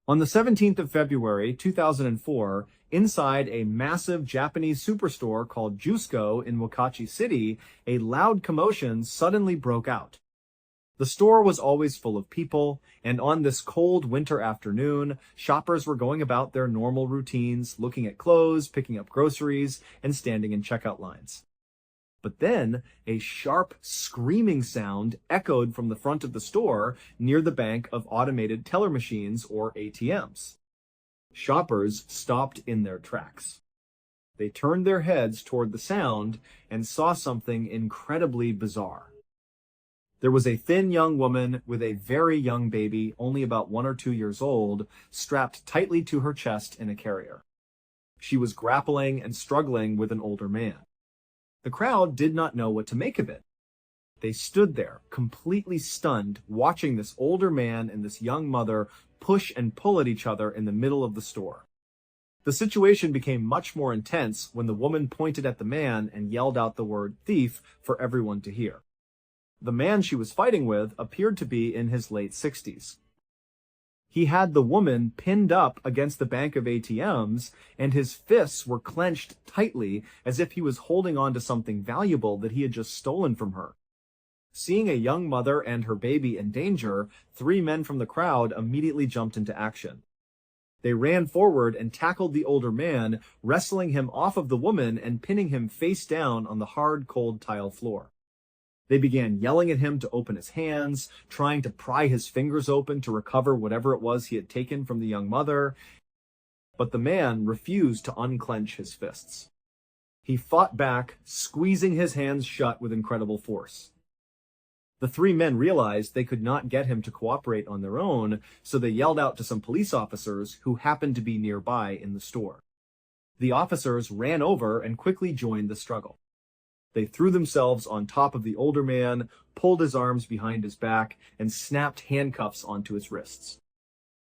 On the 17th of February, 2004, inside a massive Japanese superstore called Jusco in Wakachi City, a loud commotion suddenly broke out. The store was always full of people, and on this cold winter afternoon, shoppers were going about their normal routines, looking at clothes, picking up groceries, and standing in checkout lines. But then, a sharp, screaming sound echoed from the front of the store near the bank of automated teller machines, or ATMs. Shoppers stopped in their tracks. They turned their heads toward the sound and saw something incredibly bizarre. There was a thin young woman with a very young baby, only about 1 or 2 years old, strapped tightly to her chest in a carrier. She was grappling and struggling with an older man. The crowd did not know what to make of it. They stood there, completely stunned, watching this older man and this young mother push and pull at each other in the middle of the store. The situation became much more intense when the woman pointed at the man and yelled out the word thief for everyone to hear. The man she was fighting with appeared to be in his late 60s. He had the woman pinned up against the bank of ATMs, and his fists were clenched tightly as if he was holding on to something valuable that he had just stolen from her. Seeing a young mother and her baby in danger, 3 men from the crowd immediately jumped into action. They ran forward and tackled the older man, wrestling him off of the woman and pinning him face down on the hard, cold tile floor. They began yelling at him to open his hands, trying to pry his fingers open to recover whatever it was he had taken from the young mother, but the man refused to unclench his fists. He fought back, squeezing his hands shut with incredible force. The 3 men realized they could not get him to cooperate on their own, so they yelled out to some police officers who happened to be nearby in the store. The officers ran over and quickly joined the struggle. They threw themselves on top of the older man, pulled his arms behind his back, and snapped handcuffs onto his wrists.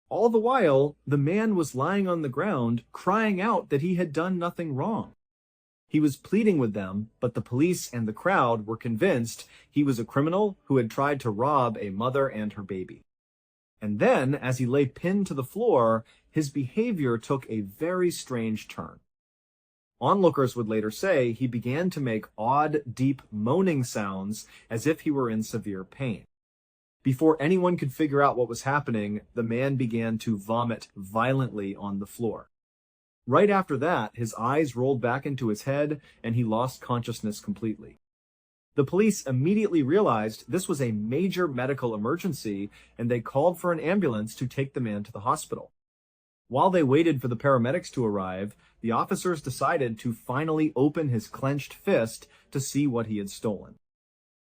All the while, the man was lying on the ground, crying out that he had done nothing wrong. He was pleading with them, but the police and the crowd were convinced he was a criminal who had tried to rob a mother and her baby. And then, as he lay pinned to the floor, his behavior took a very strange turn. Onlookers would later say he began to make odd, deep moaning sounds as if he were in severe pain. Before anyone could figure out what was happening, the man began to vomit violently on the floor. Right after that, his eyes rolled back into his head and he lost consciousness completely. The police immediately realized this was a major medical emergency and they called for an ambulance to take the man to the hospital. While they waited for the paramedics to arrive, the officers decided to finally open his clenched fist to see what he had stolen.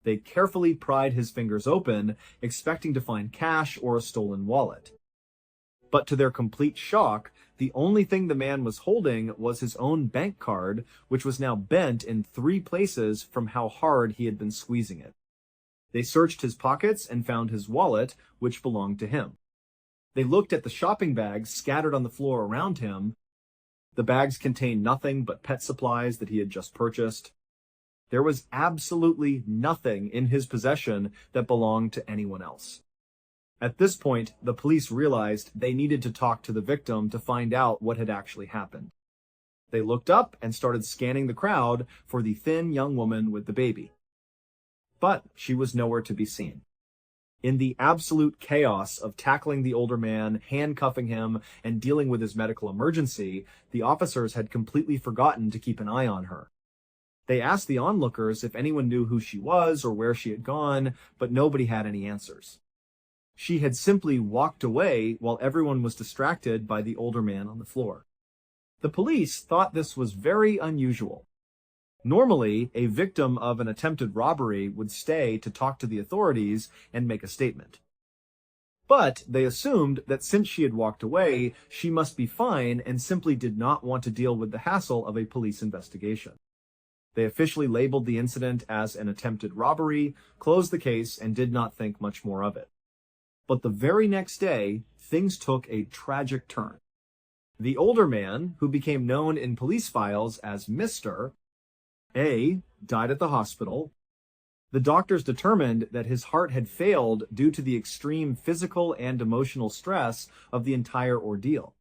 They carefully pried his fingers open, expecting to find cash or a stolen wallet. But to their complete shock, the only thing the man was holding was his own bank card, which was now bent in 3 places from how hard he had been squeezing it. They searched his pockets and found his wallet, which belonged to him. They looked at the shopping bags scattered on the floor around him. The bags contained nothing but pet supplies that he had just purchased. There was absolutely nothing in his possession that belonged to anyone else. At this point, the police realized they needed to talk to the victim to find out what had actually happened. They looked up and started scanning the crowd for the thin young woman with the baby. But she was nowhere to be seen. In the absolute chaos of tackling the older man, handcuffing him, and dealing with his medical emergency, the officers had completely forgotten to keep an eye on her. They asked the onlookers if anyone knew who she was or where she had gone, but nobody had any answers. She had simply walked away while everyone was distracted by the older man on the floor. The police thought this was very unusual. Normally, a victim of an attempted robbery would stay to talk to the authorities and make a statement. But they assumed that since she had walked away, she must be fine and simply did not want to deal with the hassle of a police investigation. They officially labeled the incident as an attempted robbery, closed the case, and did not think much more of it. But the very next day, things took a tragic turn. The older man, who became known in police files as Mr. A, died at the hospital. The doctors determined that his heart had failed due to the extreme physical and emotional stress of the entire ordeal.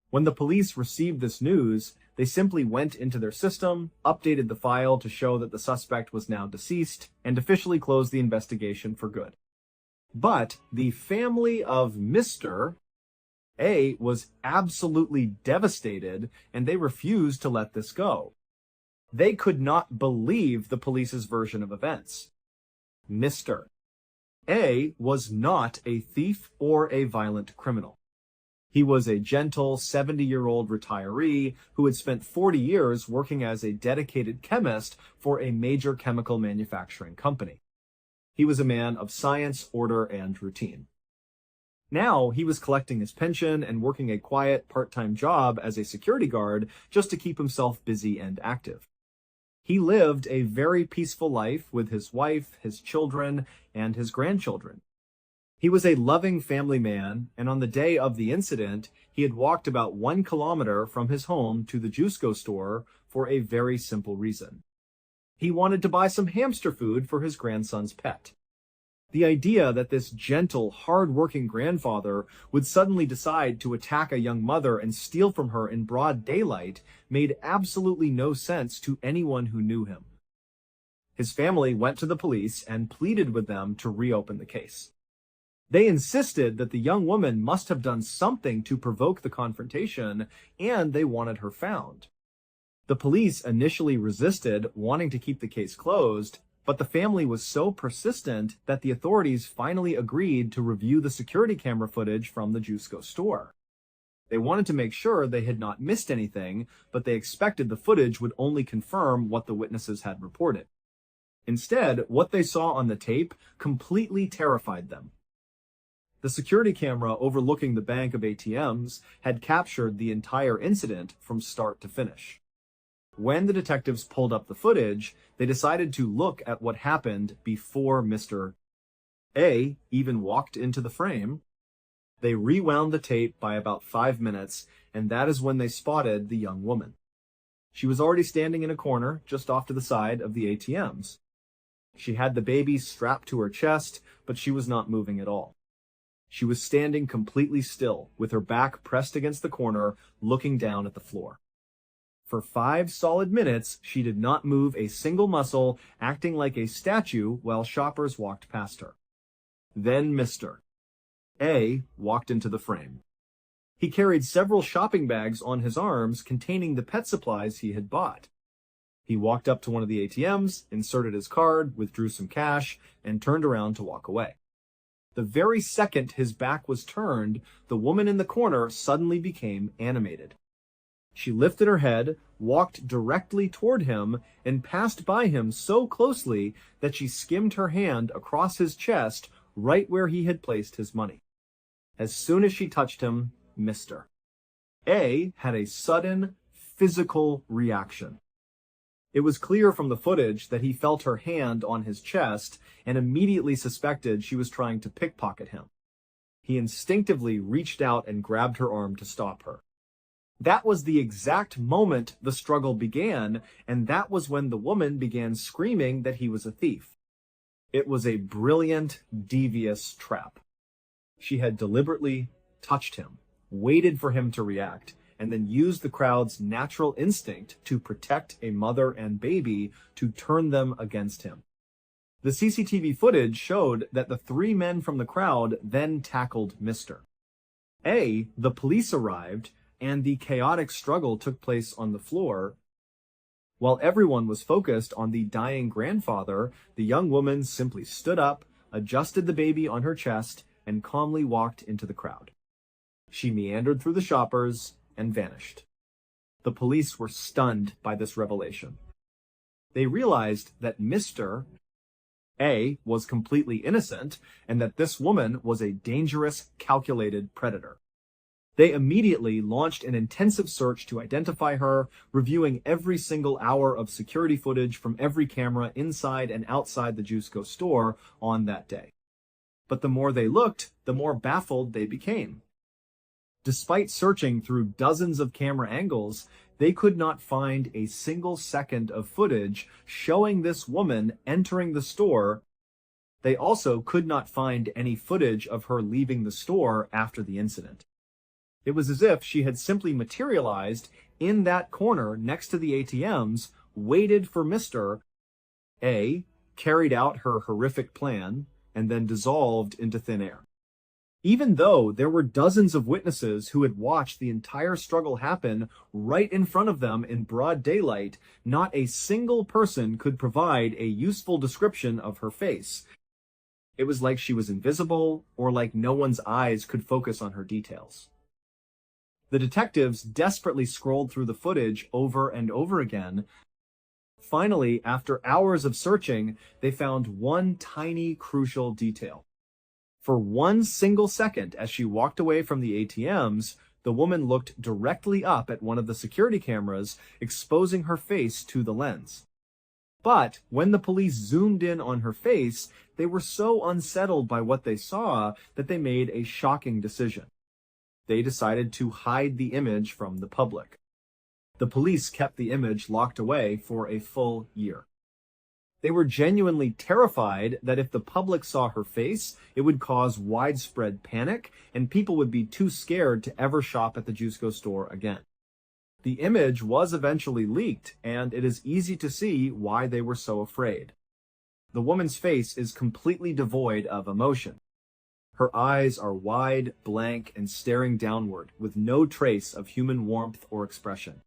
When the police received this news, they simply went into their system, updated the file to show that the suspect was now deceased, and officially closed the investigation for good. But the family of Mr. A was absolutely devastated, and they refused to let this go. They could not believe the police's version of events. Mr. A was not a thief or a violent criminal. He was a gentle 70-year-old retiree who had spent 40 years working as a dedicated chemist for a major chemical manufacturing company. He was a man of science, order, and routine. Now he was collecting his pension and working a quiet part-time job as a security guard just to keep himself busy and active. He lived a very peaceful life with his wife, his children, and his grandchildren. He was a loving family man, and on the day of the incident, he had walked about 1 kilometer from his home to the Jusco store for a very simple reason. He wanted to buy some hamster food for his grandson's pet. The idea that this gentle, hard-working grandfather would suddenly decide to attack a young mother and steal from her in broad daylight made absolutely no sense to anyone who knew him. His family went to the police and pleaded with them to reopen the case. They insisted that the young woman must have done something to provoke the confrontation, and they wanted her found. The police initially resisted, wanting to keep the case closed, but the family was so persistent that the authorities finally agreed to review the security camera footage from the Jusco store. They wanted to make sure they had not missed anything, but they expected the footage would only confirm what the witnesses had reported. Instead, what they saw on the tape completely terrified them. The security camera overlooking the bank of ATMs had captured the entire incident from start to finish. When the detectives pulled up the footage, they decided to look at what happened before Mr. A even walked into the frame. They rewound the tape by about 5 minutes, and that is when they spotted the young woman. She was already standing in a corner just off to the side of the ATMs. She had the baby strapped to her chest, but she was not moving at all. She was standing completely still, with her back pressed against the corner, looking down at the floor. For 5 solid minutes, she did not move a single muscle, acting like a statue while shoppers walked past her. Then Mr. A walked into the frame. He carried several shopping bags on his arms containing the pet supplies he had bought. He walked up to one of the ATMs, inserted his card, withdrew some cash, and turned around to walk away. The very second his back was turned, the woman in the corner suddenly became animated. She lifted her head, walked directly toward him, and passed by him so closely that she skimmed her hand across his chest right where he had placed his money. As soon as she touched him, Mr. A had a sudden physical reaction. It was clear from the footage that he felt her hand on his chest and immediately suspected she was trying to pickpocket him. He instinctively reached out and grabbed her arm to stop her. That was the exact moment the struggle began, and that was when the woman began screaming that he was a thief. It was a brilliant, devious trap. She had deliberately touched him, waited for him to react, and then used the crowd's natural instinct to protect a mother and baby to turn them against him. The CCTV footage showed that the 3 men from the crowd then tackled Mr. A. The police arrived, and the chaotic struggle took place on the floor. While everyone was focused on the dying grandfather, the young woman simply stood up, adjusted the baby on her chest, and calmly walked into the crowd. She meandered through the shoppers and vanished. The police were stunned by this revelation. They realized that Mr. A was completely innocent and that this woman was a dangerous, calculated predator. They immediately launched an intensive search to identify her, reviewing every single hour of security footage from every camera inside and outside the Jusco store on that day. But the more they looked, the more baffled they became. Despite searching through dozens of camera angles, they could not find a single second of footage showing this woman entering the store. They also could not find any footage of her leaving the store after the incident. It was as if she had simply materialized in that corner next to the ATMs, waited for Mr. A, carried out her horrific plan, and then dissolved into thin air. Even though there were dozens of witnesses who had watched the entire struggle happen right in front of them in broad daylight, not a single person could provide a useful description of her face. It was like she was invisible, or like no one's eyes could focus on her details. The detectives desperately scrolled through the footage over and over again. Finally, after hours of searching, they found one tiny, crucial detail. For one single second, as she walked away from the ATMs, the woman looked directly up at one of the security cameras, exposing her face to the lens. But when the police zoomed in on her face, they were so unsettled by what they saw that they made a shocking decision. They decided to hide the image from the public. The police kept the image locked away for a full year. They were genuinely terrified that if the public saw her face, it would cause widespread panic, and people would be too scared to ever shop at the Jusco store again. The image was eventually leaked, and it is easy to see why they were so afraid. The woman's face is completely devoid of emotion. Her eyes are wide, blank, and staring downward, with no trace of human warmth or expression.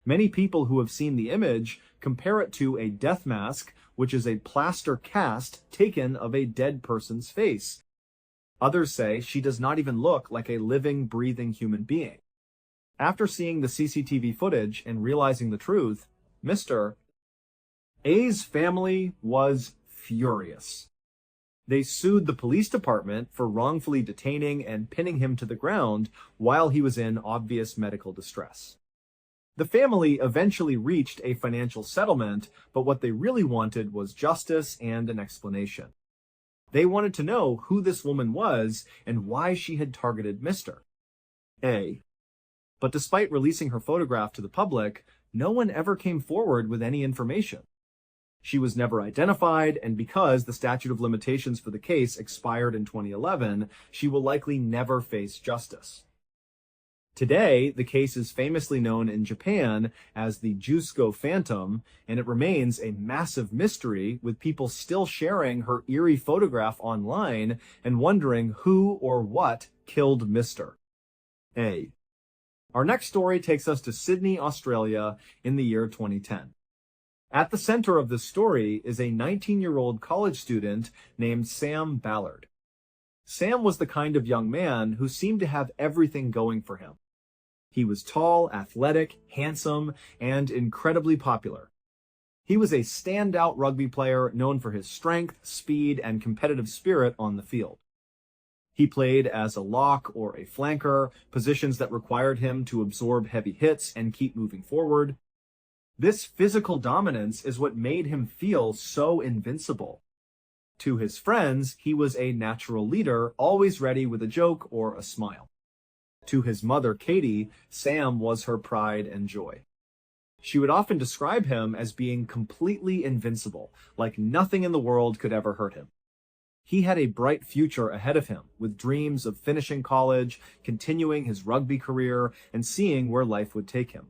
Many people who have seen the image compare it to a death mask, which is a plaster cast taken of a dead person's face. Others say she does not even look like a living, breathing human being. After seeing the CCTV footage and realizing the truth, Mr. A's family was furious. They sued the police department for wrongfully detaining and pinning him to the ground while he was in obvious medical distress. The family eventually reached a financial settlement, but what they really wanted was justice and an explanation. They wanted to know who this woman was and why she had targeted Mr. A. But despite releasing her photograph to the public, no one ever came forward with any information. She was never identified, and because the statute of limitations for the case expired in 2011, she will likely never face justice. Today, the case is famously known in Japan as the Jusco Phantom, and it remains a massive mystery, with people still sharing her eerie photograph online and wondering who or what killed Mr. A. Our next story takes us to Sydney, Australia in the year 2010. At the center of this story is a 19-year-old college student named Sam Ballard. Sam was the kind of young man who seemed to have everything going for him. He was tall, athletic, handsome, and incredibly popular. He was a standout rugby player known for his strength, speed, and competitive spirit on the field. He played as a lock or a flanker, positions that required him to absorb heavy hits and keep moving forward. This physical dominance is what made him feel so invincible. To his friends, he was a natural leader, always ready with a joke or a smile. To his mother, Katie, Sam was her pride and joy. She would often describe him as being completely invincible, like nothing in the world could ever hurt him. He had a bright future ahead of him, with dreams of finishing college, continuing his rugby career, and seeing where life would take him.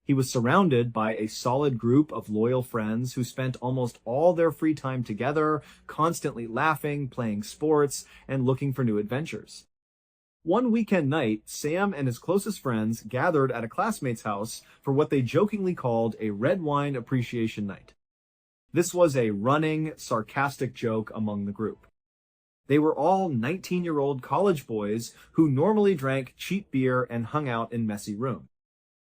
He was surrounded by a solid group of loyal friends who spent almost all their free time together, constantly laughing, playing sports, and looking for new adventures. One weekend night, Sam and his closest friends gathered at a classmate's house for what they jokingly called a red wine appreciation night. This was a running, sarcastic joke among the group. They were all 19-year-old college boys who normally drank cheap beer and hung out in messy rooms.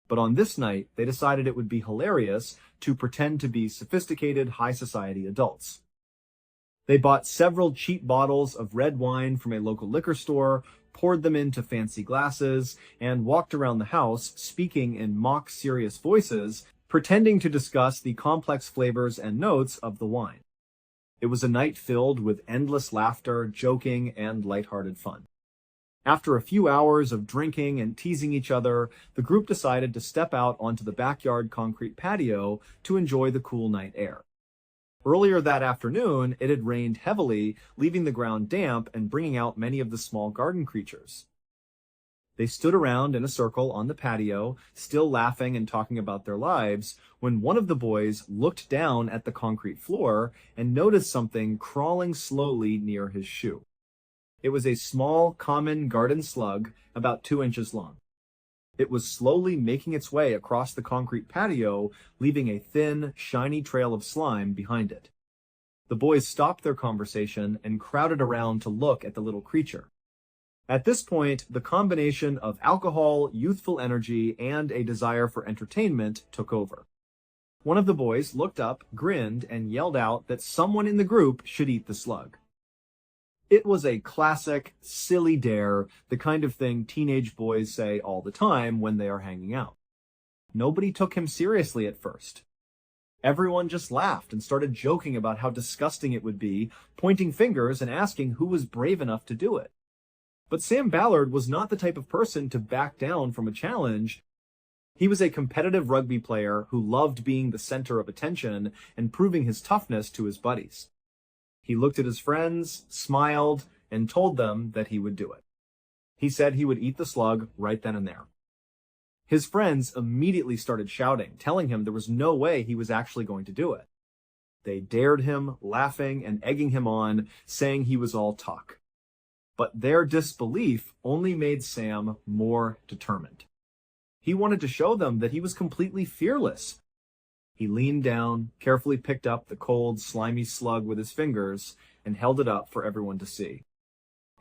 But on this night, they decided it would be hilarious to pretend to be sophisticated high society adults. They bought several cheap bottles of red wine from a local liquor store, poured them into fancy glasses, and walked around the house speaking in mock serious voices, pretending to discuss the complex flavors and notes of the wine. It was a night filled with endless laughter, joking, and lighthearted fun. After a few hours of drinking and teasing each other, the group decided to step out onto the backyard concrete patio to enjoy the cool night air. Earlier that afternoon, it had rained heavily, leaving the ground damp and bringing out many of the small garden creatures. They stood around in a circle on the patio, still laughing and talking about their lives, when one of the boys looked down at the concrete floor and noticed something crawling slowly near his shoe. It was a small, common garden slug, about 2 inches long. It was slowly making its way across the concrete patio, leaving a thin, shiny trail of slime behind it. The boys stopped their conversation and crowded around to look at the little creature. At this point, the combination of alcohol, youthful energy, and a desire for entertainment took over. One of the boys looked up, grinned, and yelled out that someone in the group should eat the slug. It was a classic, silly dare, the kind of thing teenage boys say all the time when they are hanging out. Nobody took him seriously at first. Everyone just laughed and started joking about how disgusting it would be, pointing fingers and asking who was brave enough to do it. But Sam Ballard was not the type of person to back down from a challenge. He was a competitive rugby player who loved being the center of attention and proving his toughness to his buddies. He looked at his friends, smiled, and told them that he would do it. He said he would eat the slug right then and there. His friends immediately started shouting, telling him there was no way he was actually going to do it. They dared him, laughing and egging him on, saying he was all talk. But their disbelief only made Sam more determined. He wanted to show them that he was completely fearless. He leaned down, carefully picked up the cold, slimy slug with his fingers, and held it up for everyone to see.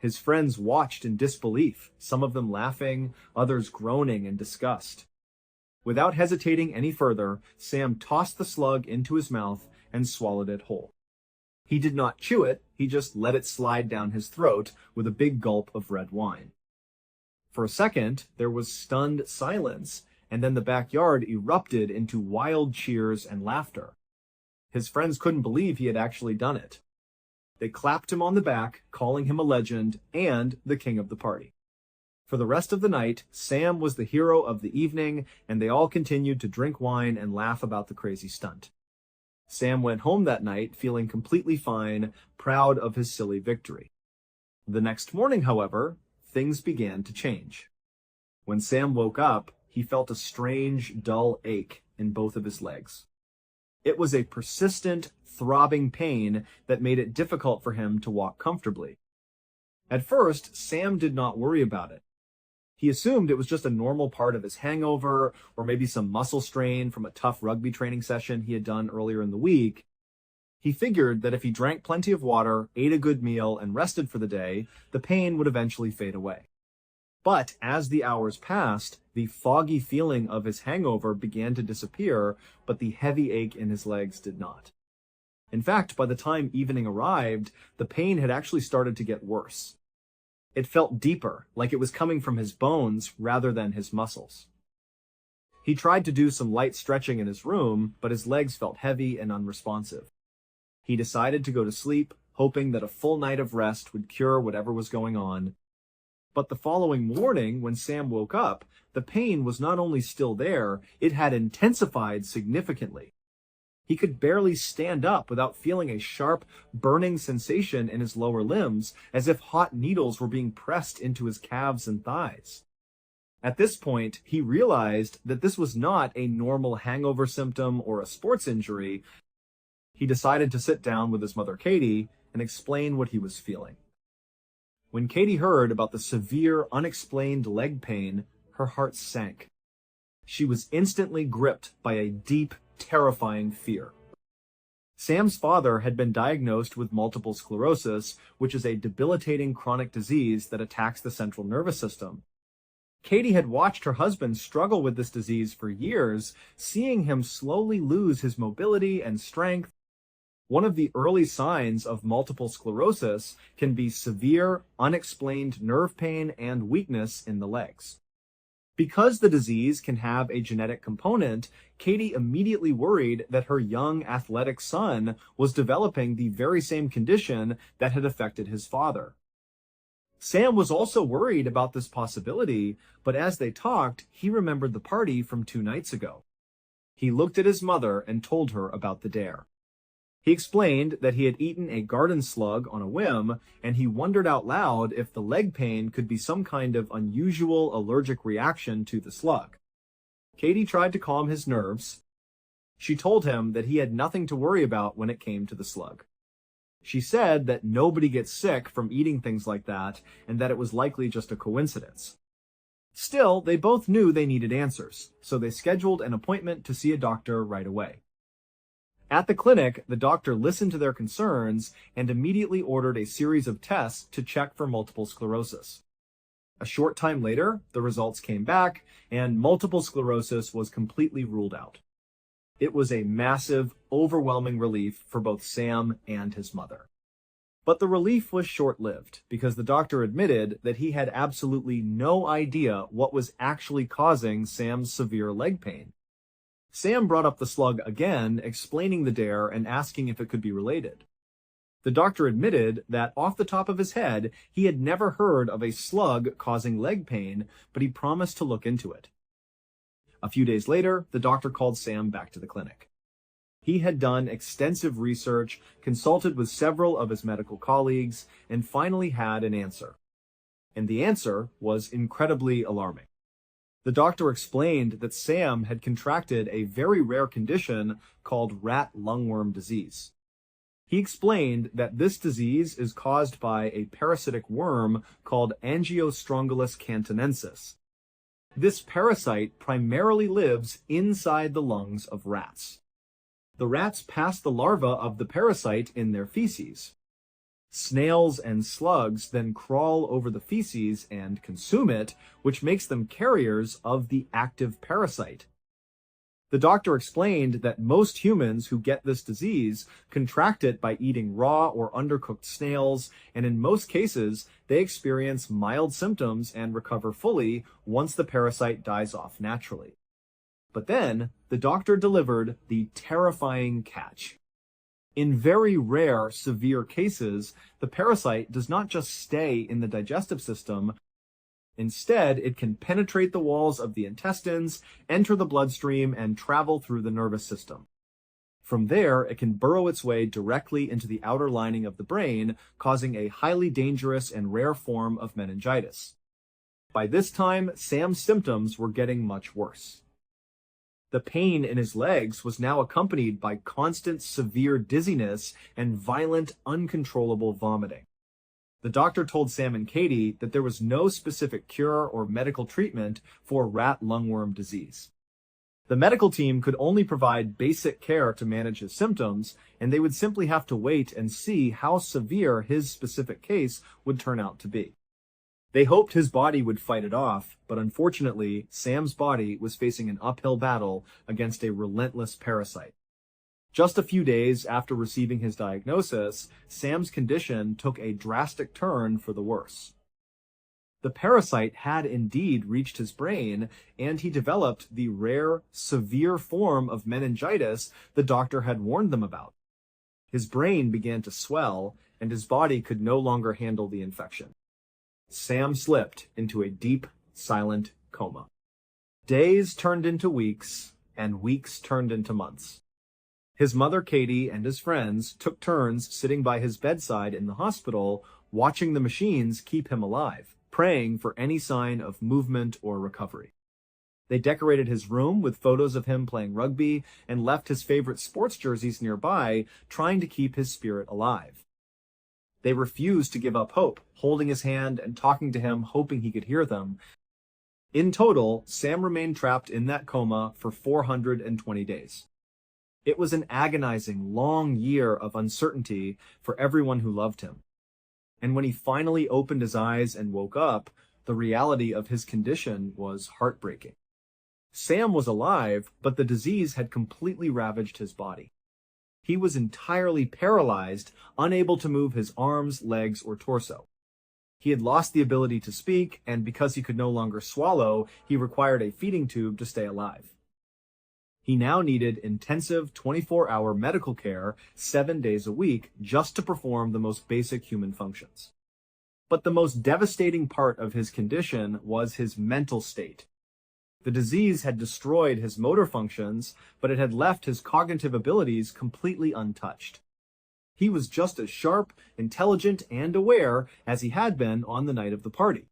His friends watched in disbelief, some of them laughing, others groaning in disgust. Without hesitating any further, Sam tossed the slug into his mouth and swallowed it whole. He did not chew it, he just let it slide down his throat with a big gulp of red wine. For a second, there was stunned silence, and then the backyard erupted into wild cheers and laughter. His friends couldn't believe he had actually done it. They clapped him on the back, calling him a legend and the king of the party. For the rest of the night, Sam was the hero of the evening, and they all continued to drink wine and laugh about the crazy stunt. Sam went home that night feeling completely fine, proud of his silly victory. The next morning, however, things began to change. When Sam woke up, he felt a strange, dull ache in both of his legs. It was a persistent, throbbing pain that made it difficult for him to walk comfortably. At first, Sam did not worry about it. He assumed it was just a normal part of his hangover, or maybe some muscle strain from a tough rugby training session he had done earlier in the week. He figured that if he drank plenty of water, ate a good meal, and rested for the day, the pain would eventually fade away. But as the hours passed, the foggy feeling of his hangover began to disappear, but the heavy ache in his legs did not. In fact, by the time evening arrived, the pain had actually started to get worse. It felt deeper, like it was coming from his bones rather than his muscles. He tried to do some light stretching in his room, but his legs felt heavy and unresponsive. He decided to go to sleep, hoping that a full night of rest would cure whatever was going on. But the following morning, when Sam woke up, the pain was not only still there, it had intensified significantly. He could barely stand up without feeling a sharp, burning sensation in his lower limbs, as if hot needles were being pressed into his calves and thighs. At this point, he realized that this was not a normal hangover symptom or a sports injury. He decided to sit down with his mother, Katie, and explain what he was feeling. When Katie heard about the severe, unexplained leg pain, her heart sank. She was instantly gripped by a deep, terrifying fear. Sam's father had been diagnosed with multiple sclerosis, which is a debilitating chronic disease that attacks the central nervous system. Katie had watched her husband struggle with this disease for years, seeing him slowly lose his mobility and strength. One of the early signs of multiple sclerosis can be severe, unexplained nerve pain and weakness in the legs. Because the disease can have a genetic component, Katie immediately worried that her young, athletic son was developing the very same condition that had affected his father. Sam was also worried about this possibility, but as they talked, he remembered the party from 2 nights ago. He looked at his mother and told her about the dare. He explained that he had eaten a garden slug on a whim, and he wondered out loud if the leg pain could be some kind of unusual allergic reaction to the slug. Katie tried to calm his nerves. She told him that he had nothing to worry about when it came to the slug. She said that nobody gets sick from eating things like that, and that it was likely just a coincidence. Still, they both knew they needed answers, so they scheduled an appointment to see a doctor right away. At the clinic, the doctor listened to their concerns and immediately ordered a series of tests to check for multiple sclerosis. A short time later, the results came back, and multiple sclerosis was completely ruled out. It was a massive, overwhelming relief for both Sam and his mother. But the relief was short-lived, because the doctor admitted that he had absolutely no idea what was actually causing Sam's severe leg pain. Sam brought up the slug again, explaining the dare and asking if it could be related. The doctor admitted that off the top of his head, he had never heard of a slug causing leg pain, but he promised to look into it. A few days later, the doctor called Sam back to the clinic. He had done extensive research, consulted with several of his medical colleagues, and finally had an answer. And the answer was incredibly alarming. The doctor explained that Sam had contracted a very rare condition called rat lungworm disease. He explained that this disease is caused by a parasitic worm called Angiostrongylus cantonensis. This parasite primarily lives inside the lungs of rats. The rats pass the larva of the parasite in their feces. Snails and slugs then crawl over the feces and consume it, which makes them carriers of the active parasite. The doctor explained that most humans who get this disease contract it by eating raw or undercooked snails, and in most cases, they experience mild symptoms and recover fully once the parasite dies off naturally. But then, the doctor delivered the terrifying catch. In very rare, severe cases, the parasite does not just stay in the digestive system. Instead, it can penetrate the walls of the intestines, enter the bloodstream, and travel through the nervous system. From there, it can burrow its way directly into the outer lining of the brain, causing a highly dangerous and rare form of meningitis. By this time, Sam's symptoms were getting much worse. The pain in his legs was now accompanied by constant severe dizziness and violent, uncontrollable vomiting. The doctor told Sam and Katie that there was no specific cure or medical treatment for rat lungworm disease. The medical team could only provide basic care to manage his symptoms, and they would simply have to wait and see how severe his specific case would turn out to be. They hoped his body would fight it off, but unfortunately, Sam's body was facing an uphill battle against a relentless parasite. Just a few days after receiving his diagnosis, Sam's condition took a drastic turn for the worse. The parasite had indeed reached his brain, and he developed the rare, severe form of meningitis the doctor had warned them about. His brain began to swell, and his body could no longer handle the infection. Sam slipped into a deep, silent coma. Days turned into weeks, and weeks turned into months. His mother, Katie, and his friends took turns sitting by his bedside in the hospital, watching the machines keep him alive, praying for any sign of movement or recovery. They decorated his room with photos of him playing rugby and left his favorite sports jerseys nearby, trying to keep his spirit alive. They refused to give up hope, holding his hand and talking to him, hoping he could hear them. In total, Sam remained trapped in that coma for 420 days. It was an agonizing, long year of uncertainty for everyone who loved him. And when he finally opened his eyes and woke up, the reality of his condition was heartbreaking. Sam was alive, but the disease had completely ravaged his body. He was entirely paralyzed, unable to move his arms, legs, or torso. He had lost the ability to speak, and because he could no longer swallow, he required a feeding tube to stay alive. He now needed intensive 24-hour medical care 7 days a week just to perform the most basic human functions. But the most devastating part of his condition was his mental state. The disease had destroyed his motor functions, but it had left his cognitive abilities completely untouched. He was just as sharp, intelligent, and aware as he had been on the night of the party.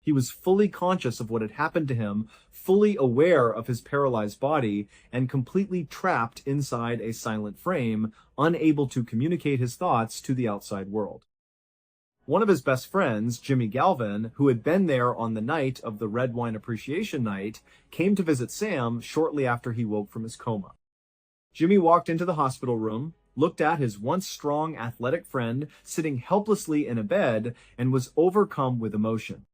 He was fully conscious of what had happened to him, fully aware of his paralyzed body, and completely trapped inside a silent frame, unable to communicate his thoughts to the outside world. One of his best friends, Jimmy Galvin, who had been there on the night of the Red Wine Appreciation Night, came to visit Sam shortly after he woke from his coma. Jimmy walked into the hospital room, looked at his once strong, athletic friend sitting helplessly in a bed, and was overcome with emotion.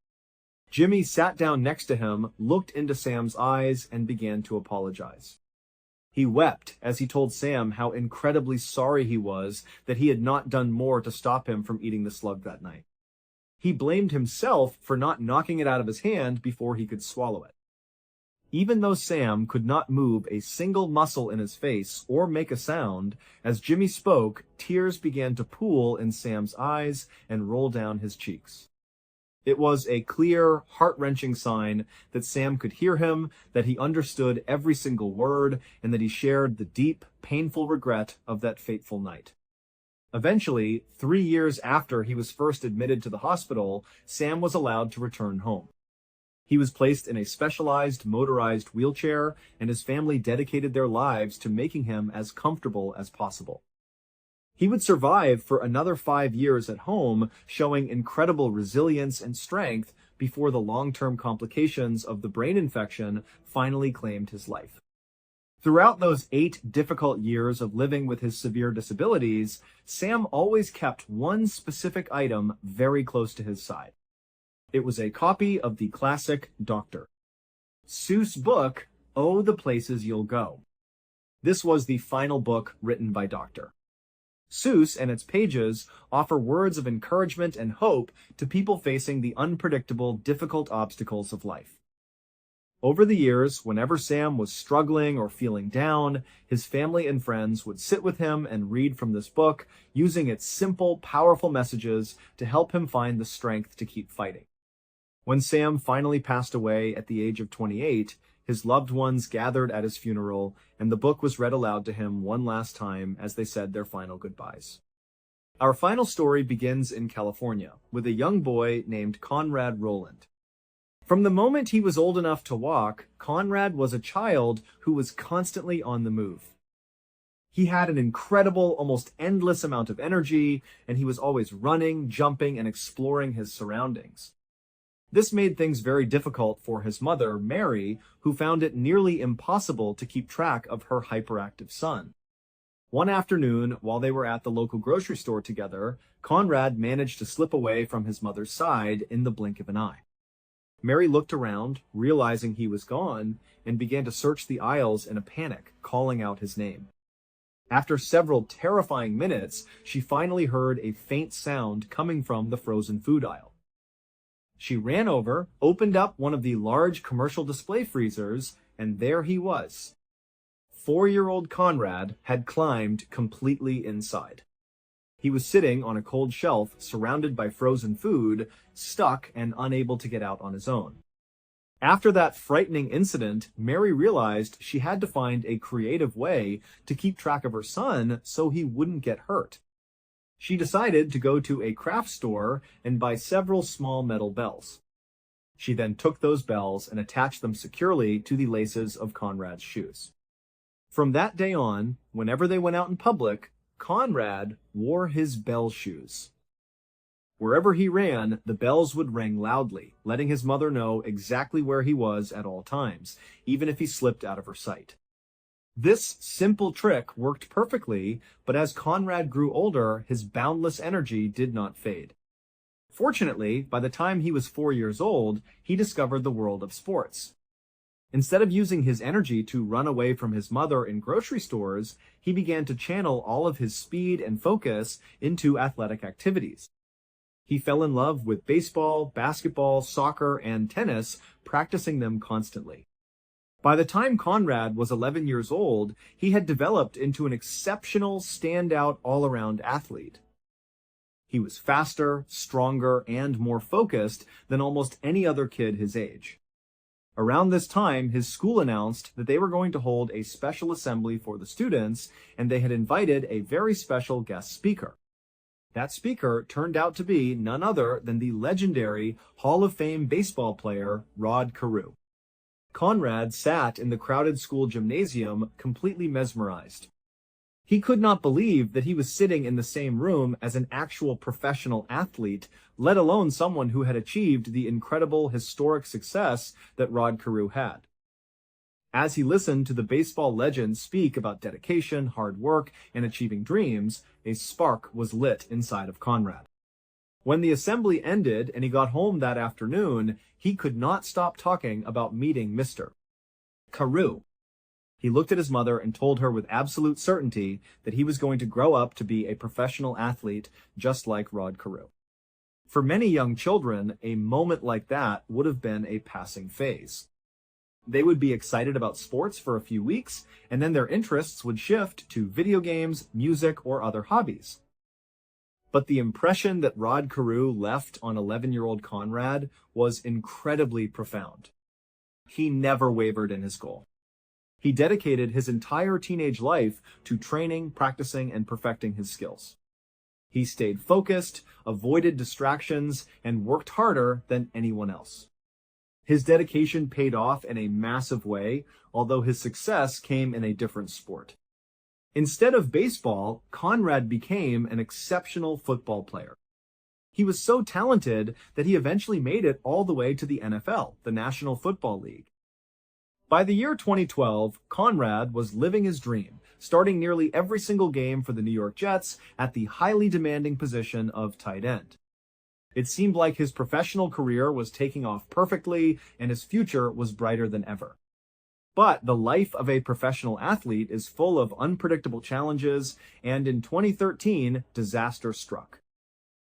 Jimmy sat down next to him, looked into Sam's eyes, and began to apologize. He wept as he told Sam how incredibly sorry he was that he had not done more to stop him from eating the slug that night. He blamed himself for not knocking it out of his hand before he could swallow it. Even though Sam could not move a single muscle in his face or make a sound, as Jimmy spoke, tears began to pool in Sam's eyes and roll down his cheeks. It was a clear, heart-wrenching sign that Sam could hear him, that he understood every single word, and that he shared the deep, painful regret of that fateful night. Eventually, 3 years after he was first admitted to the hospital, Sam was allowed to return home. He was placed in a specialized motorized wheelchair, and his family dedicated their lives to making him as comfortable as possible. He would survive for another 5 years at home, showing incredible resilience and strength before the long-term complications of the brain infection finally claimed his life. Throughout those 8 difficult years of living with his severe disabilities, Sam always kept one specific item very close to his side. It was a copy of the classic Dr. Seuss book, Oh, the Places You'll Go. This was the final book written by Dr. Seuss and its pages offer words of encouragement and hope to people facing the unpredictable, difficult obstacles of life. Over the years, whenever Sam was struggling or feeling down, his family and friends would sit with him and read from this book, using its simple, powerful messages to help him find the strength to keep fighting. When Sam finally passed away at the age of 28, his loved ones gathered at his funeral, and the book was read aloud to him one last time as they said their final goodbyes. Our final story begins in California, with a young boy named Conrad Rowland. From the moment he was old enough to walk, Conrad was a child who was constantly on the move. He had an incredible, almost endless amount of energy, and he was always running, jumping, and exploring his surroundings. This made things very difficult for his mother, Mary, who found it nearly impossible to keep track of her hyperactive son. One afternoon, while they were at the local grocery store together, Conrad managed to slip away from his mother's side in the blink of an eye. Mary looked around, realizing he was gone, and began to search the aisles in a panic, calling out his name. After several terrifying minutes, she finally heard a faint sound coming from the frozen food aisle. She ran over, opened up one of the large commercial display freezers, and there he was. 4-year-old Conrad had climbed completely inside. He was sitting on a cold shelf, surrounded by frozen food, stuck and unable to get out on his own. After that frightening incident, Mary realized she had to find a creative way to keep track of her son so he wouldn't get hurt. She decided to go to a craft store and buy several small metal bells. She then took those bells and attached them securely to the laces of Conrad's shoes. From that day on, whenever they went out in public, Conrad wore his bell shoes. Wherever he ran, the bells would ring loudly, letting his mother know exactly where he was at all times, even if he slipped out of her sight. This simple trick worked perfectly, but as Conrad grew older, his boundless energy did not fade. Fortunately, by the time he was 4 years old, he discovered the world of sports. Instead of using his energy to run away from his mother in grocery stores, he began to channel all of his speed and focus into athletic activities. He fell in love with baseball, basketball, soccer, and tennis, practicing them constantly. By the time Conrad was 11 years old, he had developed into an exceptional, standout, all-around athlete. He was faster, stronger, and more focused than almost any other kid his age. Around this time, his school announced that they were going to hold a special assembly for the students, and they had invited a very special guest speaker. That speaker turned out to be none other than the legendary Hall of Fame baseball player, Rod Carew. Conrad sat in the crowded school gymnasium, completely mesmerized. He could not believe that he was sitting in the same room as an actual professional athlete, let alone someone who had achieved the incredible historic success that Rod Carew had. As he listened to the baseball legend speak about dedication, hard work, and achieving dreams, a spark was lit inside of Conrad. When the assembly ended and he got home that afternoon, he could not stop talking about meeting Mr. Carew. He looked at his mother and told her with absolute certainty that he was going to grow up to be a professional athlete just like Rod Carew. For many young children, a moment like that would have been a passing phase. They would be excited about sports for a few weeks, and then their interests would shift to video games, music, or other hobbies. But the impression that Rod Carew left on 11-year-old Conrad was incredibly profound. He never wavered in his goal. He dedicated his entire teenage life to training, practicing, and perfecting his skills. He stayed focused, avoided distractions, and worked harder than anyone else. His dedication paid off in a massive way, although his success came in a different sport. Instead of baseball, Conrad became an exceptional football player. He was so talented that he eventually made it all the way to the NFL, the National Football League. By the year 2012, Conrad was living his dream, starting nearly every single game for the New York Jets at the highly demanding position of tight end. It seemed like his professional career was taking off perfectly, and his future was brighter than ever. But the life of a professional athlete is full of unpredictable challenges, and in 2013, disaster struck.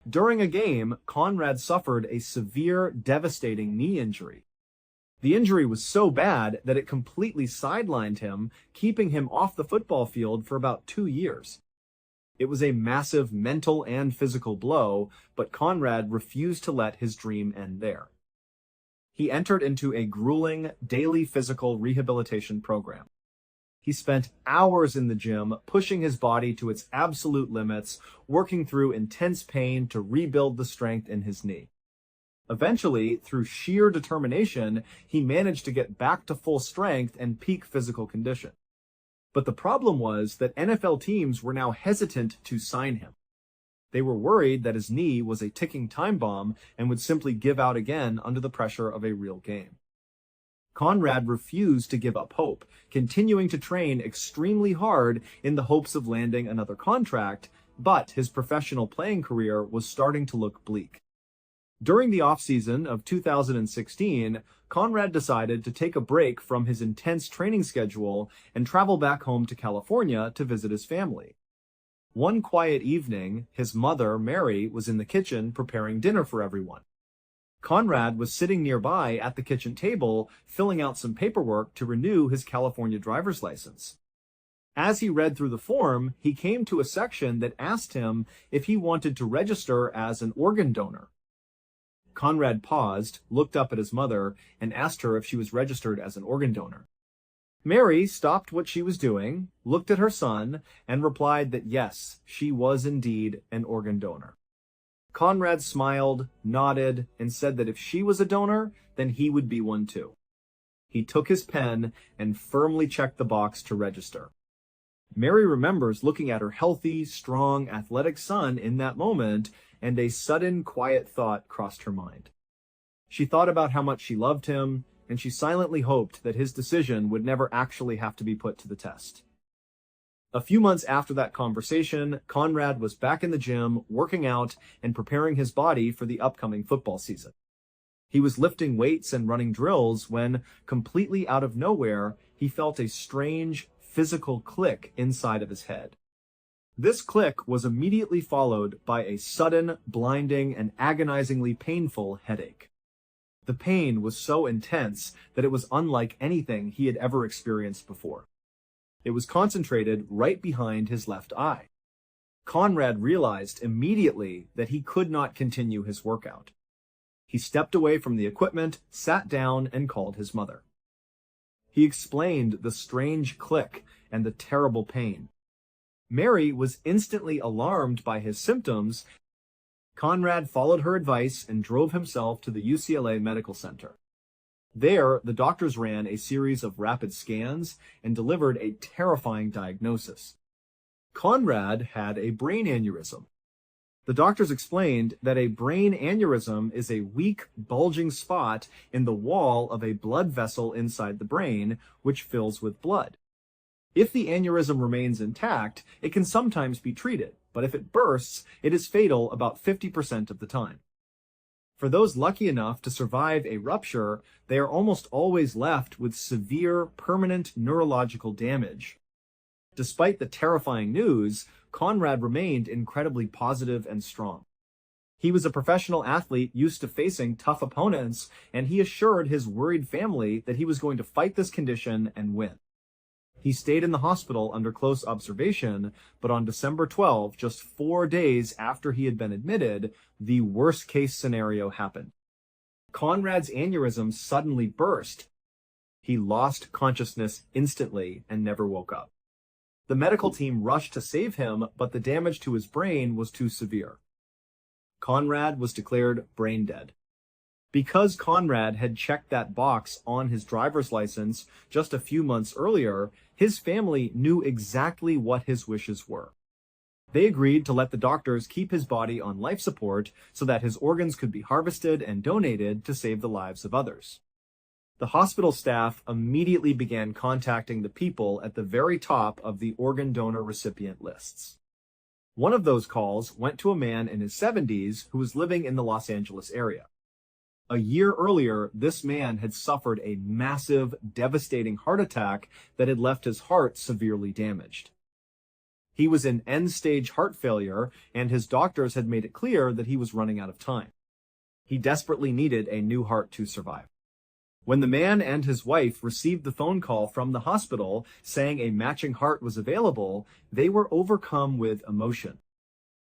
During a game, Conrad suffered a severe, devastating knee injury. The injury was so bad that it completely sidelined him, keeping him off the football field for about 2 years. It was a massive mental and physical blow, but Conrad refused to let his dream end there. He entered into a grueling, daily physical rehabilitation program. He spent hours in the gym, pushing his body to its absolute limits, working through intense pain to rebuild the strength in his knee. Eventually, through sheer determination, he managed to get back to full strength and peak physical condition. But the problem was that NFL teams were now hesitant to sign him. They were worried that his knee was a ticking time bomb and would simply give out again under the pressure of a real game. Conrad refused to give up hope, continuing to train extremely hard in the hopes of landing another contract, but his professional playing career was starting to look bleak. During the offseason of 2016, Conrad decided to take a break from his intense training schedule and travel back home to California to visit his family. One quiet evening, his mother, Mary, was in the kitchen preparing dinner for everyone. Conrad was sitting nearby at the kitchen table, filling out some paperwork to renew his California driver's license. As he read through the form, he came to a section that asked him if he wanted to register as an organ donor. Conrad paused, looked up at his mother, and asked her if she was registered as an organ donor. Mary stopped what she was doing, looked at her son, and replied that yes, she was indeed an organ donor. Conrad smiled, nodded, and said that if she was a donor, then he would be one too. He took his pen and firmly checked the box to register. Mary remembers looking at her healthy, strong, athletic son in that moment, and a sudden, quiet thought crossed her mind. She thought about how much she loved him, and she silently hoped that his decision would never actually have to be put to the test. A few months after that conversation, Conrad was back in the gym, working out, and preparing his body for the upcoming football season. He was lifting weights and running drills when, completely out of nowhere, he felt a strange, physical click inside of his head. This click was immediately followed by a sudden, blinding, and agonizingly painful headache. The pain was so intense that it was unlike anything he had ever experienced before. It was concentrated right behind his left eye. Conrad realized immediately that he could not continue his workout. He stepped away from the equipment, sat down, and called his mother. He explained the strange click and the terrible pain. Mary was instantly alarmed by his symptoms. Conrad followed her advice and drove himself to the UCLA Medical Center. There, the doctors ran a series of rapid scans and delivered a terrifying diagnosis. Conrad had a brain aneurysm. The doctors explained that a brain aneurysm is a weak, bulging spot in the wall of a blood vessel inside the brain, which fills with blood. If the aneurysm remains intact, it can sometimes be treated, but if it bursts, it is fatal about 50% of the time. For those lucky enough to survive a rupture, they are almost always left with severe, permanent neurological damage. Despite the terrifying news, Conrad remained incredibly positive and strong. He was a professional athlete used to facing tough opponents, and he assured his worried family that he was going to fight this condition and win. He stayed in the hospital under close observation, but on December 12, just 4 days after he had been admitted, the worst-case scenario happened. Conrad's aneurysm suddenly burst. He lost consciousness instantly and never woke up. The medical team rushed to save him, but the damage to his brain was too severe. Conrad was declared brain dead. Because Conrad had checked that box on his driver's license just a few months earlier, his family knew exactly what his wishes were. They agreed to let the doctors keep his body on life support so that his organs could be harvested and donated to save the lives of others. The hospital staff immediately began contacting the people at the very top of the organ donor recipient lists. One of those calls went to a man in his 70s who was living in the Los Angeles area. A year earlier, this man had suffered a massive, devastating heart attack that had left his heart severely damaged. He was in end-stage heart failure, and his doctors had made it clear that he was running out of time. He desperately needed a new heart to survive. When the man and his wife received the phone call from the hospital saying a matching heart was available, they were overcome with emotion.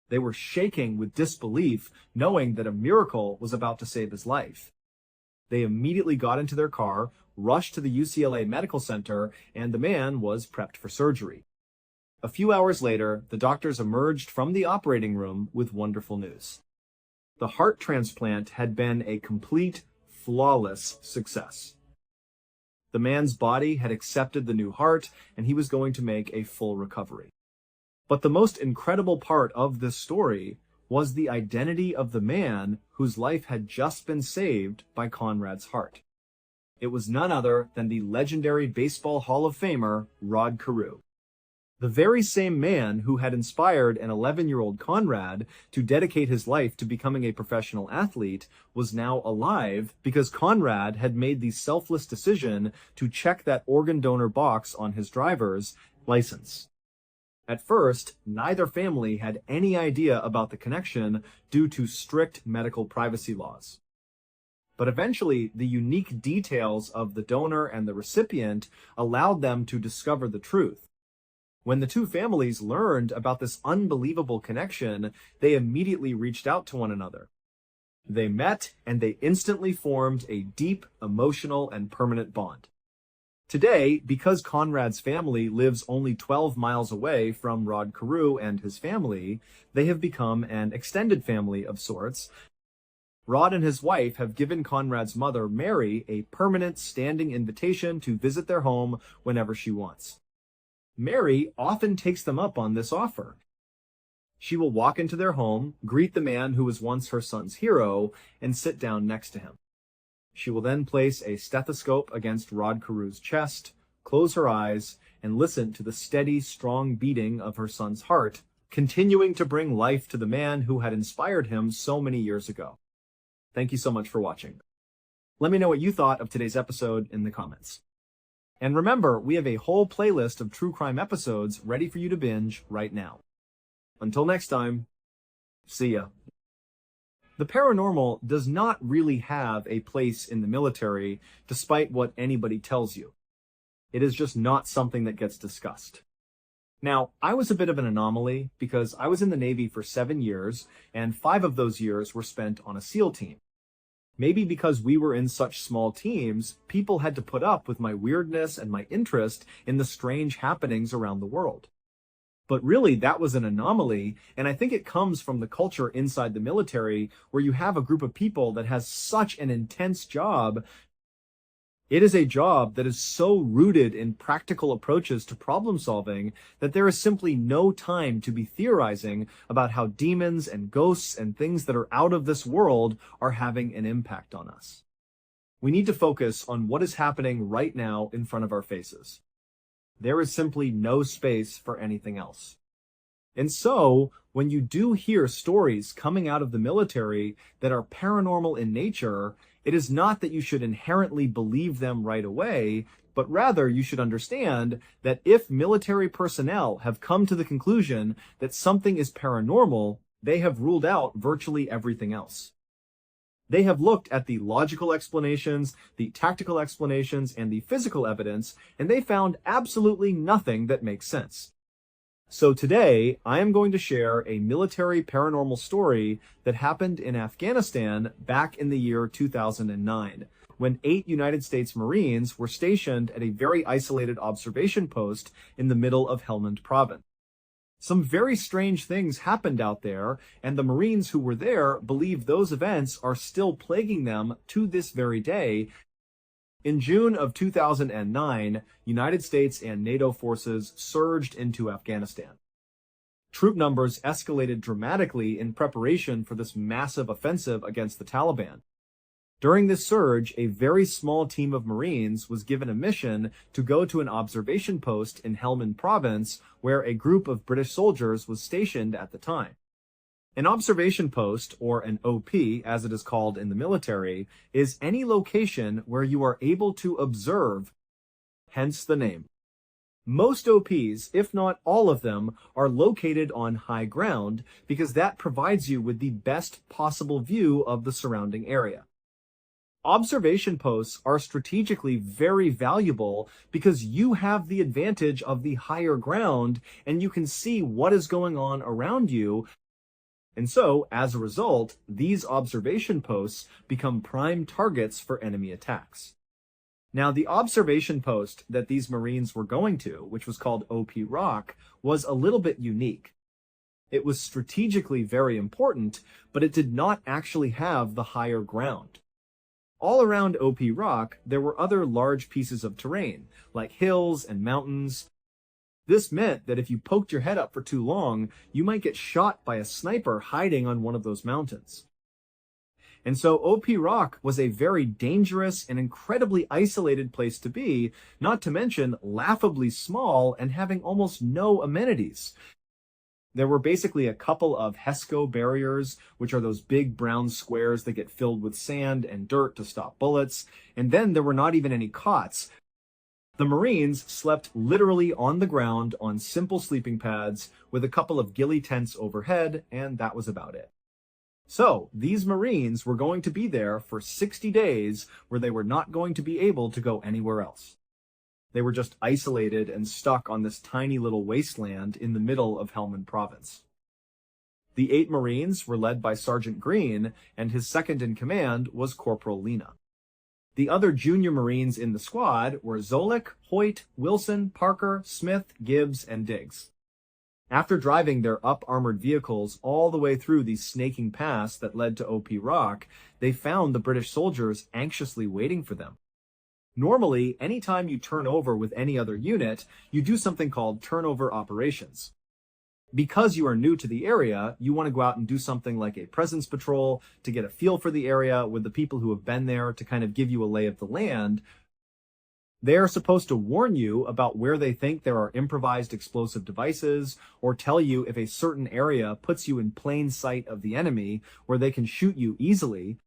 They were shaking with disbelief, knowing that a miracle was about to save his life. They immediately got into their car, rushed to the UCLA Medical Center, and the man was prepped for surgery. A few hours later, the doctors emerged from the operating room with wonderful news. The heart transplant had been a complete, flawless success. The man's body had accepted the new heart, and he was going to make a full recovery. But the most incredible part of this story was the identity of the man whose life had just been saved by Conrad's heart. It was none other than the legendary Baseball Hall of Famer, Rod Carew. The very same man who had inspired an 11-year-old Conrad to dedicate his life to becoming a professional athlete was now alive because Conrad had made the selfless decision to check that organ donor box on his driver's license. At first, neither family had any idea about the connection due to strict medical privacy laws. But eventually, the unique details of the donor and the recipient allowed them to discover the truth. When the two families learned about this unbelievable connection, they immediately reached out to one another. They met, and they instantly formed a deep, emotional, and permanent bond. Today, because Conrad's family lives only 12 miles away from Rod Carew and his family, they have become an extended family of sorts. Rod and his wife have given Conrad's mother, Mary, a permanent standing invitation to visit their home whenever she wants. Mary often takes them up on this offer. She will walk into their home, greet the man who was once her son's hero, and sit down next to him. She will then place a stethoscope against Rod Carew's chest, close her eyes, and listen to the steady, strong beating of her son's heart, continuing to bring life to the man who had inspired him so many years ago. Thank you so much for watching. Let me know what you thought of today's episode in the comments. And remember, we have a whole playlist of true crime episodes ready for you to binge right now. Until next time, see ya. The paranormal does not really have a place in the military, despite what anybody tells you. It is just not something that gets discussed. Now, I was a bit of an anomaly because I was in the Navy for 7 years, and 5 of those years were spent on a SEAL team. Maybe because we were in such small teams, people had to put up with my weirdness and my interest in the strange happenings around the world. But really, that was an anomaly, and I think it comes from the culture inside the military where you have a group of people that has such an intense job. It is a job that is so rooted in practical approaches to problem solving that there is simply no time to be theorizing about how demons and ghosts and things that are out of this world are having an impact on us. We need to focus on what is happening right now in front of our faces. There is simply no space for anything else. And so, when you do hear stories coming out of the military that are paranormal in nature, it is not that you should inherently believe them right away, but rather you should understand that if military personnel have come to the conclusion that something is paranormal, they have ruled out virtually everything else. They have looked at the logical explanations, the tactical explanations, and the physical evidence, and they found absolutely nothing that makes sense. So today, I am going to share a military paranormal story that happened in Afghanistan back in the year 2009, when 8 United States Marines were stationed at a very isolated observation post in the middle of Helmand Province. Some very strange things happened out there, and the Marines who were there believe those events are still plaguing them to this very day. In June of 2009, United States and NATO forces surged into Afghanistan. Troop numbers escalated dramatically in preparation for this massive offensive against the Taliban. During this surge, a very small team of Marines was given a mission to go to an observation post in Helmand Province, where a group of British soldiers was stationed at the time. An observation post, or an OP, as it is called in the military, is any location where you are able to observe, hence the name. Most OPs, if not all of them, are located on high ground because that provides you with the best possible view of the surrounding area. Observation posts are strategically very valuable because you have the advantage of the higher ground and you can see what is going on around you. And so, as a result, these observation posts become prime targets for enemy attacks. Now, the observation post that these Marines were going to, which was called OP Rock, was a little bit unique. It was strategically very important, but it did not actually have the higher ground. All around OP Rock, there were other large pieces of terrain, like hills and mountains. This meant that if you poked your head up for too long, you might get shot by a sniper hiding on one of those mountains. And so OP Rock was a very dangerous and incredibly isolated place to be, not to mention laughably small and having almost no amenities. There were basically a couple of HESCO barriers, which are those big brown squares that get filled with sand and dirt to stop bullets, and then there were not even any cots. The Marines slept literally on the ground on simple sleeping pads with a couple of ghillie tents overhead, and that was about it. So, these Marines were going to be there for 60 days where they were not going to be able to go anywhere else. They were just isolated and stuck on this tiny little wasteland in the middle of Helmand Province. The 8 Marines were led by Sergeant Green, and his second in command was Corporal Lena. The other junior Marines in the squad were Zolik, Hoyt, Wilson, Parker, Smith, Gibbs, and Diggs. After driving their up-armored vehicles all the way through the snaking pass that led to OP Rock, they found the British soldiers anxiously waiting for them. Normally, anytime you turn over with any other unit, you do something called turnover operations. Because you are new to the area, you want to go out and do something like a presence patrol to get a feel for the area with the people who have been there to kind of give you a lay of the land. They are supposed to warn you about where they think there are improvised explosive devices, or tell you if a certain area puts you in plain sight of the enemy where they can shoot you easily.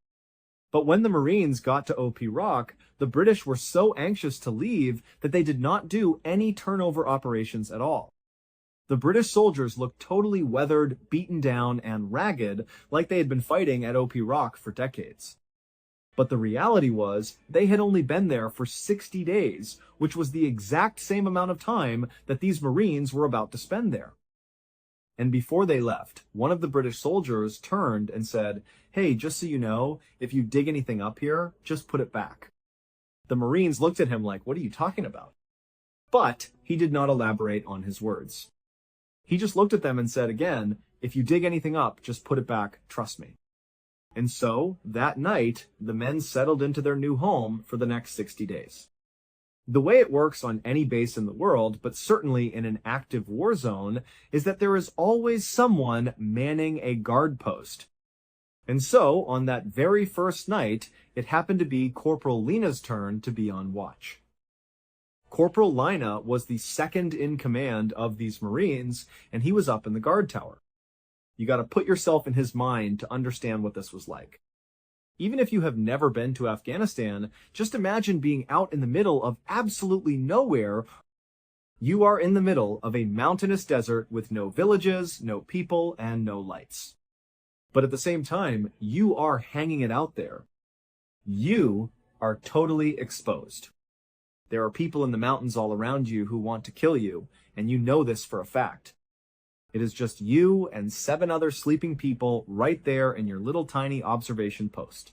But when the Marines got to OP Rock, the British were so anxious to leave that they did not do any turnover operations at all. The British soldiers looked totally weathered, beaten down, and ragged, like they had been fighting at OP Rock for decades. But the reality was, they had only been there for 60 days, which was the exact same amount of time that these Marines were about to spend there. And before they left, one of the British soldiers turned and said, "Hey, just so you know, if you dig anything up here, just put it back." The Marines looked at him like, "What are you talking about?" But he did not elaborate on his words. He just looked at them and said again, "If you dig anything up, just put it back, trust me." And so, that night, the men settled into their new home for the next 60 days. The way it works on any base in the world, but certainly in an active war zone, is that there is always someone manning a guard post. And so, on that very first night, it happened to be Corporal Lena's turn to be on watch. Corporal Lina was the second in command of these Marines, and he was up in the guard tower. You got to put yourself in his mind to understand what this was like. Even if you have never been to Afghanistan, just imagine being out in the middle of absolutely nowhere. You are in the middle of a mountainous desert with no villages, no people, and no lights. But at the same time, you are hanging it out there. You are totally exposed. There are people in the mountains all around you who want to kill you, and you know this for a fact. It is just you and 7 other sleeping people right there in your little tiny observation post.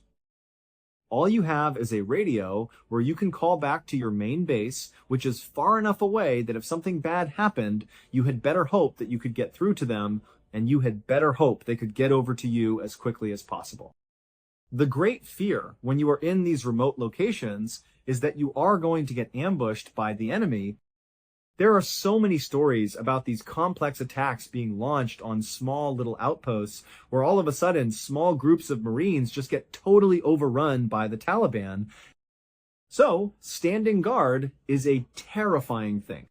All you have is a radio where you can call back to your main base, which is far enough away that if something bad happened, you had better hope that you could get through to them, and you had better hope they could get over to you as quickly as possible. The great fear when you are in these remote locations is that you are going to get ambushed by the enemy. There are so many stories about these complex attacks being launched on small little outposts where all of a sudden small groups of Marines just get totally overrun by the Taliban. So, standing guard is a terrifying thing.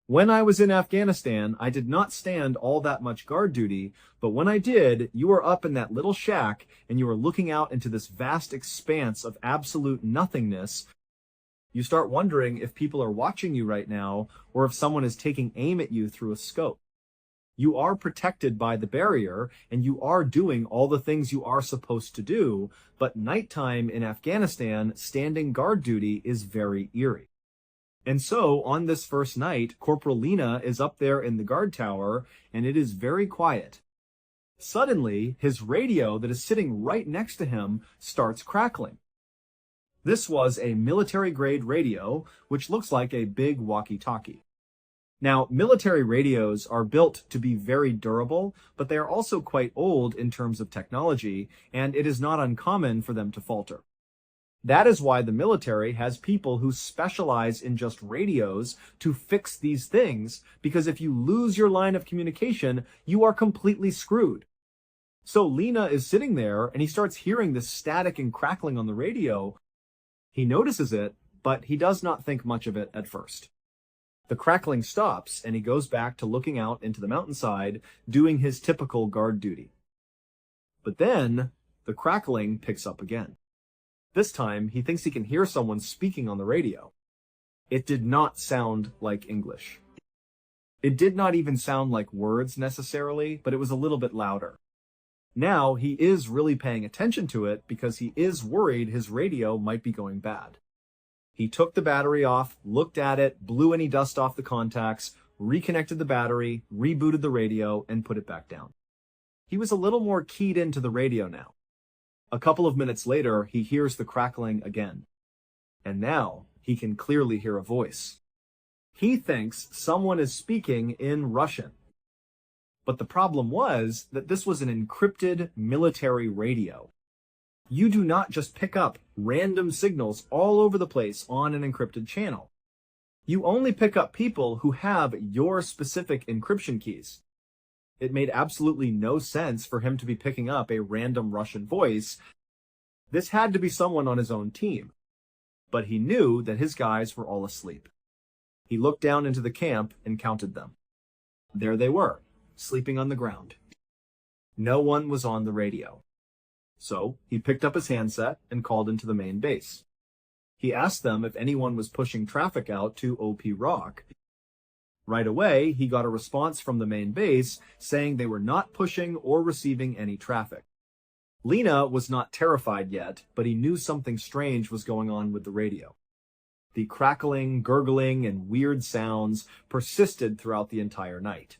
When I was in Afghanistan, I did not stand all that much guard duty, but when I did, you were up in that little shack and you were looking out into this vast expanse of absolute nothingness. You start wondering if people are watching you right now, or if someone is taking aim at you through a scope. You are protected by the barrier, and you are doing all the things you are supposed to do, but nighttime in Afghanistan, standing guard duty is very eerie. And so, on this first night, Corporal Lena is up there in the guard tower, and it is very quiet. Suddenly, his radio that is sitting right next to him starts crackling. This was a military-grade radio, which looks like a big walkie-talkie. Now, military radios are built to be very durable, but they are also quite old in terms of technology, and it is not uncommon for them to falter. That is why the military has people who specialize in just radios to fix these things, because if you lose your line of communication, you are completely screwed. So Lena is sitting there, and he starts hearing this static and crackling on the radio. He notices it, but he does not think much of it at first. The crackling stops, and he goes back to looking out into the mountainside, doing his typical guard duty. But then, the crackling picks up again. This time, he thinks he can hear someone speaking on the radio. It did not sound like English. It did not even sound like words necessarily, but it was a little bit louder. Now, he is really paying attention to it because he is worried his radio might be going bad. He took the battery off, looked at it, blew any dust off the contacts, reconnected the battery, rebooted the radio, and put it back down. He was a little more keyed into the radio now. A couple of minutes later, he hears the crackling again. And now, he can clearly hear a voice. He thinks someone is speaking in Russian. But the problem was that this was an encrypted military radio. You do not just pick up random signals all over the place on an encrypted channel. You only pick up people who have your specific encryption keys. It made absolutely no sense for him to be picking up a random Russian voice. This had to be someone on his own team. But he knew that his guys were all asleep. He looked down into the camp and counted them. There they were, sleeping on the ground. No one was on the radio. So he picked up his handset and called into the main base. He asked them if anyone was pushing traffic out to OP Rock. Right away, he got a response from the main base saying they were not pushing or receiving any traffic. Lena was not terrified yet, but he knew something strange was going on with the radio. The crackling, gurgling, and weird sounds persisted throughout the entire night.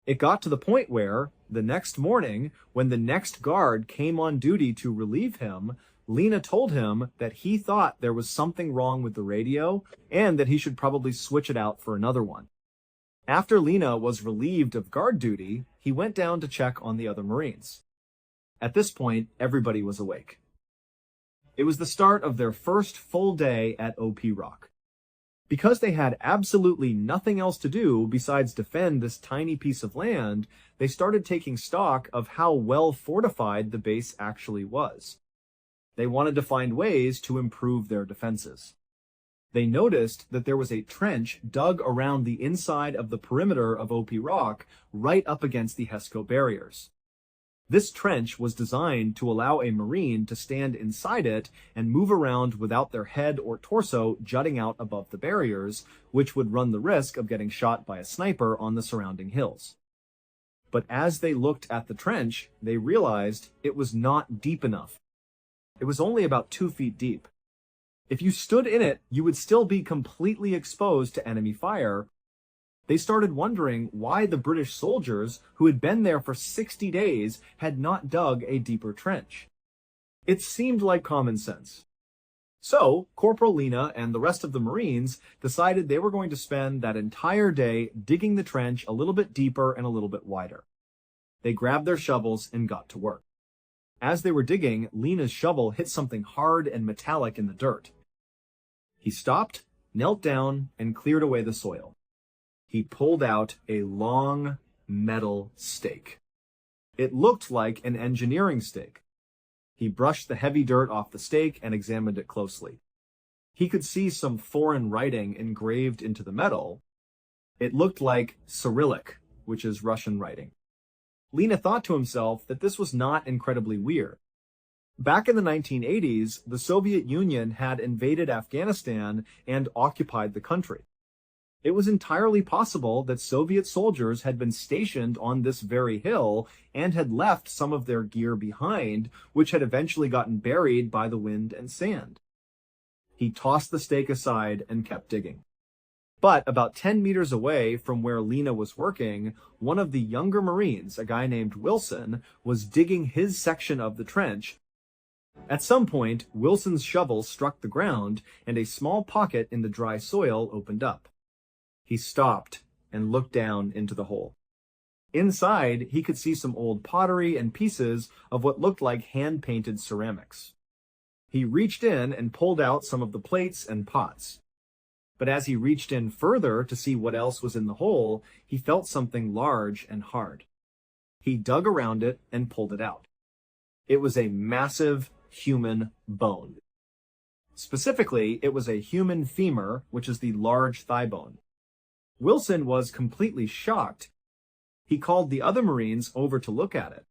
It got to the point where, the next morning, when the next guard came on duty to relieve him, Lena told him that he thought there was something wrong with the radio and that he should probably switch it out for another one. After Lena was relieved of guard duty, he went down to check on the other Marines. At this point, everybody was awake. It was the start of their first full day at OP Rock. Because they had absolutely nothing else to do besides defend this tiny piece of land, they started taking stock of how well fortified the base actually was. They wanted to find ways to improve their defenses. They noticed that there was a trench dug around the inside of the perimeter of OP Rock right up against the HESCO barriers. This trench was designed to allow a Marine to stand inside it and move around without their head or torso jutting out above the barriers, which would run the risk of getting shot by a sniper on the surrounding hills. But as they looked at the trench, they realized it was not deep enough. It was only about 2 feet deep. If you stood in it, you would still be completely exposed to enemy fire. They started wondering why the British soldiers, who had been there for 60 days, had not dug a deeper trench. It seemed like common sense. So, Corporal Lena and the rest of the Marines decided they were going to spend that entire day digging the trench a little bit deeper and a little bit wider. They grabbed their shovels and got to work. As they were digging, Lena's shovel hit something hard and metallic in the dirt. He stopped, knelt down, and cleared away the soil. He pulled out a long metal stake. It looked like an engineering stake. He brushed the heavy dirt off the stake and examined it closely. He could see some foreign writing engraved into the metal. It looked like Cyrillic, which is Russian writing. Lena thought to himself that this was not incredibly weird. Back in the 1980s, the Soviet Union had invaded Afghanistan and occupied the country. It was entirely possible that Soviet soldiers had been stationed on this very hill and had left some of their gear behind, which had eventually gotten buried by the wind and sand. He tossed the stake aside and kept digging. But about 10 meters away from where Lena was working, one of the younger Marines, a guy named Wilson, was digging his section of the trench. At some point, Wilson's shovel struck the ground and a small pocket in the dry soil opened up. He stopped and looked down into the hole. Inside, he could see some old pottery and pieces of what looked like hand-painted ceramics. He reached in and pulled out some of the plates and pots. But as he reached in further to see what else was in the hole, he felt something large and hard. He dug around it and pulled it out. It was a massive human bone. Specifically, it was a human femur, which is the large thigh bone. Wilson was completely shocked. He called the other Marines over to look at it.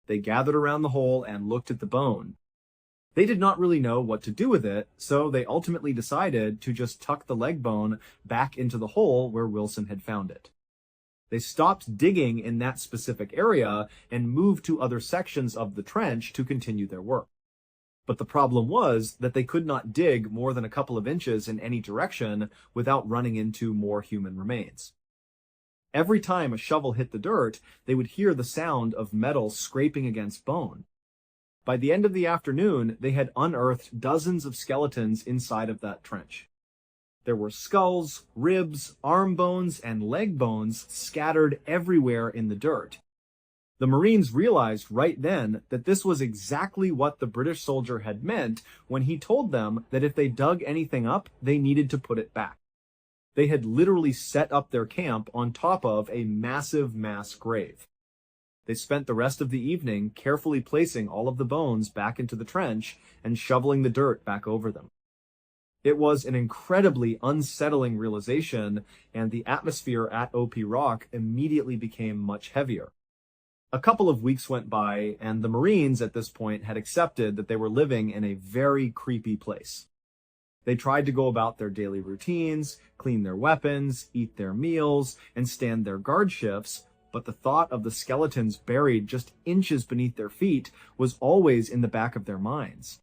They gathered around the hole and looked at the bone. They did not really know what to do with it, so they ultimately decided to just tuck the leg bone back into the hole where Wilson had found it. They stopped digging in that specific area and moved to other sections of the trench to continue their work. But the problem was that they could not dig more than a couple of inches in any direction without running into more human remains. Every time a shovel hit the dirt, they would hear the sound of metal scraping against bone. By the end of the afternoon, they had unearthed dozens of skeletons inside of that trench. There were skulls, ribs, arm bones, and leg bones scattered everywhere in the dirt. The Marines realized right then that this was exactly what the British soldier had meant when he told them that if they dug anything up, they needed to put it back. They had literally set up their camp on top of a massive mass grave. They spent the rest of the evening carefully placing all of the bones back into the trench and shoveling the dirt back over them. It was an incredibly unsettling realization, and the atmosphere at OP Rock immediately became much heavier. A couple of weeks went by, and the Marines at this point had accepted that they were living in a very creepy place. They tried to go about their daily routines, clean their weapons, eat their meals, and stand their guard shifts, but the thought of the skeletons buried just inches beneath their feet was always in the back of their minds.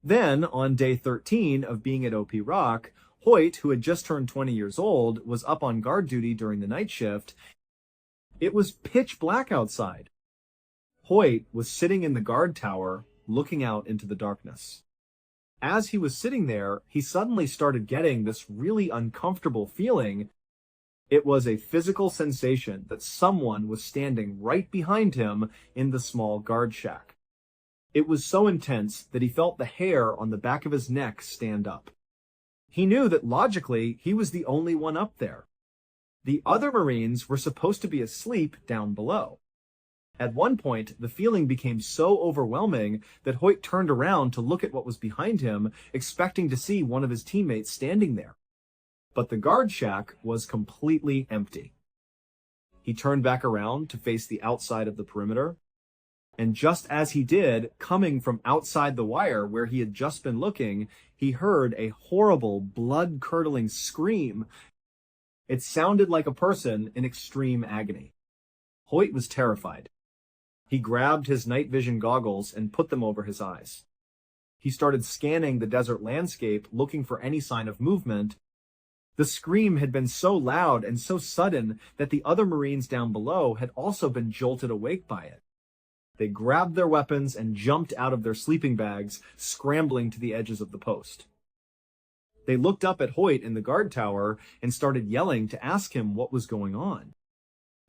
Then, on day 13 of being at OP Rock, Hoyt, who had just turned 20 years old, was up on guard duty during the night shift. It was pitch black outside. Hoyt was sitting in the guard tower, looking out into the darkness. As he was sitting there, he suddenly started getting this really uncomfortable feeling. It was a physical sensation that someone was standing right behind him in the small guard shack. It was so intense that he felt the hair on the back of his neck stand up. He knew that logically he was the only one up there. The other Marines were supposed to be asleep down below. At one point, the feeling became so overwhelming that Hoyt turned around to look at what was behind him, expecting to see one of his teammates standing there. But the guard shack was completely empty. He turned back around to face the outside of the perimeter, and just as he did, coming from outside the wire where he had just been looking, he heard a horrible, blood-curdling scream. It sounded like a person in extreme agony. Hoyt was terrified. He grabbed his night vision goggles and put them over his eyes. He started scanning the desert landscape, looking for any sign of movement. The scream had been so loud and so sudden that the other Marines down below had also been jolted awake by it. They grabbed their weapons and jumped out of their sleeping bags, scrambling to the edges of the post. They looked up at Hoyt in the guard tower and started yelling to ask him what was going on.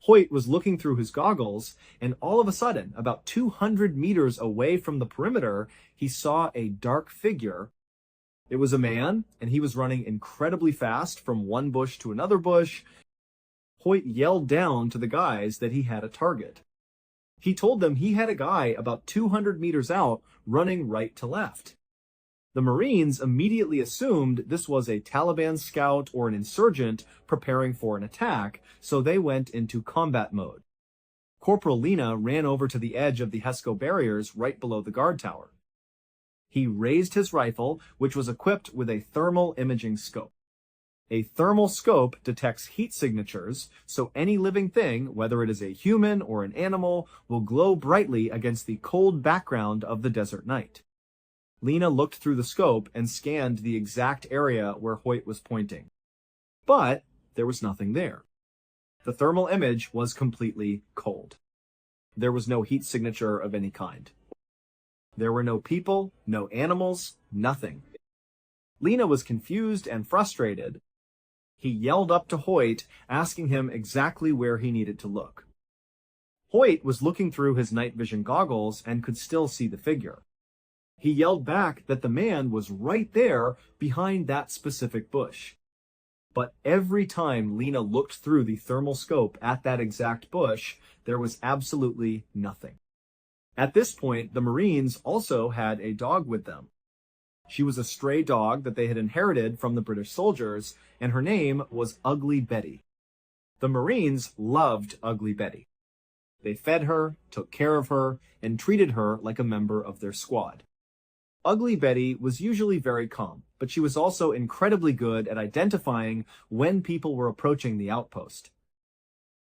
Hoyt was looking through his goggles, and all of a sudden, about 200 meters away from the perimeter, he saw a dark figure. It was a man, and he was running incredibly fast from one bush to another bush. Hoyt yelled down to the guys that he had a target. He told them he had a guy about 200 meters out running right to left. The Marines immediately assumed this was a Taliban scout or an insurgent preparing for an attack, so they went into combat mode. Corporal Lena ran over to the edge of the HESCO barriers right below the guard tower. He raised his rifle, which was equipped with a thermal imaging scope. A thermal scope detects heat signatures, so any living thing, whether it is a human or an animal, will glow brightly against the cold background of the desert night. Lena looked through the scope and scanned the exact area where Hoyt was pointing. But there was nothing there. The thermal image was completely cold. There was no heat signature of any kind. There were no people, no animals, nothing. Lena was confused and frustrated. He yelled up to Hoyt, asking him exactly where he needed to look. Hoyt was looking through his night vision goggles and could still see the figure. He yelled back that the man was right there behind that specific bush. But every time Lena looked through the thermal scope at that exact bush, there was absolutely nothing. At this point, the Marines also had a dog with them. She was a stray dog that they had inherited from the British soldiers, and her name was Ugly Betty. The Marines loved Ugly Betty. They fed her, took care of her, and treated her like a member of their squad. Ugly Betty was usually very calm, but she was also incredibly good at identifying when people were approaching the outpost.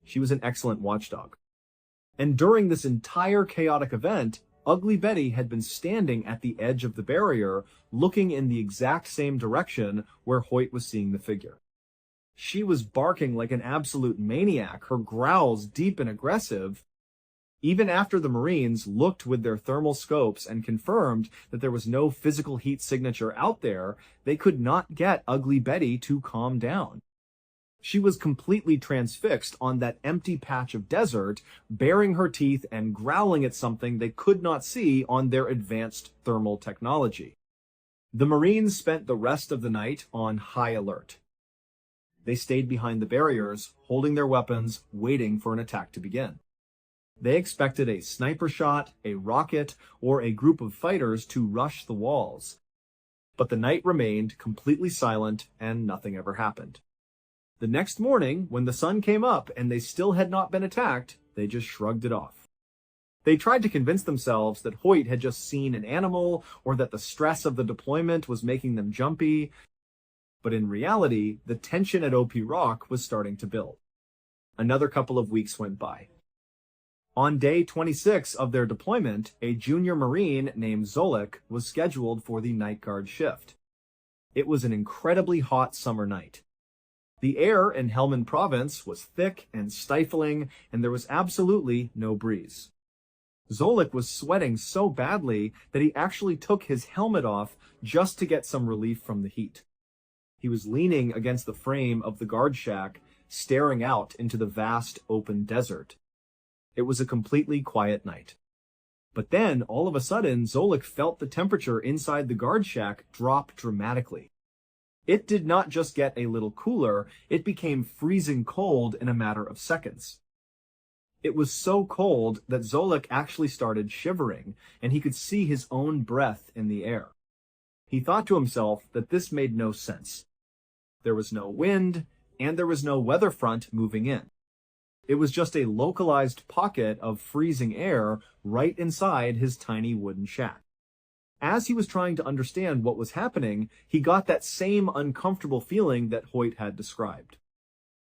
She was an excellent watchdog. And during this entire chaotic event, Ugly Betty had been standing at the edge of the barrier, looking in the exact same direction where Hoyt was seeing the figure. She was barking like an absolute maniac, her growls deep and aggressive. Even after the Marines looked with their thermal scopes and confirmed that there was no physical heat signature out there, they could not get Ugly Betty to calm down. She was completely transfixed on that empty patch of desert, baring her teeth and growling at something they could not see on their advanced thermal technology. The Marines spent the rest of the night on high alert. They stayed behind the barriers, holding their weapons, waiting for an attack to begin. They expected a sniper shot, a rocket, or a group of fighters to rush the walls. But the night remained completely silent and nothing ever happened. The next morning, when the sun came up and they still had not been attacked, they just shrugged it off. They tried to convince themselves that Hoyt had just seen an animal or that the stress of the deployment was making them jumpy, but in reality, the tension at OP Rock was starting to build. Another couple of weeks went by. On day 26 of their deployment, a junior Marine named Zolik was scheduled for the night guard shift. It was an incredibly hot summer night. The air in Helmand province was thick and stifling, and there was absolutely no breeze. Zolik was sweating so badly that he actually took his helmet off just to get some relief from the heat. He was leaning against the frame of the guard shack, staring out into the vast open desert. It was a completely quiet night. But then, all of a sudden, Zolik felt the temperature inside the guard shack drop dramatically. It did not just get a little cooler, it became freezing cold in a matter of seconds. It was so cold that Zolik actually started shivering, and he could see his own breath in the air. He thought to himself that this made no sense. There was no wind, and there was no weather front moving in. It was just a localized pocket of freezing air right inside his tiny wooden shack. As he was trying to understand what was happening, he got that same uncomfortable feeling that Hoyt had described.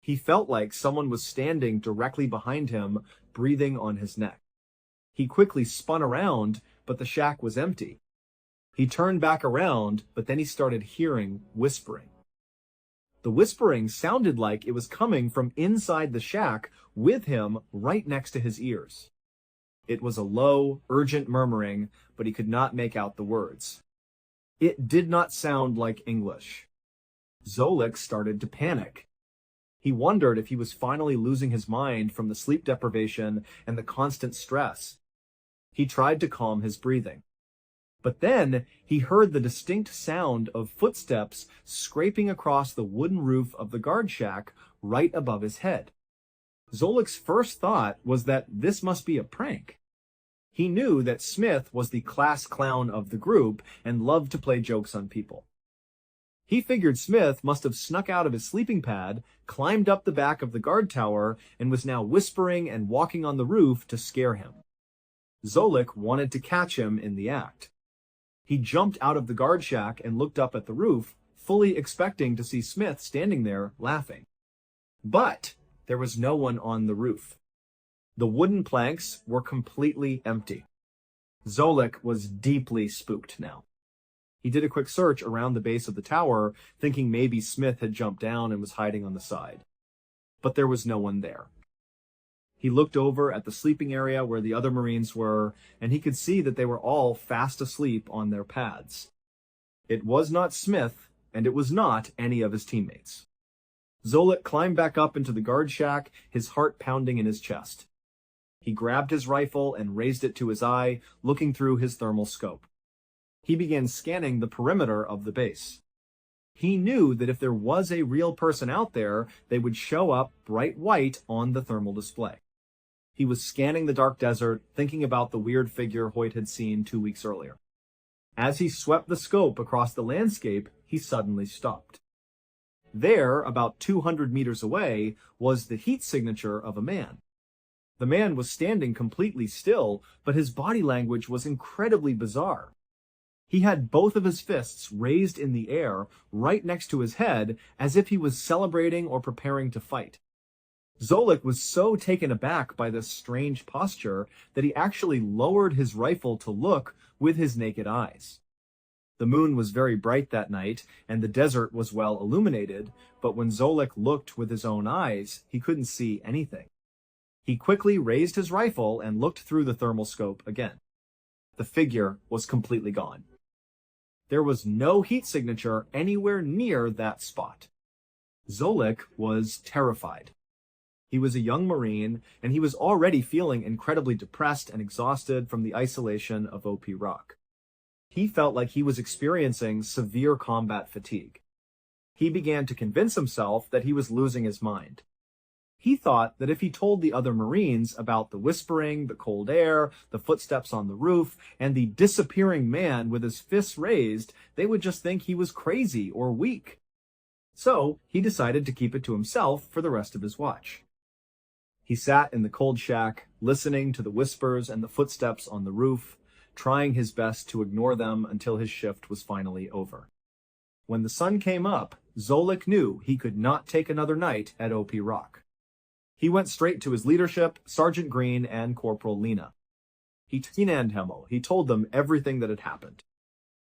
He felt like someone was standing directly behind him, breathing on his neck. He quickly spun around, but the shack was empty. He turned back around, but then he started hearing whispering. The whispering sounded like it was coming from inside the shack with him right next to his ears. It was a low, urgent murmuring, but he could not make out the words. It did not sound like English. Zolik started to panic. He wondered if he was finally losing his mind from the sleep deprivation and the constant stress. He tried to calm his breathing. But then he heard the distinct sound of footsteps scraping across the wooden roof of the guard shack right above his head. Zolik's first thought was that this must be a prank. He knew that Smith was the class clown of the group and loved to play jokes on people. He figured Smith must have snuck out of his sleeping pad, climbed up the back of the guard tower, and was now whispering and walking on the roof to scare him. Zolik wanted to catch him in the act. He jumped out of the guard shack and looked up at the roof, fully expecting to see Smith standing there laughing. But there was no one on the roof. The wooden planks were completely empty. Zolik was deeply spooked now. He did a quick search around the base of the tower, thinking maybe Smith had jumped down and was hiding on the side. But there was no one there. He looked over at the sleeping area where the other Marines were, and he could see that they were all fast asleep on their pads. It was not Smith, and it was not any of his teammates. Zolik climbed back up into the guard shack, his heart pounding in his chest. He grabbed his rifle and raised it to his eye, looking through his thermal scope. He began scanning the perimeter of the base. He knew that if there was a real person out there, they would show up bright white on the thermal display. He was scanning the dark desert, thinking about the weird figure Hoyt had seen 2 weeks earlier. As he swept the scope across the landscape, he suddenly stopped. There, about 200 meters away, was the heat signature of a man. The man was standing completely still, but his body language was incredibly bizarre. He had both of his fists raised in the air, right next to his head, as if he was celebrating or preparing to fight. Zolik was so taken aback by this strange posture that he actually lowered his rifle to look with his naked eyes. The moon was very bright that night, and the desert was well illuminated, but when Zolik looked with his own eyes, he couldn't see anything. He quickly raised his rifle and looked through the thermal scope again. The figure was completely gone. There was no heat signature anywhere near that spot. Zolik was terrified. He was a young Marine, and he was already feeling incredibly depressed and exhausted from the isolation of OP Rock. He felt like he was experiencing severe combat fatigue. He began to convince himself that he was losing his mind. He thought that if he told the other Marines about the whispering, the cold air, the footsteps on the roof, and the disappearing man with his fists raised, they would just think he was crazy or weak. So he decided to keep it to himself for the rest of his watch. He sat in the cold shack, listening to the whispers and the footsteps on the roof, trying his best to ignore them until his shift was finally over. When the sun came up, Zolik knew he could not take another night at OP Rock. He went straight to his leadership, Sergeant Green and Corporal Lena. He told them everything that had happened.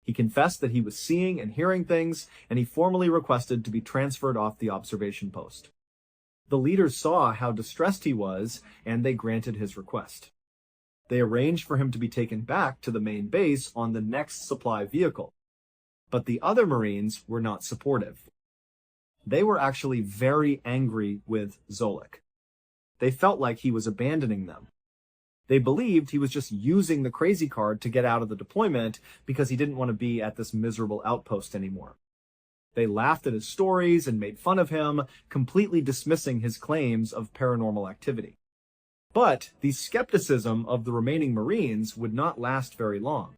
He confessed that he was seeing and hearing things, and he formally requested to be transferred off the observation post. The leaders saw how distressed he was, and they granted his request. They arranged for him to be taken back to the main base on the next supply vehicle. But the other Marines were not supportive. They were actually very angry with Zolik. They felt like he was abandoning them. They believed he was just using the crazy card to get out of the deployment because he didn't want to be at this miserable outpost anymore. They laughed at his stories and made fun of him, completely dismissing his claims of paranormal activity. But the skepticism of the remaining Marines would not last very long.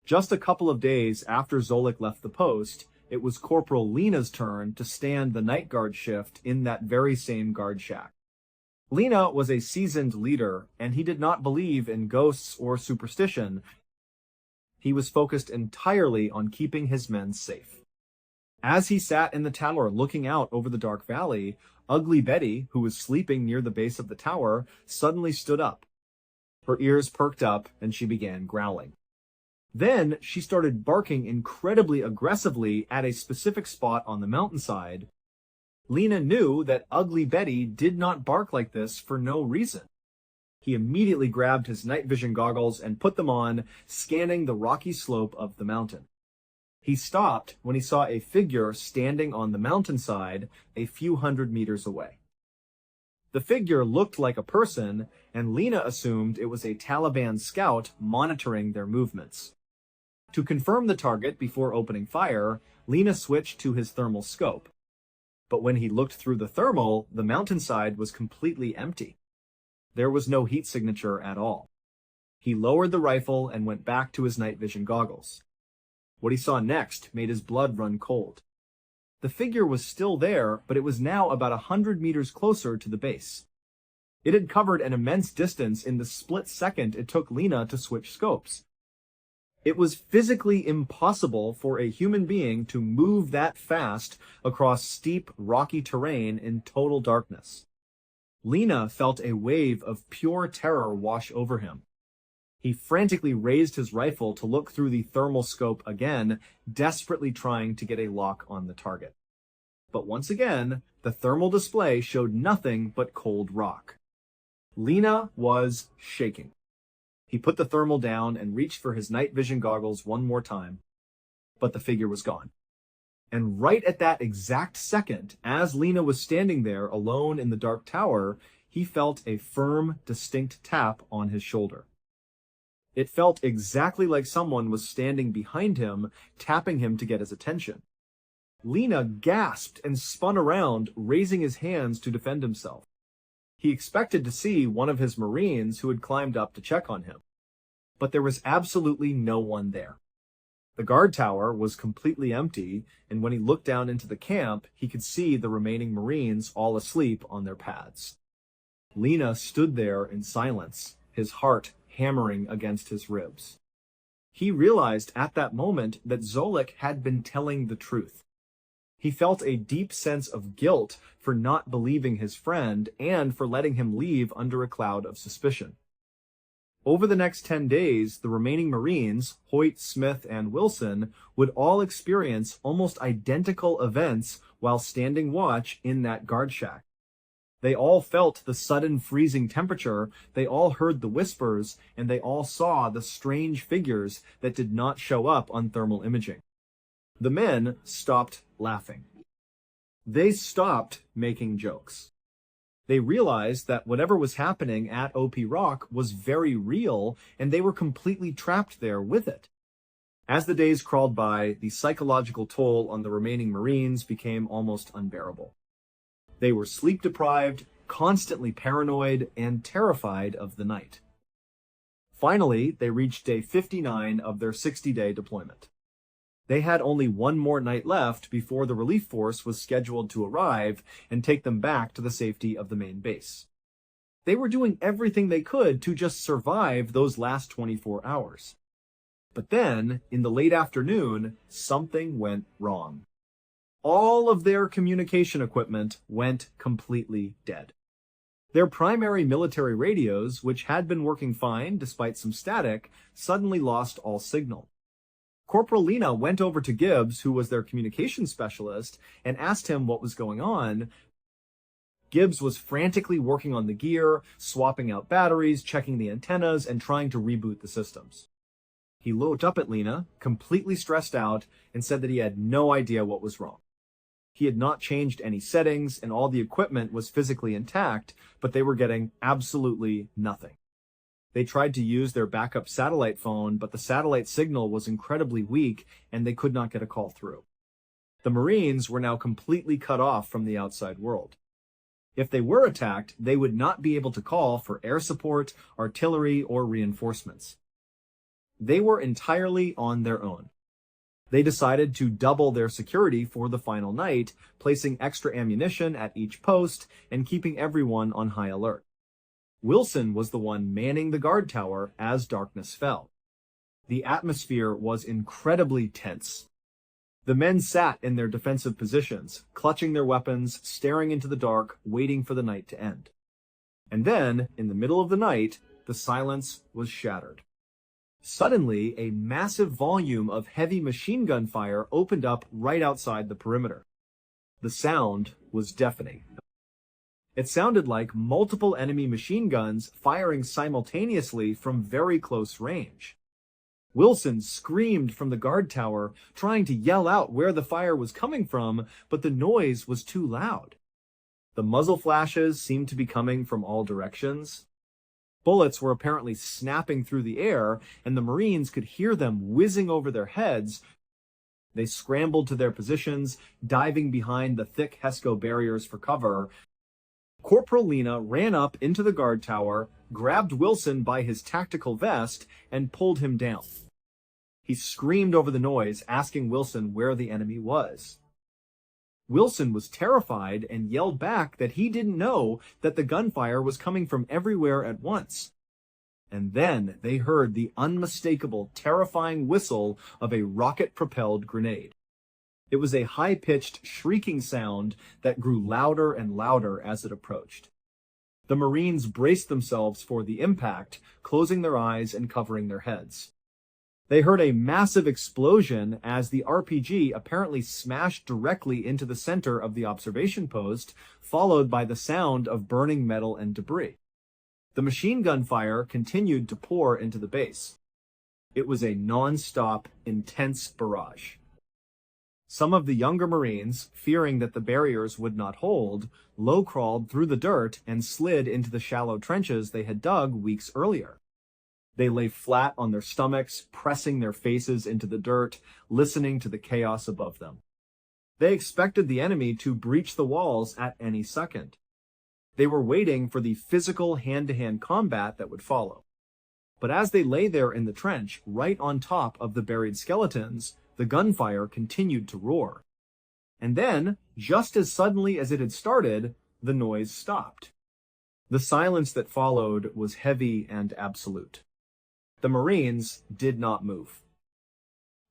Just a couple of days after Zolik left the post, it was Corporal Lena's turn to stand the night guard shift in that very same guard shack. Lena was a seasoned leader, and he did not believe in ghosts or superstition. He was focused entirely on keeping his men safe. As he sat in the tower looking out over the dark valley, Ugly Betty, who was sleeping near the base of the tower, suddenly stood up. Her ears perked up, and she began growling. Then she started barking incredibly aggressively at a specific spot on the mountainside. Lena knew that Ugly Betty did not bark like this for no reason. He immediately grabbed his night vision goggles and put them on, scanning the rocky slope of the mountain. He stopped when he saw a figure standing on the mountainside a few hundred meters away. The figure looked like a person, and Lena assumed it was a Taliban scout monitoring their movements. To confirm the target before opening fire, Lena switched to his thermal scope. But when he looked through the thermal, the mountainside was completely empty. There was no heat signature at all. He lowered the rifle and went back to his night vision goggles. What he saw next made his blood run cold. The figure was still there, but it was now about 100 meters closer to the base. It had covered an immense distance in the split second it took Lena to switch scopes. It was physically impossible for a human being to move that fast across steep, rocky terrain in total darkness. Lena felt a wave of pure terror wash over him. He frantically raised his rifle to look through the thermal scope again, desperately trying to get a lock on the target. But once again, the thermal display showed nothing but cold rock. Lena was shaking. He put the thermal down and reached for his night vision goggles one more time, but the figure was gone. And right at that exact second, as Lena was standing there alone in the dark tower, he felt a firm, distinct tap on his shoulder. It felt exactly like someone was standing behind him, tapping him to get his attention. Lena gasped and spun around, raising his hands to defend himself. He expected to see one of his Marines who had climbed up to check on him. But there was absolutely no one there. The guard tower was completely empty, and when he looked down into the camp, he could see the remaining Marines all asleep on their pads. Lena stood there in silence, his heart hammering against his ribs. He realized at that moment that Zolik had been telling the truth. He felt a deep sense of guilt for not believing his friend and for letting him leave under a cloud of suspicion. Over the next 10 days, the remaining Marines, Hoyt, Smith, and Wilson, would all experience almost identical events while standing watch in that guard shack. They all felt the sudden freezing temperature, they all heard the whispers, and they all saw the strange figures that did not show up on thermal imaging. The men stopped laughing. They stopped making jokes. They realized that whatever was happening at OP Rock was very real, and they were completely trapped there with it. As the days crawled by, the psychological toll on the remaining Marines became almost unbearable. They were sleep-deprived, constantly paranoid, and terrified of the night. Finally, they reached day 59 of their 60-day deployment. They had only one more night left before the relief force was scheduled to arrive and take them back to the safety of the main base. They were doing everything they could to just survive those last 24 hours. But then, in the late afternoon, something went wrong. All of their communication equipment went completely dead. Their primary military radios, which had been working fine despite some static, suddenly lost all signal. Corporal Lena went over to Gibbs, who was their communications specialist, and asked him what was going on. Gibbs was frantically working on the gear, swapping out batteries, checking the antennas, and trying to reboot the systems. He looked up at Lena, completely stressed out, and said that he had no idea what was wrong. He had not changed any settings, and all the equipment was physically intact, but they were getting absolutely nothing. They tried to use their backup satellite phone, but the satellite signal was incredibly weak, and they could not get a call through. The Marines were now completely cut off from the outside world. If they were attacked, they would not be able to call for air support, artillery, or reinforcements. They were entirely on their own. They decided to double their security for the final night, placing extra ammunition at each post and keeping everyone on high alert. Wilson was the one manning the guard tower as darkness fell. The atmosphere was incredibly tense. The men sat in their defensive positions, clutching their weapons, staring into the dark, waiting for the night to end. And then, in the middle of the night, the silence was shattered. Suddenly, a massive volume of heavy machine gun fire opened up right outside the perimeter. The sound was deafening. It sounded like multiple enemy machine guns firing simultaneously from very close range. Wilson screamed from the guard tower, trying to yell out where the fire was coming from, but the noise was too loud. The muzzle flashes seemed to be coming from all directions. Bullets were apparently snapping through the air, and the Marines could hear them whizzing over their heads. They scrambled to their positions, diving behind the thick HESCO barriers for cover. Corporal Lena ran up into the guard tower, grabbed Wilson by his tactical vest, and pulled him down. He screamed over the noise, asking Wilson where the enemy was. Wilson was terrified and yelled back that he didn't know that the gunfire was coming from everywhere at once. And then they heard the unmistakable, terrifying whistle of a rocket-propelled grenade. It was a high-pitched, shrieking sound that grew louder and louder as it approached. The Marines braced themselves for the impact, closing their eyes and covering their heads. They heard a massive explosion as the RPG apparently smashed directly into the center of the observation post, followed by the sound of burning metal and debris. The machine gun fire continued to pour into the base. It was a non-stop, intense barrage. Some of the younger Marines, fearing that the barriers would not hold, low-crawled through the dirt and slid into the shallow trenches they had dug weeks earlier. They lay flat on their stomachs, pressing their faces into the dirt, listening to the chaos above them. They expected the enemy to breach the walls at any second. They were waiting for the physical hand-to-hand combat that would follow. But as they lay there in the trench, right on top of the buried skeletons, the gunfire continued to roar. And then, just as suddenly as it had started, the noise stopped. The silence that followed was heavy and absolute. The Marines did not move.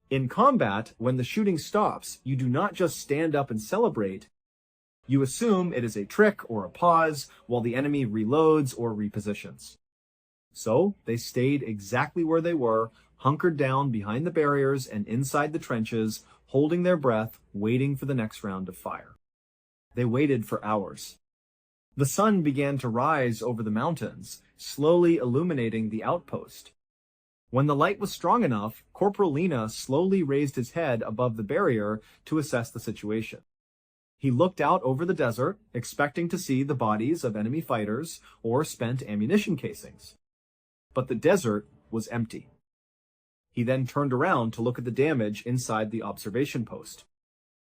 In combat, when the shooting stops, you do not just stand up and celebrate. You assume it is a trick or a pause while the enemy reloads or repositions. So, they stayed exactly where they were, hunkered down behind the barriers and inside the trenches, holding their breath, waiting for the next round of fire. They waited for hours. The sun began to rise over the mountains, slowly illuminating the outpost. When the light was strong enough, Corporal Lena slowly raised his head above the barrier to assess the situation. He looked out over the desert, expecting to see the bodies of enemy fighters or spent ammunition casings. But the desert was empty. He then turned around to look at the damage inside the observation post.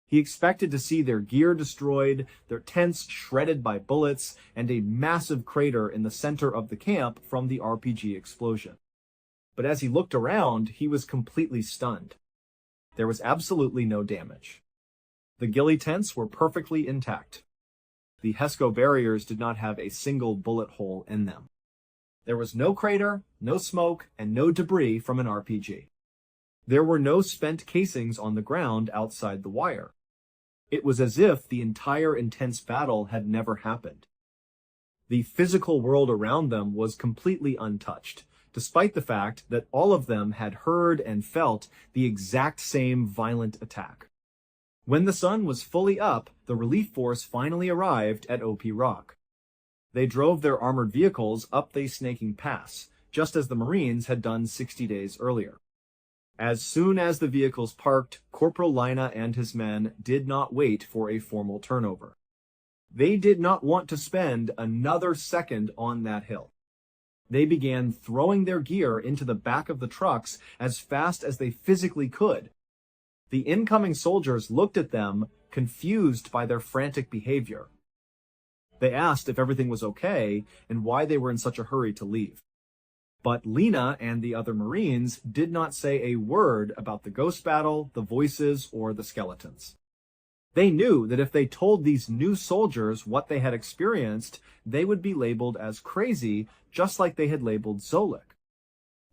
He expected to see their gear destroyed, their tents shredded by bullets, and a massive crater in the center of the camp from the RPG explosion. But as he looked around, he was completely stunned. There was absolutely no damage. The ghillie tents were perfectly intact. The HESCO barriers did not have a single bullet hole in them. There was no crater, no smoke, and no debris from an RPG. There were no spent casings on the ground outside the wire. It was as if the entire intense battle had never happened. The physical world around them was completely untouched, despite the fact that all of them had heard and felt the exact same violent attack. When the sun was fully up, the relief force finally arrived at OP Rock. They drove their armored vehicles up the snaking pass, just as the Marines had done 60 days earlier. As soon as the vehicles parked, Corporal Lina and his men did not wait for a formal turnover. They did not want to spend another second on that hill. They began throwing their gear into the back of the trucks as fast as they physically could. The incoming soldiers looked at them, confused by their frantic behavior. They asked if everything was okay and why they were in such a hurry to leave. But Lina and the other Marines did not say a word about the ghost battle, the voices, or the skeletons. They knew that if they told these new soldiers what they had experienced, they would be labeled as crazy, just like they had labeled Zolik.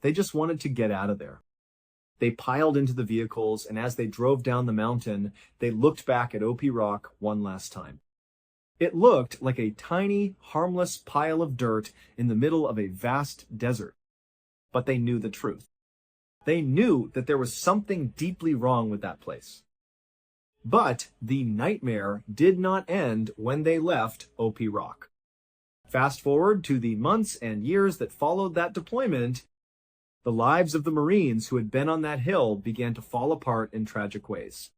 They just wanted to get out of there. They piled into the vehicles, and as they drove down the mountain, they looked back at OP Rock one last time. It looked like a tiny, harmless pile of dirt in the middle of a vast desert. But they knew the truth. They knew that there was something deeply wrong with that place. But the nightmare did not end when they left OP Rock. Fast forward to the months and years that followed that deployment, the lives of the Marines who had been on that hill began to fall apart in tragic ways.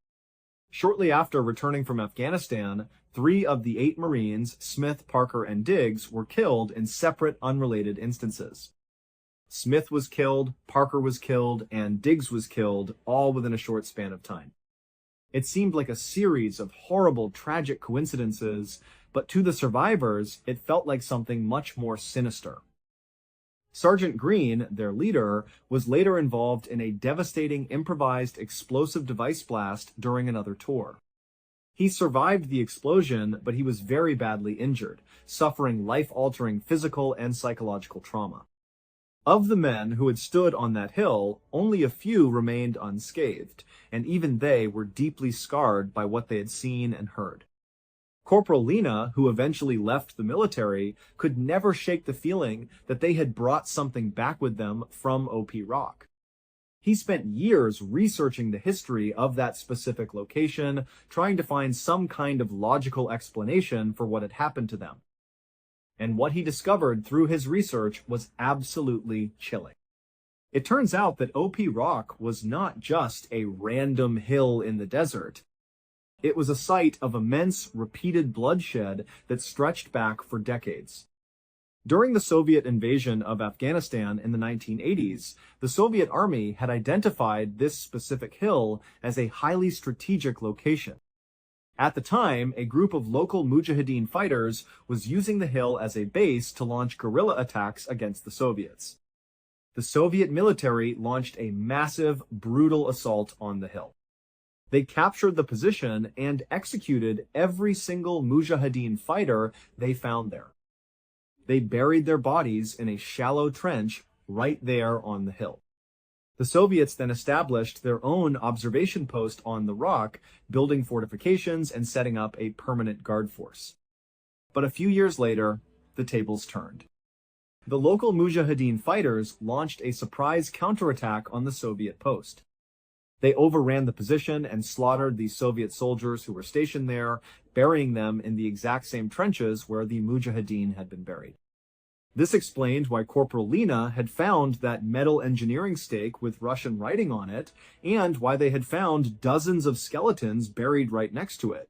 Shortly after returning from Afghanistan, 3 of the 8 Marines, Smith, Parker, and Diggs, were killed in separate, unrelated instances. Smith was killed, Parker was killed, and Diggs was killed, all within a short span of time. It seemed like a series of horrible, tragic coincidences, but to the survivors, it felt like something much more sinister. Sergeant Green, their leader, was later involved in a devastating improvised explosive device blast during another tour. He survived the explosion, but he was very badly injured, suffering life-altering physical and psychological trauma. Of the men who had stood on that hill, only a few remained unscathed, and even they were deeply scarred by what they had seen and heard. Corporal Lina, who eventually left the military, could never shake the feeling that they had brought something back with them from OP Rock. He spent years researching the history of that specific location, trying to find some kind of logical explanation for what had happened to them. And what he discovered through his research was absolutely chilling. It turns out that OP Rock was not just a random hill in the desert. It was a site of immense, repeated bloodshed that stretched back for decades. During the Soviet invasion of Afghanistan in the 1980s, the Soviet army had identified this specific hill as a highly strategic location. At the time, a group of local Mujahideen fighters was using the hill as a base to launch guerrilla attacks against the Soviets. The Soviet military launched a massive, brutal assault on the hill. They captured the position and executed every single Mujahideen fighter they found there. They buried their bodies in a shallow trench right there on the hill. The Soviets then established their own observation post on the rock, building fortifications and setting up a permanent guard force. But a few years later, the tables turned. The local Mujahideen fighters launched a surprise counterattack on the Soviet post. They overran the position and slaughtered the Soviet soldiers who were stationed there, burying them in the exact same trenches where the Mujahideen had been buried. This explained why Corporal Lina had found that metal engineering stake with Russian writing on it, and why they had found dozens of skeletons buried right next to it.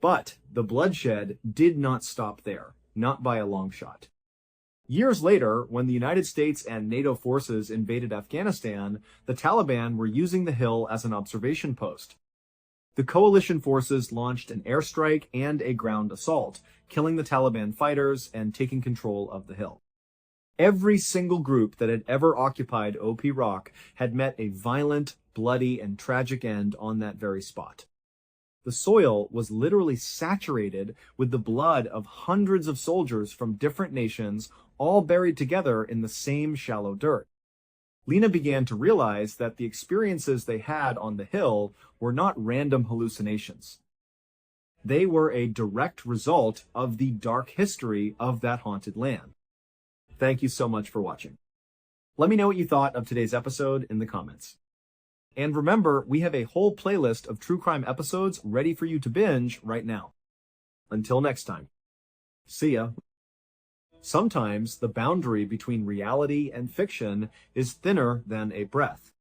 But the bloodshed did not stop there, not by a long shot. Years later, when the United States and NATO forces invaded Afghanistan, the Taliban were using the hill as an observation post. The coalition forces launched an airstrike and a ground assault, killing the Taliban fighters and taking control of the hill. Every single group that had ever occupied OP Rock had met a violent, bloody, and tragic end on that very spot. The soil was literally saturated with the blood of hundreds of soldiers from different nations, all buried together in the same shallow dirt. Lina began to realize that the experiences they had on the hill were not random hallucinations. They were a direct result of the dark history of that haunted land. Thank you so much for watching. Let me know what you thought of today's episode in the comments. And remember, we have a whole playlist of true crime episodes ready for you to binge right now. Until next time. See ya. Sometimes the boundary between reality and fiction is thinner than a breath.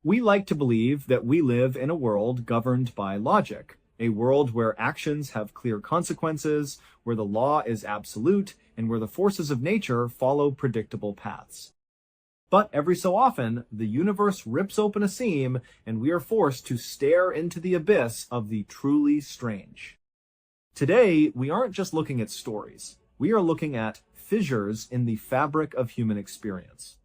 We like to believe that we live in a world governed by logic, a world where actions have clear consequences, where the law is absolute, and where the forces of nature follow predictable paths. But every so often, the universe rips open a seam, and we are forced to stare into the abyss of the truly strange. Today, we aren't just looking at stories. We are looking at fissures in the fabric of human experience.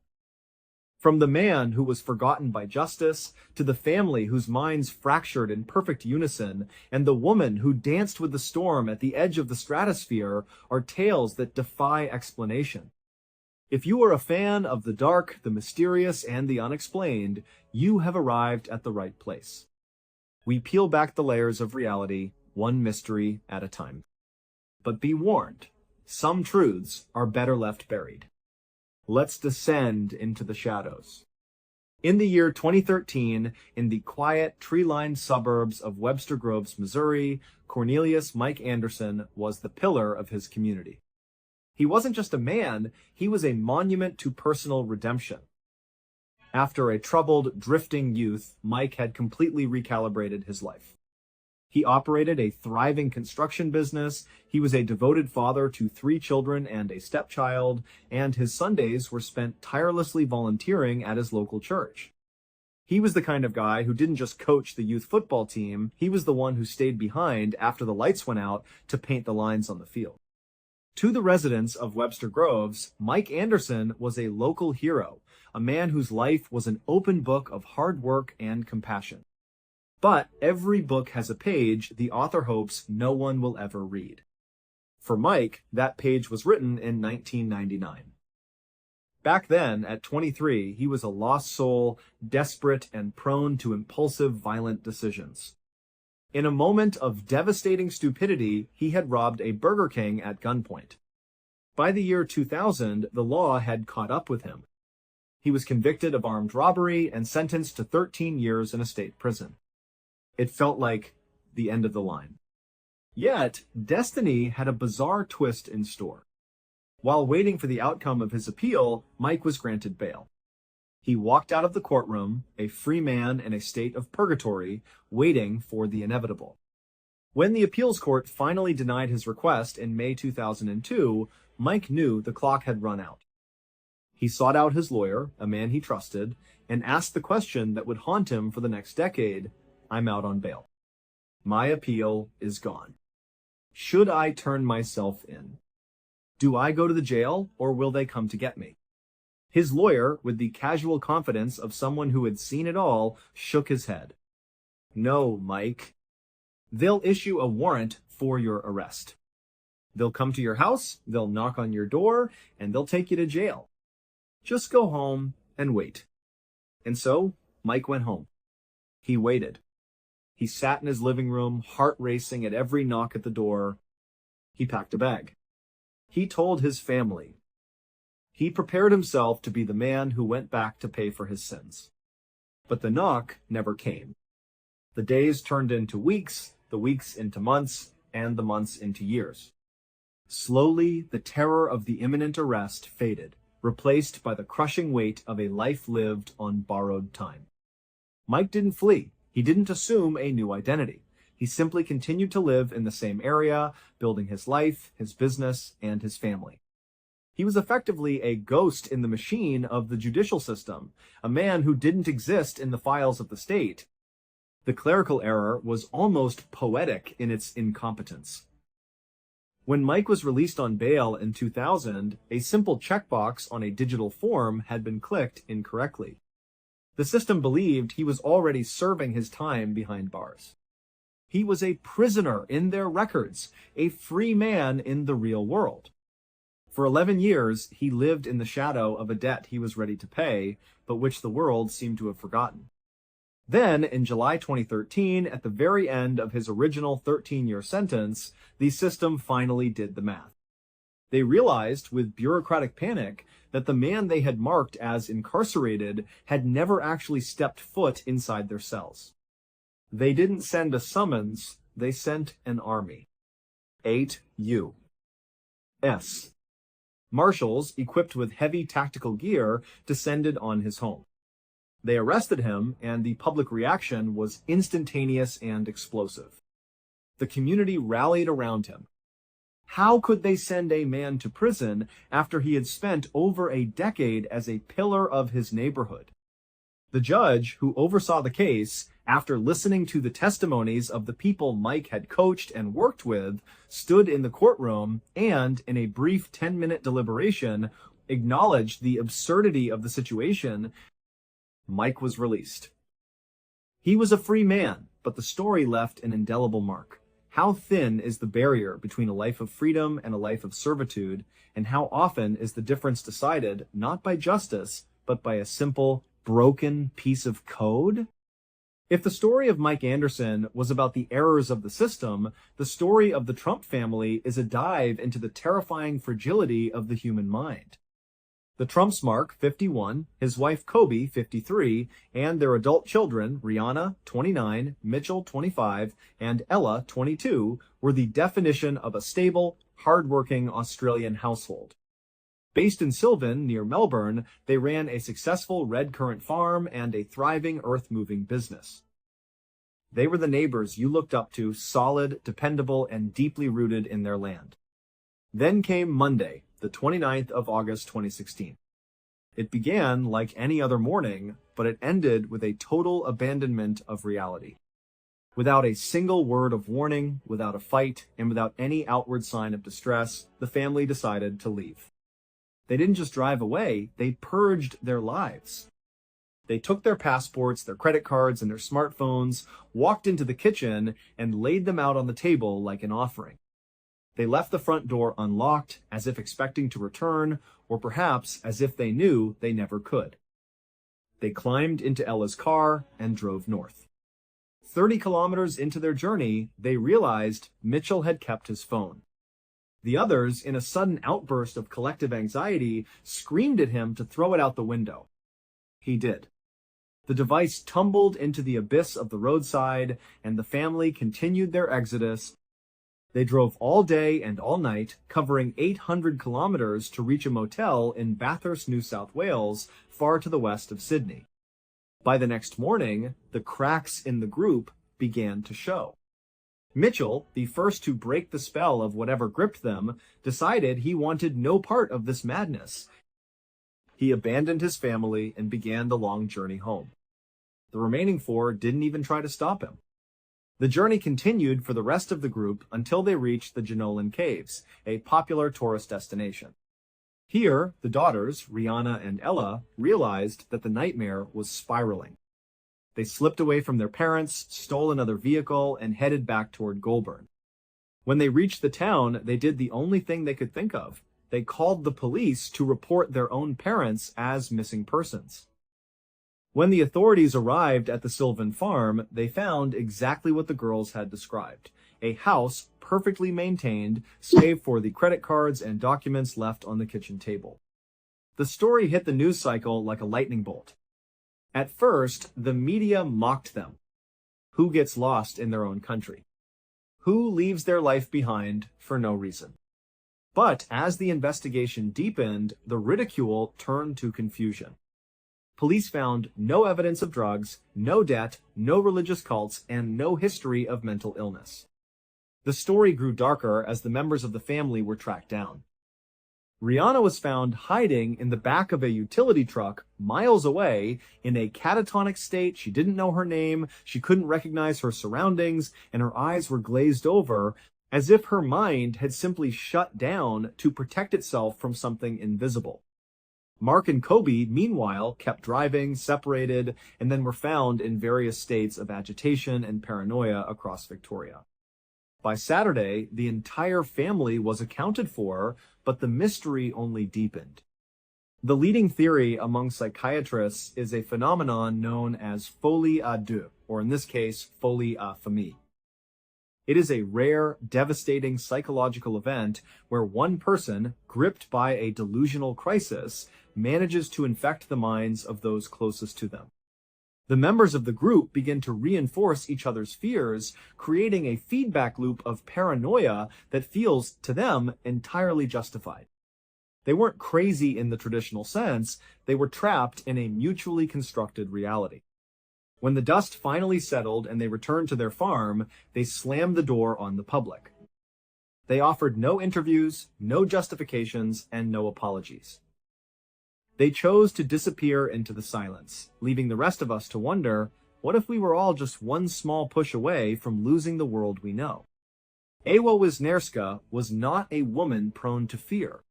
From the man who was forgotten by justice, to the family whose minds fractured in perfect unison, and the woman who danced with the storm at the edge of the stratosphere, are tales that defy explanation. If you are a fan of the dark, the mysterious, and the unexplained, you have arrived at the right place. We peel back the layers of reality, one mystery at a time. But be warned, some truths are better left buried. Let's descend into the shadows. In the year 2013, in the quiet, tree-lined suburbs of Webster Groves, Missouri, Cornelius Mike Anderson was the pillar of his community. He wasn't just a man, he was a monument to personal redemption. After a troubled, drifting youth, Mike had completely recalibrated his life. He operated a thriving construction business, he was a devoted father to 3 children and a stepchild, and his Sundays were spent tirelessly volunteering at his local church. He was the kind of guy who didn't just coach the youth football team, he was the one who stayed behind after the lights went out to paint the lines on the field. To the residents of Webster Groves, Mike Anderson was a local hero, a man whose life was an open book of hard work and compassion. But every book has a page the author hopes no one will ever read. For Mike, that page was written in 1999. Back then, at 23, he was a lost soul, desperate and prone to impulsive, violent decisions. In a moment of devastating stupidity, he had robbed a Burger King at gunpoint. By the year 2000, the law had caught up with him. He was convicted of armed robbery and sentenced to 13 years in a state prison. It felt like the end of the line. Yet, destiny had a bizarre twist in store. While waiting for the outcome of his appeal, Mike was granted bail. He walked out of the courtroom, a free man in a state of purgatory, waiting for the inevitable. When the appeals court finally denied his request in May 2002, Mike knew the clock had run out. He sought out his lawyer, a man he trusted, and asked the question that would haunt him for the next decade: I'm out on bail. My appeal is gone. Should I turn myself in? Do I go to the jail, or will they come to get me? His lawyer, with the casual confidence of someone who had seen it all, shook his head. No, Mike. They'll issue a warrant for your arrest. They'll come to your house, they'll knock on your door, and they'll take you to jail. Just go home and wait. And so, Mike went home. He waited. He sat in his living room, heart racing at every knock at the door. He packed a bag. He told his family. He prepared himself to be the man who went back to pay for his sins. But the knock never came. The days turned into weeks, the weeks into months, and the months into years. Slowly, the terror of the imminent arrest faded, replaced by the crushing weight of a life lived on borrowed time. Mike didn't flee. He didn't assume a new identity. He simply continued to live in the same area, building his life, his business, and his family. He was effectively a ghost in the machine of the judicial system, a man who didn't exist in the files of the state. The clerical error was almost poetic in its incompetence. When Mike was released on bail in 2000, a simple checkbox on a digital form had been clicked incorrectly. The system believed he was already serving his time behind bars. He was a prisoner in their records, a free man in the real world. For 11 years, he lived in the shadow of a debt he was ready to pay, but which the world seemed to have forgotten. Then, in July 2013, at the very end of his original 13-year sentence, the system finally did the math. They realized, with bureaucratic panic, that the man they had marked as incarcerated had never actually stepped foot inside their cells. They didn't send a summons, they sent an army. 8 U.S. Marshals, equipped with heavy tactical gear, descended on his home. They arrested him, and the public reaction was instantaneous and explosive. The community rallied around him. How could they send a man to prison after he had spent over a decade as a pillar of his neighborhood? The judge, who oversaw the case, after listening to the testimonies of the people Mike had coached and worked with, stood in the courtroom and, in a brief 10-minute deliberation, acknowledged the absurdity of the situation. Mike was released. He was a free man, but the story left an indelible mark. How thin is the barrier between a life of freedom and a life of servitude, and how often is the difference decided not by justice, but by a simple, broken piece of code? If the story of Mike Anderson was about the errors of the system, the story of the Trump family is a dive into the terrifying fragility of the human mind. The Trumps Mark, 51, his wife Kobe, 53, and their adult children, Rihanna, 29, Mitchell, 25, and Ella, 22, were the definition of a stable, hard-working Australian household. Based in Sylvan, near Melbourne, they ran a successful red currant farm and a thriving earth-moving business. They were the neighbors you looked up to, solid, dependable, and deeply rooted in their land. Then came Monday, the 29th of August 2016. It began like any other morning, but it ended with a total abandonment of reality. Without a single word of warning, without a fight, and without any outward sign of distress, the family decided to leave. They didn't just drive away, they purged their lives. They took their passports, their credit cards, and their smartphones, walked into the kitchen, and laid them out on the table like an offering. They left the front door unlocked, as if expecting to return, or perhaps as if they knew they never could. They climbed into Ella's car and drove north. 30 kilometers into their journey, they realized Mitchell had kept his phone. The others, in a sudden outburst of collective anxiety, screamed at him to throw it out the window. He did. The device tumbled into the abyss of the roadside, and the family continued their exodus. They drove all day and all night, covering 800 kilometers to reach a motel in Bathurst, New South Wales, far to the west of Sydney. By the next morning, the cracks in the group began to show. Mitchell, the first to break the spell of whatever gripped them, decided he wanted no part of this madness. He abandoned his family and began the long journey home. The remaining 4 didn't even try to stop him. The journey continued for the rest of the group until they reached the Jenolan Caves, a popular tourist destination. Here, the daughters, Rihanna and Ella, realized that the nightmare was spiraling. They slipped away from their parents, stole another vehicle, and headed back toward Goulburn. When they reached the town, they did the only thing they could think of. They called the police to report their own parents as missing persons. When the authorities arrived at the Sylvan farm, they found exactly what the girls had described. A house perfectly maintained, save for the credit cards and documents left on the kitchen table. The story hit the news cycle like a lightning bolt. At first, the media mocked them. Who gets lost in their own country? Who leaves their life behind for no reason? But as the investigation deepened, the ridicule turned to confusion. Police found no evidence of drugs, no debt, no religious cults, and no history of mental illness. The story grew darker as the members of the family were tracked down. Rihanna was found hiding in the back of a utility truck miles away in a catatonic state. She didn't know her name, she couldn't recognize her surroundings, and her eyes were glazed over, as if her mind had simply shut down to protect itself from something invisible. Mark and Kobe, meanwhile, kept driving, separated, and then were found in various states of agitation and paranoia across Victoria. By Saturday, the entire family was accounted for, but the mystery only deepened. The leading theory among psychiatrists is a phenomenon known as folie à deux, or in this case, folie à famille. It is a rare, devastating psychological event where one person, gripped by a delusional crisis, manages to infect the minds of those closest to them. The members of the group begin to reinforce each other's fears, creating a feedback loop of paranoia that feels, to them, entirely justified. They weren't crazy in the traditional sense, they were trapped in a mutually constructed reality. When the dust finally settled and they returned to their farm, they slammed the door on the public. They offered no interviews, no justifications, and no apologies. They chose to disappear into the silence, leaving the rest of us to wonder, what if we were all just one small push away from losing the world we know? Ewa Wisniewska was not a woman prone to fear.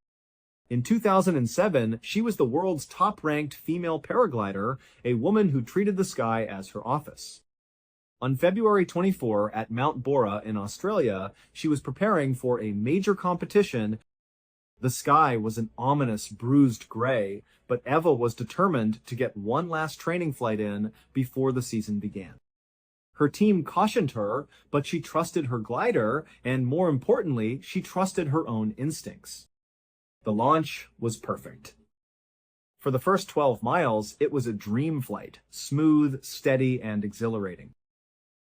In 2007, she was the world's top-ranked female paraglider, a woman who treated the sky as her office. On February 24 at Mount Bora in Australia, she was preparing for a major competition. The sky was an ominous, bruised gray, but Eva was determined to get one last training flight in before the season began. Her team cautioned her, but she trusted her glider, and more importantly, she trusted her own instincts. The launch was perfect. For the first 12 miles, it was a dream flight, smooth, steady, and exhilarating.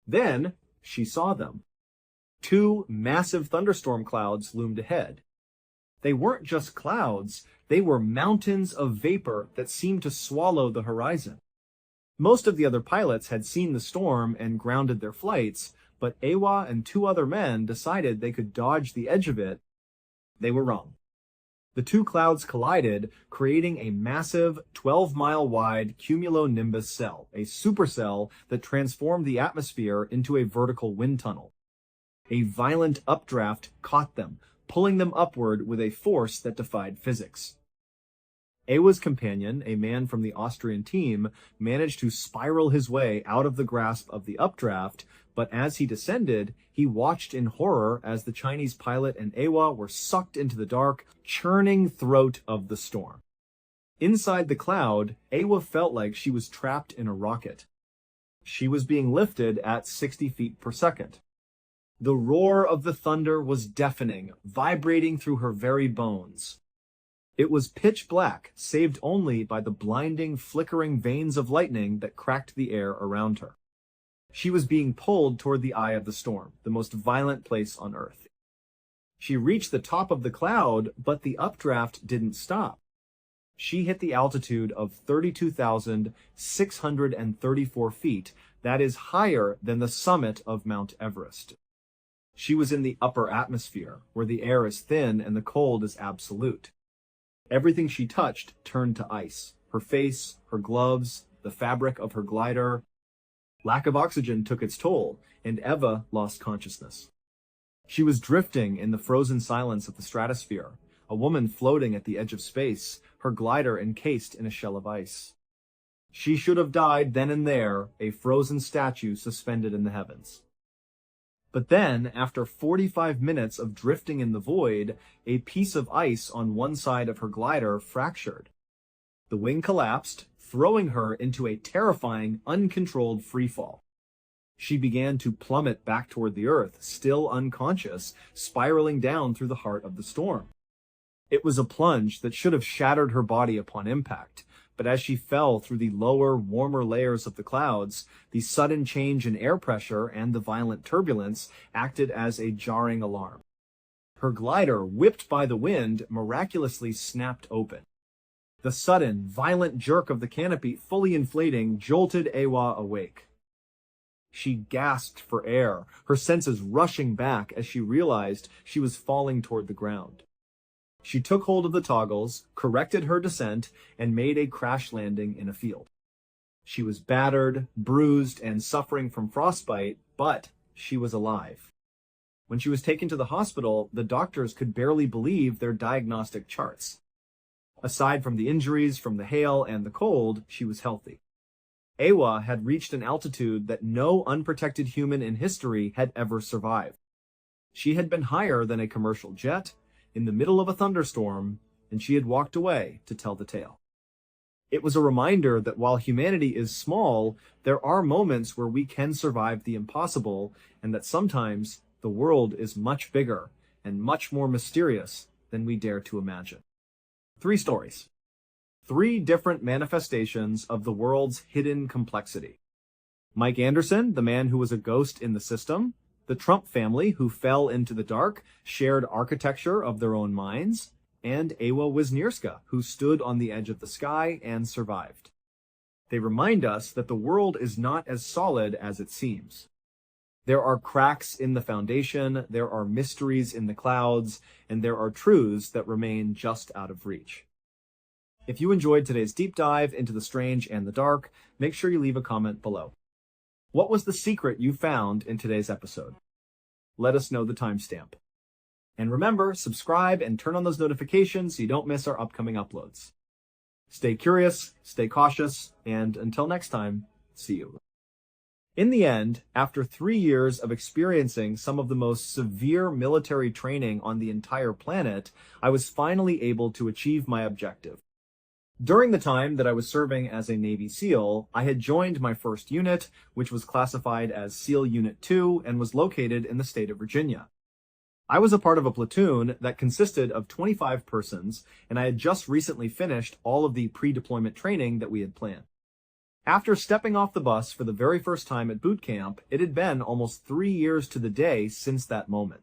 Then, she saw them. Two massive thunderstorm clouds loomed ahead. They weren't just clouds, they were mountains of vapor that seemed to swallow the horizon. Most of the other pilots had seen the storm and grounded their flights, but Ewa and two other men decided they could dodge the edge of it. They were wrong. The two clouds collided, creating a massive 12-mile-wide cumulonimbus cell, a supercell that transformed the atmosphere into a vertical wind tunnel. A violent updraft caught them, pulling them upward with a force that defied physics. Ewa's companion, a man from the Austrian team, managed to spiral his way out of the grasp of the updraft, but as he descended, he watched in horror as the Chinese pilot and Ewa were sucked into the dark, churning throat of the storm. Inside the cloud, Ewa felt like she was trapped in a rocket. She was being lifted at 60 feet per second. The roar of the thunder was deafening, vibrating through her very bones. It was pitch black, saved only by the blinding, flickering veins of lightning that cracked the air around her. She was being pulled toward the eye of the storm, the most violent place on Earth. She reached the top of the cloud, but the updraft didn't stop. She hit the altitude of 32,634 feet, that is higher than the summit of Mount Everest. She was in the upper atmosphere, where the air is thin and the cold is absolute. Everything she touched turned to ice. Her face, her gloves, the fabric of her glider. Lack of oxygen took its toll, and Eva lost consciousness. She was drifting in the frozen silence of the stratosphere, a woman floating at the edge of space, her glider encased in a shell of ice. She should have died then and there, a frozen statue suspended in the heavens. But then, after 45 minutes of drifting in the void, a piece of ice on one side of her glider fractured. The wing collapsed, throwing her into a terrifying, uncontrolled freefall. She began to plummet back toward the earth, still unconscious, spiraling down through the heart of the storm. It was a plunge that should have shattered her body upon impact, but as she fell through the lower, warmer layers of the clouds, the sudden change in air pressure and the violent turbulence acted as a jarring alarm. Her glider, whipped by the wind, miraculously snapped open. The sudden, violent jerk of the canopy fully inflating jolted Ewa awake. She gasped for air, her senses rushing back as she realized she was falling toward the ground. She took hold of the toggles, corrected her descent, and made a crash landing in a field. She was battered, bruised, and suffering from frostbite, but she was alive. When she was taken to the hospital, the doctors could barely believe their diagnostic charts. Aside from the injuries from the hail and the cold, she was healthy. Ewa had reached an altitude that no unprotected human in history had ever survived. She had been higher than a commercial jet, in the middle of a thunderstorm, and she had walked away to tell the tale. It was a reminder that while humanity is small, there are moments where we can survive the impossible, and that sometimes the world is much bigger and much more mysterious than we dare to imagine. 3 stories. 3 different manifestations of the world's hidden complexity. Mike Anderson, the man who was a ghost in the system, the Trump family who fell into the dark, shared architecture of their own minds, and Ewa Wisniewska, who stood on the edge of the sky and survived. They remind us that the world is not as solid as it seems. There are cracks in the foundation, there are mysteries in the clouds, and there are truths that remain just out of reach. If you enjoyed today's deep dive into the strange and the dark, make sure you leave a comment below. What was the secret you found in today's episode? Let us know the timestamp. And remember, subscribe and turn on those notifications so you don't miss our upcoming uploads. Stay curious, stay cautious, and until next time, see you. In the end, after 3 years of experiencing some of the most severe military training on the entire planet, I was finally able to achieve my objective. During the time that I was serving as a Navy SEAL, I had joined my first unit, which was classified as SEAL Unit 2 and was located in the state of Virginia. I was a part of a platoon that consisted of 25 persons, and I had just recently finished all of the pre-deployment training that we had planned. After stepping off the bus for the very first time at boot camp, it had been almost 3 years to the day since that moment.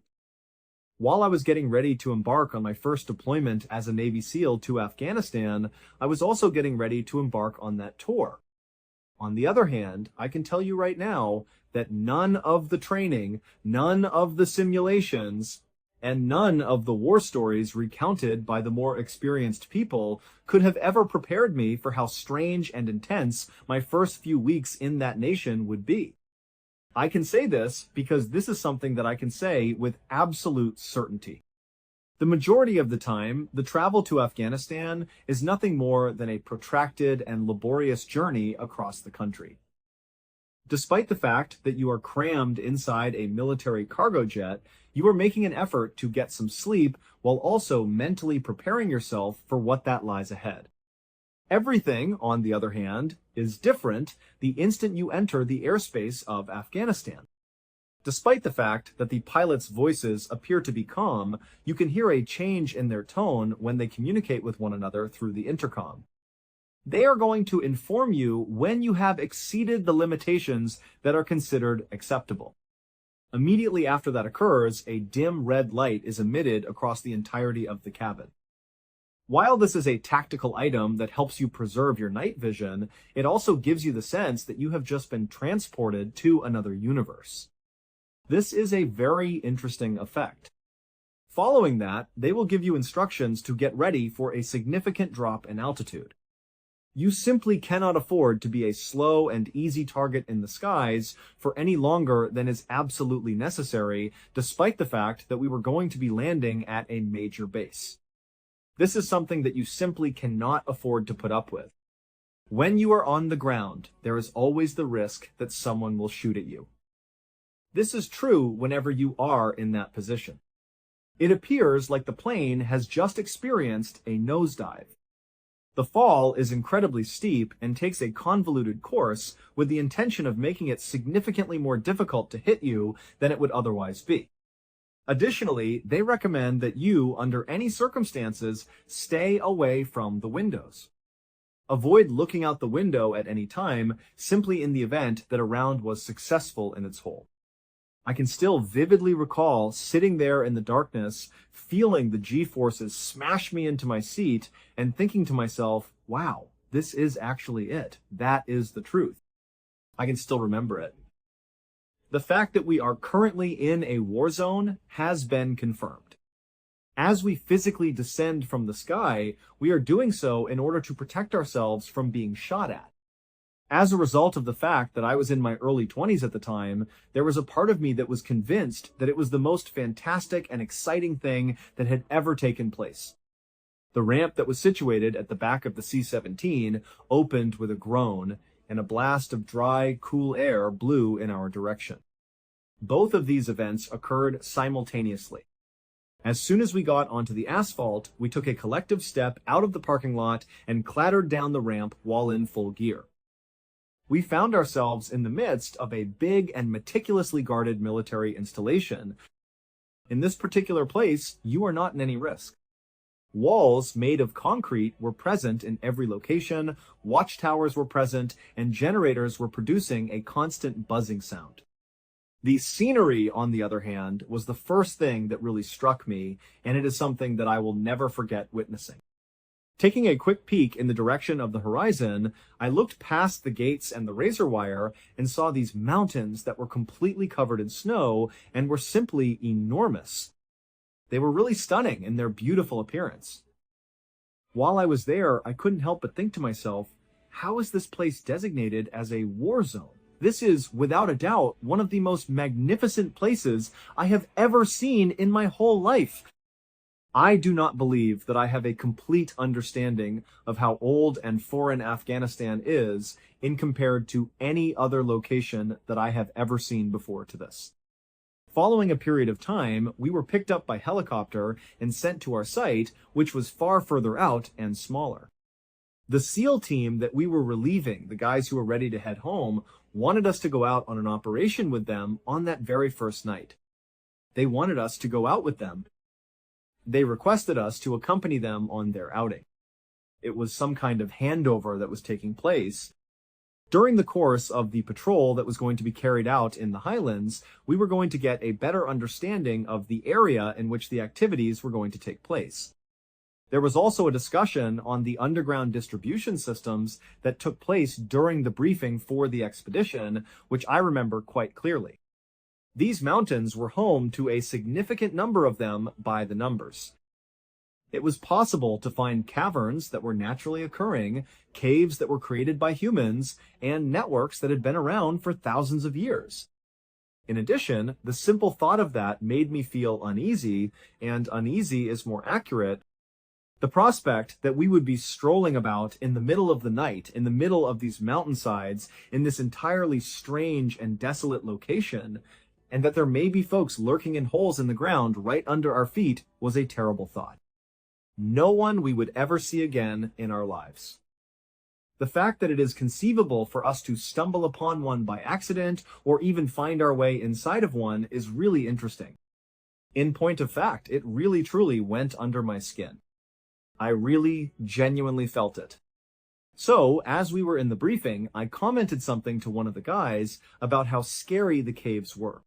While I was getting ready to embark on my first deployment as a Navy SEAL to Afghanistan, I was also getting ready to embark on that tour. On the other hand, I can tell you right now that none of the training, none of the simulations, and none of the war stories recounted by the more experienced people could have ever prepared me for how strange and intense my first few weeks in that nation would be. I can say this because this is something that I can say with absolute certainty. The majority of the time, the travel to Afghanistan is nothing more than a protracted and laborious journey across the country. Despite the fact that you are crammed inside a military cargo jet, you are making an effort to get some sleep while also mentally preparing yourself for what that lies ahead. Everything, on the other hand, is different the instant you enter the airspace of Afghanistan. Despite the fact that the pilots' voices appear to be calm, you can hear a change in their tone when they communicate with one another through the intercom. They are going to inform you when you have exceeded the limitations that are considered acceptable. Immediately after that occurs, a dim red light is emitted across the entirety of the cabin. While this is a tactical item that helps you preserve your night vision, it also gives you the sense that you have just been transported to another universe. This is a very interesting effect. Following that, they will give you instructions to get ready for a significant drop in altitude. You simply cannot afford to be a slow and easy target in the skies for any longer than is absolutely necessary, despite the fact that we were going to be landing at a major base. This is something that you simply cannot afford to put up with. When you are on the ground, there is always the risk that someone will shoot at you. This is true whenever you are in that position. It appears like the plane has just experienced a nosedive. The fall is incredibly steep and takes a convoluted course with the intention of making it significantly more difficult to hit you than it would otherwise be. Additionally, they recommend that you, under any circumstances, stay away from the windows. Avoid looking out the window at any time, simply in the event that a round was successful in its hole. I can still vividly recall sitting there in the darkness, feeling the G-forces smash me into my seat, and thinking to myself, wow, this is actually it. That is the truth. I can still remember it. The fact that we are currently in a war zone has been confirmed. As we physically descend from the sky, we are doing so in order to protect ourselves from being shot at. As a result of the fact that I was in my early 20s at the time, there was a part of me that was convinced that it was the most fantastic and exciting thing that had ever taken place. The ramp that was situated at the back of the C-17 opened with a groan, and a blast of dry, cool air blew in our direction. Both of these events occurred simultaneously. As soon as we got onto the asphalt, we took a collective step out of the parking lot and clattered down the ramp while in full gear. We found ourselves in the midst of a big and meticulously guarded military installation. In this particular place, you are not in any risk. Walls made of concrete were present in every location, watchtowers were present, and generators were producing a constant buzzing sound. The scenery, on the other hand, was the first thing that really struck me, and it is something that I will never forget witnessing. Taking a quick peek in the direction of the horizon, I looked past the gates and the razor wire and saw these mountains that were completely covered in snow and were simply enormous. They were really stunning in their beautiful appearance. While I was there, I couldn't help but think to myself, how is this place designated as a war zone? This is, without a doubt, one of the most magnificent places I have ever seen in my whole life. I do not believe that I have a complete understanding of how old and foreign Afghanistan is in compared to any other location that I have ever seen before to this. Following a period of time, we were picked up by helicopter and sent to our site, which was far further out and smaller. The SEAL team that we were relieving, the guys who were ready to head home, wanted us to go out on an operation with them on that very first night. They wanted us to go out with them. They requested us to accompany them on their outing. It was some kind of handover that was taking place. During the course of the patrol that was going to be carried out in the Highlands, we were going to get a better understanding of the area in which the activities were going to take place. There was also a discussion on the underground distribution systems that took place during the briefing for the expedition, which I remember quite clearly. These mountains were home to a significant number of them by the numbers. It was possible to find caverns that were naturally occurring, caves that were created by humans, and networks that had been around for thousands of years. In addition, the simple thought of that made me feel uneasy, and uneasy is more accurate. The prospect that we would be strolling about in the middle of the night, in the middle of these mountainsides, in this entirely strange and desolate location, and that there may be folks lurking in holes in the ground right under our feet was a terrible thought. No one we would ever see again in our lives. The fact that it is conceivable for us to stumble upon one by accident or even find our way inside of one is really interesting. In point of fact, it really truly went under my skin. I really genuinely felt it. So, as we were in the briefing, I commented something to one of the guys about how scary the caves were.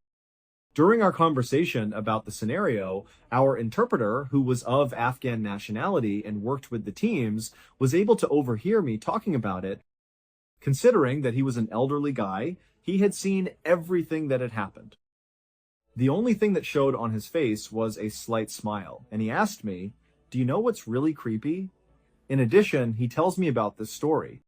During our conversation about the scenario, our interpreter, who was of Afghan nationality and worked with the teams, was able to overhear me talking about it. Considering that he was an elderly guy, he had seen everything that had happened. The only thing that showed on his face was a slight smile, and he asked me, "Do you know what's really creepy?" In addition, he tells me about this story.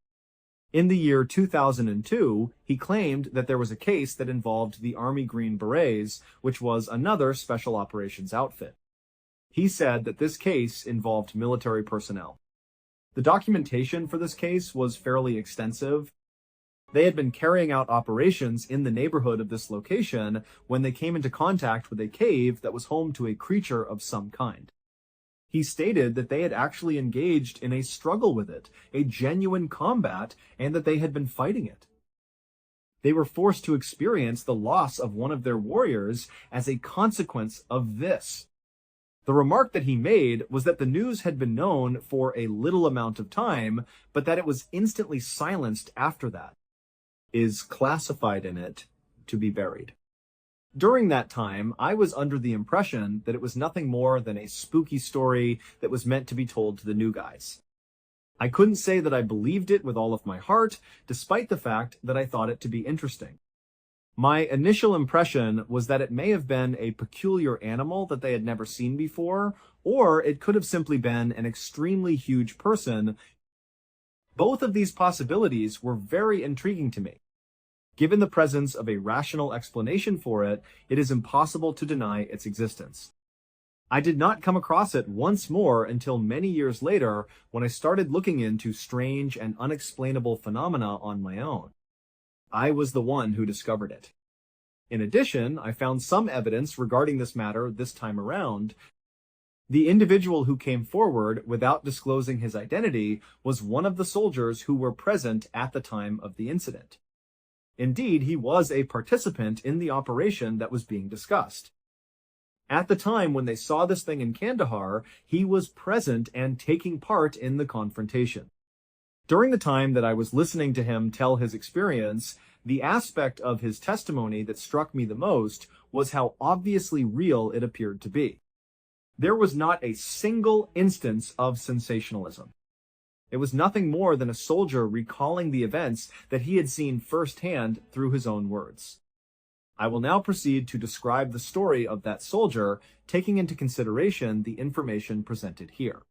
In the year 2002, he claimed that there was a case that involved the Army Green Berets, which was another special operations outfit. He said that this case involved military personnel. The documentation for this case was fairly extensive. They had been carrying out operations in the neighborhood of this location when they came into contact with a cave that was home to a creature of some kind. He stated that they had actually engaged in a struggle with it, a genuine combat, and that they had been fighting it. They were forced to experience the loss of one of their warriors as a consequence of this. The remark that he made was that the news had been known for a little amount of time, but that it was instantly silenced after that. Is classified in it to be buried. During that time, I was under the impression that it was nothing more than a spooky story that was meant to be told to the new guys. I couldn't say that I believed it with all of my heart, despite the fact that I thought it to be interesting. My initial impression was that it may have been a peculiar animal that they had never seen before, or it could have simply been an extremely huge person. Both of these possibilities were very intriguing to me. Given the presence of a rational explanation for it, it is impossible to deny its existence. I did not come across it once more until many years later when I started looking into strange and unexplainable phenomena on my own. I was the one who discovered it. In addition, I found some evidence regarding this matter this time around. The individual who came forward without disclosing his identity was one of the soldiers who were present at the time of the incident. Indeed, he was a participant in the operation that was being discussed. At the time when they saw this thing in Kandahar, he was present and taking part in the confrontation. During the time that I was listening to him tell his experience, the aspect of his testimony that struck me the most was how obviously real it appeared to be. There was not a single instance of sensationalism. It was nothing more than a soldier recalling the events that he had seen firsthand through his own words. I will now proceed to describe the story of that soldier, taking into consideration the information presented here.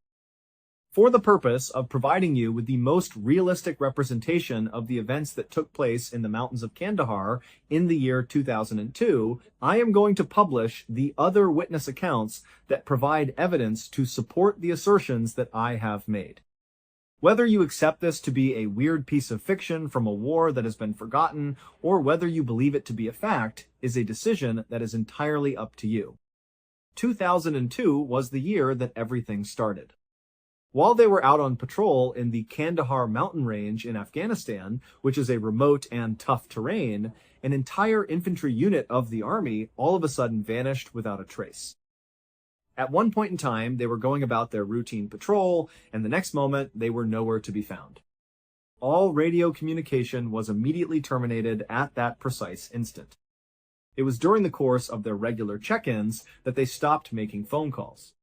For the purpose of providing you with the most realistic representation of the events that took place in the mountains of Kandahar in the year 2002, I am going to publish the other witness accounts that provide evidence to support the assertions that I have made. Whether you accept this to be a weird piece of fiction from a war that has been forgotten, or whether you believe it to be a fact, is a decision that is entirely up to you. 2002 was the year that everything started. While they were out on patrol in the Kandahar mountain range in Afghanistan, which is a remote and tough terrain, an entire infantry unit of the army all of a sudden vanished without a trace. At one point in time, they were going about their routine patrol, and the next moment, they were nowhere to be found. All radio communication was immediately terminated at that precise instant. It was during the course of their regular check-ins that they stopped making phone calls.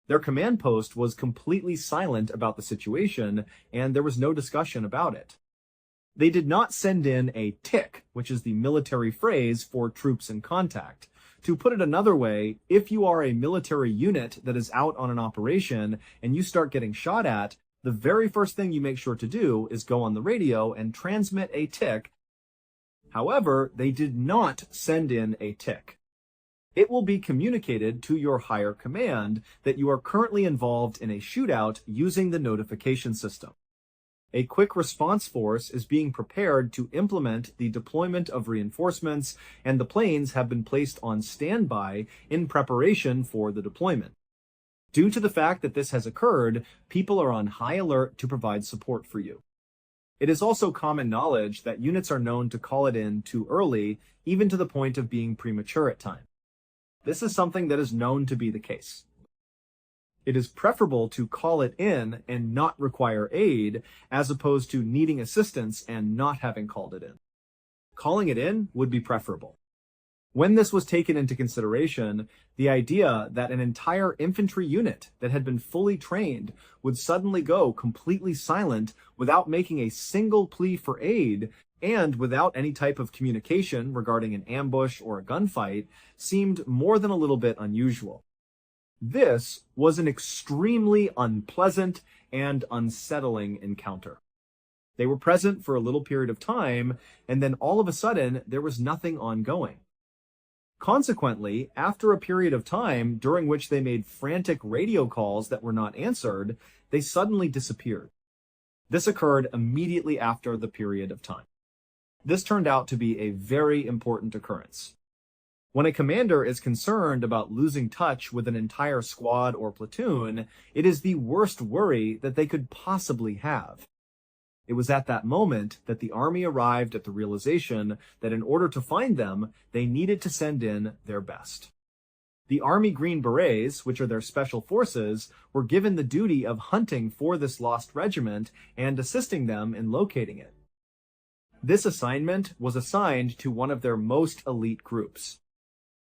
Their command post was completely silent about the situation, and there was no discussion about it. They did not send in a tick, which is the military phrase for troops in contact. To put it another way, if you are a military unit that is out on an operation and you start getting shot at, the very first thing you make sure to do is go on the radio and transmit a tick. However, they did not send in a tick. It will be communicated to your higher command that you are currently involved in a shootout using the notification system. A quick response force is being prepared to implement the deployment of reinforcements, and the planes have been placed on standby in preparation for the deployment. Due to the fact that this has occurred, people are on high alert to provide support for you. It is also common knowledge that units are known to call it in too early, even to the point of being premature at times. This is something that is known to be the case. It is preferable to call it in and not require aid, as opposed to needing assistance and not having called it in. Calling it in would be preferable. When this was taken into consideration, the idea that an entire infantry unit that had been fully trained would suddenly go completely silent without making a single plea for aid and without any type of communication regarding an ambush or a gunfight seemed more than a little bit unusual. This was an extremely unpleasant and unsettling encounter. They were present for a little period of time, and then all of a sudden, there was nothing ongoing. Consequently, after a period of time during which they made frantic radio calls that were not answered, they suddenly disappeared. This occurred immediately after the period of time. This turned out to be a very important occurrence. When a commander is concerned about losing touch with an entire squad or platoon, it is the worst worry that they could possibly have. It was at that moment that the army arrived at the realization that in order to find them, they needed to send in their best. The Army Green Berets, which are their special forces, were given the duty of hunting for this lost regiment and assisting them in locating it. This assignment was assigned to one of their most elite groups.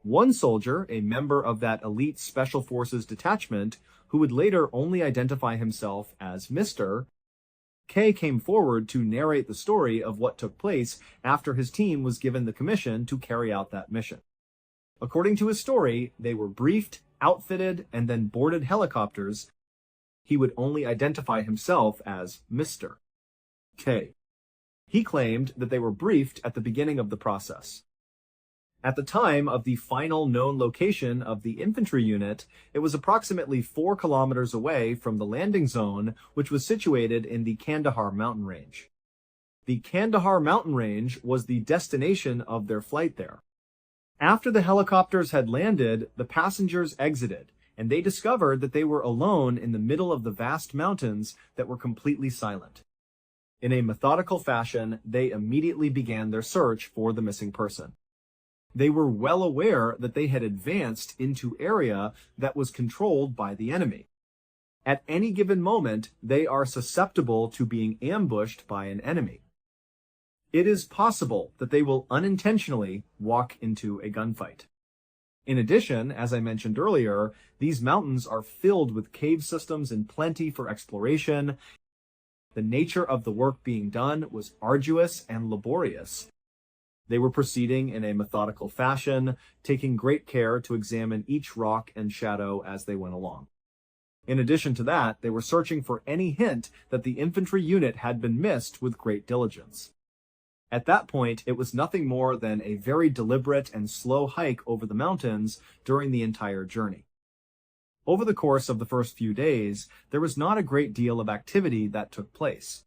One soldier, a member of that elite Special Forces detachment, who would later only identify himself as Mr. K, came forward to narrate the story of what took place after his team was given the commission to carry out that mission. According to his story, they were briefed, outfitted, and then boarded helicopters. He would only identify himself as Mr. K. He claimed that they were briefed at the beginning of the process. At the time of the final known location of the infantry unit, it was approximately 4 kilometers away from the landing zone, which was situated in the Kandahar mountain range. The Kandahar mountain range was the destination of their flight there. After the helicopters had landed, the passengers exited, and they discovered that they were alone in the middle of the vast mountains that were completely silent. In a methodical fashion, they immediately began their search for the missing person. They were well aware that they had advanced into area that was controlled by the enemy. At any given moment, they are susceptible to being ambushed by an enemy. It is possible that they will unintentionally walk into a gunfight. In addition, as I mentioned earlier, these mountains are filled with cave systems in plenty for exploration. The nature of the work being done was arduous and laborious. They were proceeding in a methodical fashion, taking great care to examine each rock and shadow as they went along. In addition to that, they were searching for any hint that the infantry unit had been missed with great diligence. At that point, it was nothing more than a very deliberate and slow hike over the mountains during the entire journey. Over the course of the first few days, there was not a great deal of activity that took place.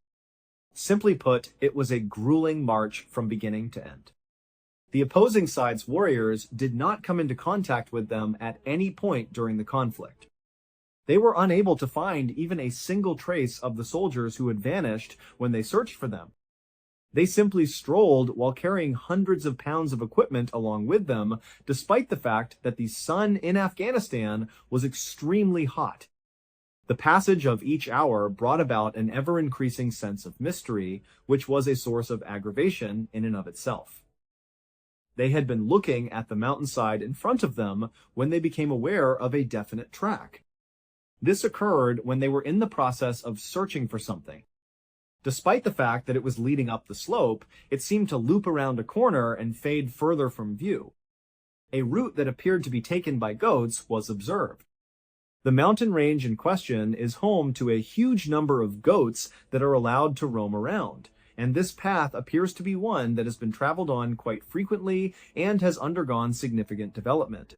Simply put, it was a grueling march from beginning to end. The opposing side's warriors did not come into contact with them at any point during the conflict. They were unable to find even a single trace of the soldiers who had vanished when they searched for them. They simply strolled while carrying hundreds of pounds of equipment along with them, despite the fact that the sun in Afghanistan was extremely hot. The passage of each hour brought about an ever-increasing sense of mystery, which was a source of aggravation in and of itself. They had been looking at the mountainside in front of them when they became aware of a definite track. This occurred when they were in the process of searching for something. Despite the fact that it was leading up the slope, it seemed to loop around a corner and fade further from view. A route that appeared to be taken by goats was observed. The mountain range in question is home to a huge number of goats that are allowed to roam around, and this path appears to be one that has been traveled on quite frequently and has undergone significant development.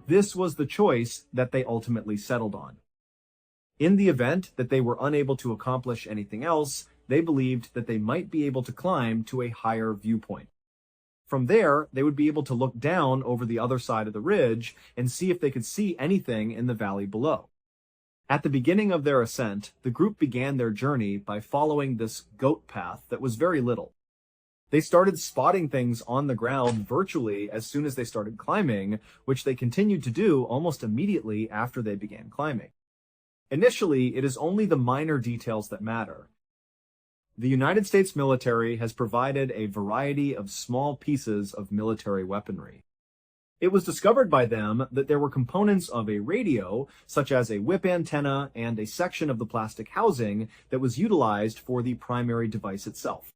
This was the choice that they ultimately settled on. In the event that they were unable to accomplish anything else, they believed that they might be able to climb to a higher viewpoint. From there, they would be able to look down over the other side of the ridge and see if they could see anything in the valley below. At the beginning of their ascent, the group began their journey by following this goat path that was very little. They started spotting things on the ground virtually as soon as they started climbing, which they continued to do almost immediately after they began climbing. Initially, it is only the minor details that matter. The United States military has provided a variety of small pieces of military weaponry. It was discovered by them that there were components of a radio, such as a whip antenna and a section of the plastic housing that was utilized for the primary device itself.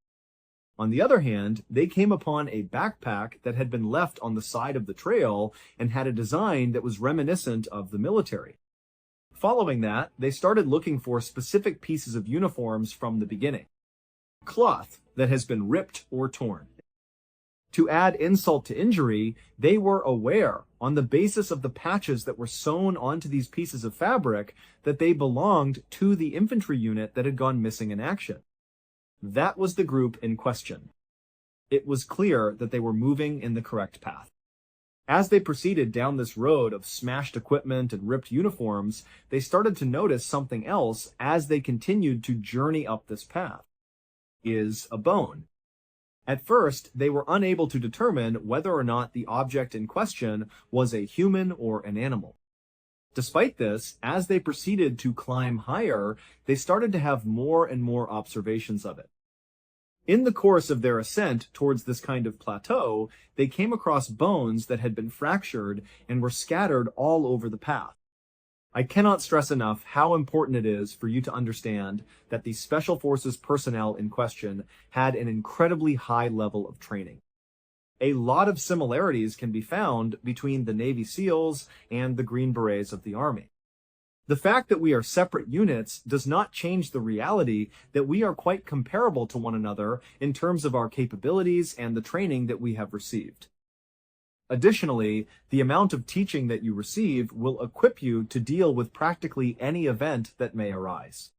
On the other hand, they came upon a backpack that had been left on the side of the trail and had a design that was reminiscent of the military. Following that, they started looking for specific pieces of uniforms from the beginning. Cloth that has been ripped or torn. To add insult to injury, they were aware, on the basis of the patches that were sewn onto these pieces of fabric, that they belonged to the infantry unit that had gone missing in action. That was the group in question. It was clear that they were moving in the correct path. As they proceeded down this road of smashed equipment and ripped uniforms, they started to notice something else as they continued to journey up this path. Is a bone. At first, they were unable to determine whether or not the object in question was a human or an animal. Despite this, as they proceeded to climb higher, they started to have more and more observations of it. In the course of their ascent towards this kind of plateau, they came across bones that had been fractured and were scattered all over the path. I cannot stress enough how important it is for you to understand that the Special Forces personnel in question had an incredibly high level of training. A lot of similarities can be found between the Navy SEALs and the Green Berets of the Army. The fact that we are separate units does not change the reality that we are quite comparable to one another in terms of our capabilities and the training that we have received. Additionally, the amount of teaching that you receive will equip you to deal with practically any event that may arise,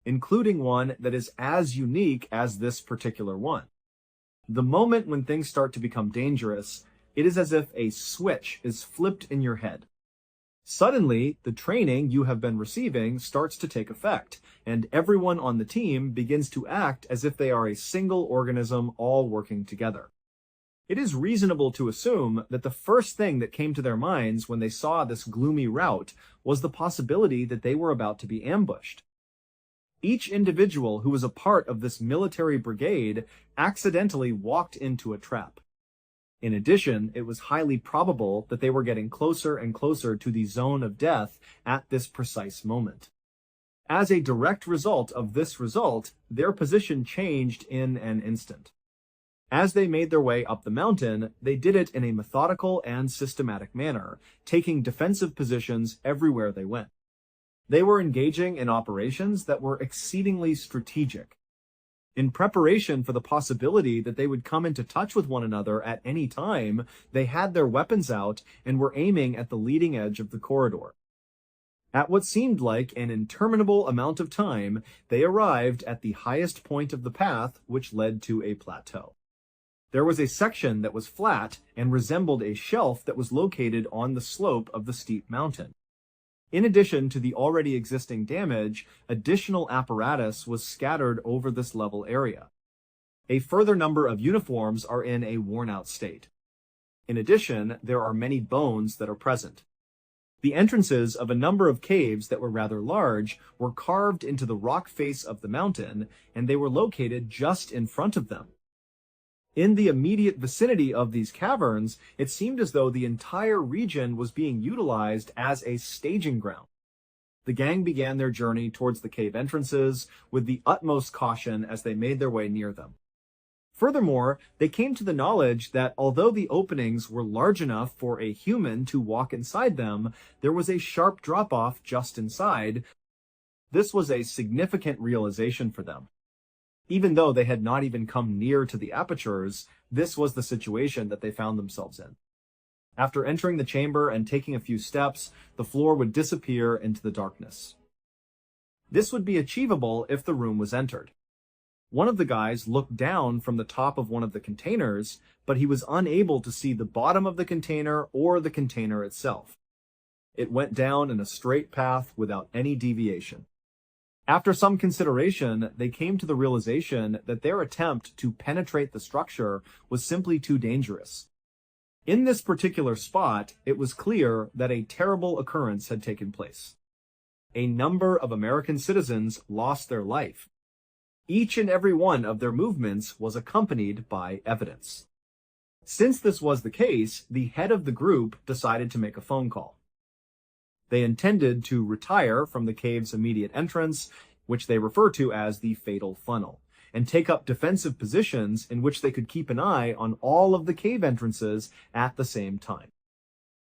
including one that is as unique as this particular one. The moment when things start to become dangerous, it is as if a switch is flipped in your head. Suddenly, the training you have been receiving starts to take effect, and everyone on the team begins to act as if they are a single organism all working together. It is reasonable to assume that the first thing that came to their minds when they saw this gloomy rout was the possibility that they were about to be ambushed. Each individual who was a part of this military brigade accidentally walked into a trap. In addition, it was highly probable that they were getting closer and closer to the zone of death at this precise moment. As a direct result of this result, their position changed in an instant. As they made their way up the mountain, they did it in a methodical and systematic manner, taking defensive positions everywhere they went. They were engaging in operations that were exceedingly strategic. In preparation for the possibility that they would come into touch with one another at any time, they had their weapons out and were aiming at the leading edge of the corridor. At what seemed like an interminable amount of time, they arrived at the highest point of the path, which led to a plateau. There was a section that was flat and resembled a shelf that was located on the slope of the steep mountain. In addition to the already existing damage, additional apparatus was scattered over this level area. A further number of uniforms are in a worn-out state. In addition, there are many bones that are present. The entrances of a number of caves that were rather large were carved into the rock face of the mountain, and they were located just in front of them. In the immediate vicinity of these caverns, it seemed as though the entire region was being utilized as a staging ground. The gang began their journey towards the cave entrances with the utmost caution as they made their way near them. Furthermore, they came to the knowledge that although the openings were large enough for a human to walk inside them, there was a sharp drop-off just inside. This was a significant realization for them. Even though they had not even come near to the apertures, this was the situation that they found themselves in. After entering the chamber and taking a few steps, the floor would disappear into the darkness. This would be achievable if the room was entered. One of the guys looked down from the top of one of the containers, but he was unable to see the bottom of the container or the container itself. It went down in a straight path without any deviation. After some consideration, they came to the realization that their attempt to penetrate the structure was simply too dangerous. In this particular spot, it was clear that a terrible occurrence had taken place. A number of American citizens lost their life. Each and every one of their movements was accompanied by evidence. Since this was the case, the head of the group decided to make a phone call. They intended to retire from the cave's immediate entrance, which they refer to as the fatal funnel, and take up defensive positions in which they could keep an eye on all of the cave entrances at the same time.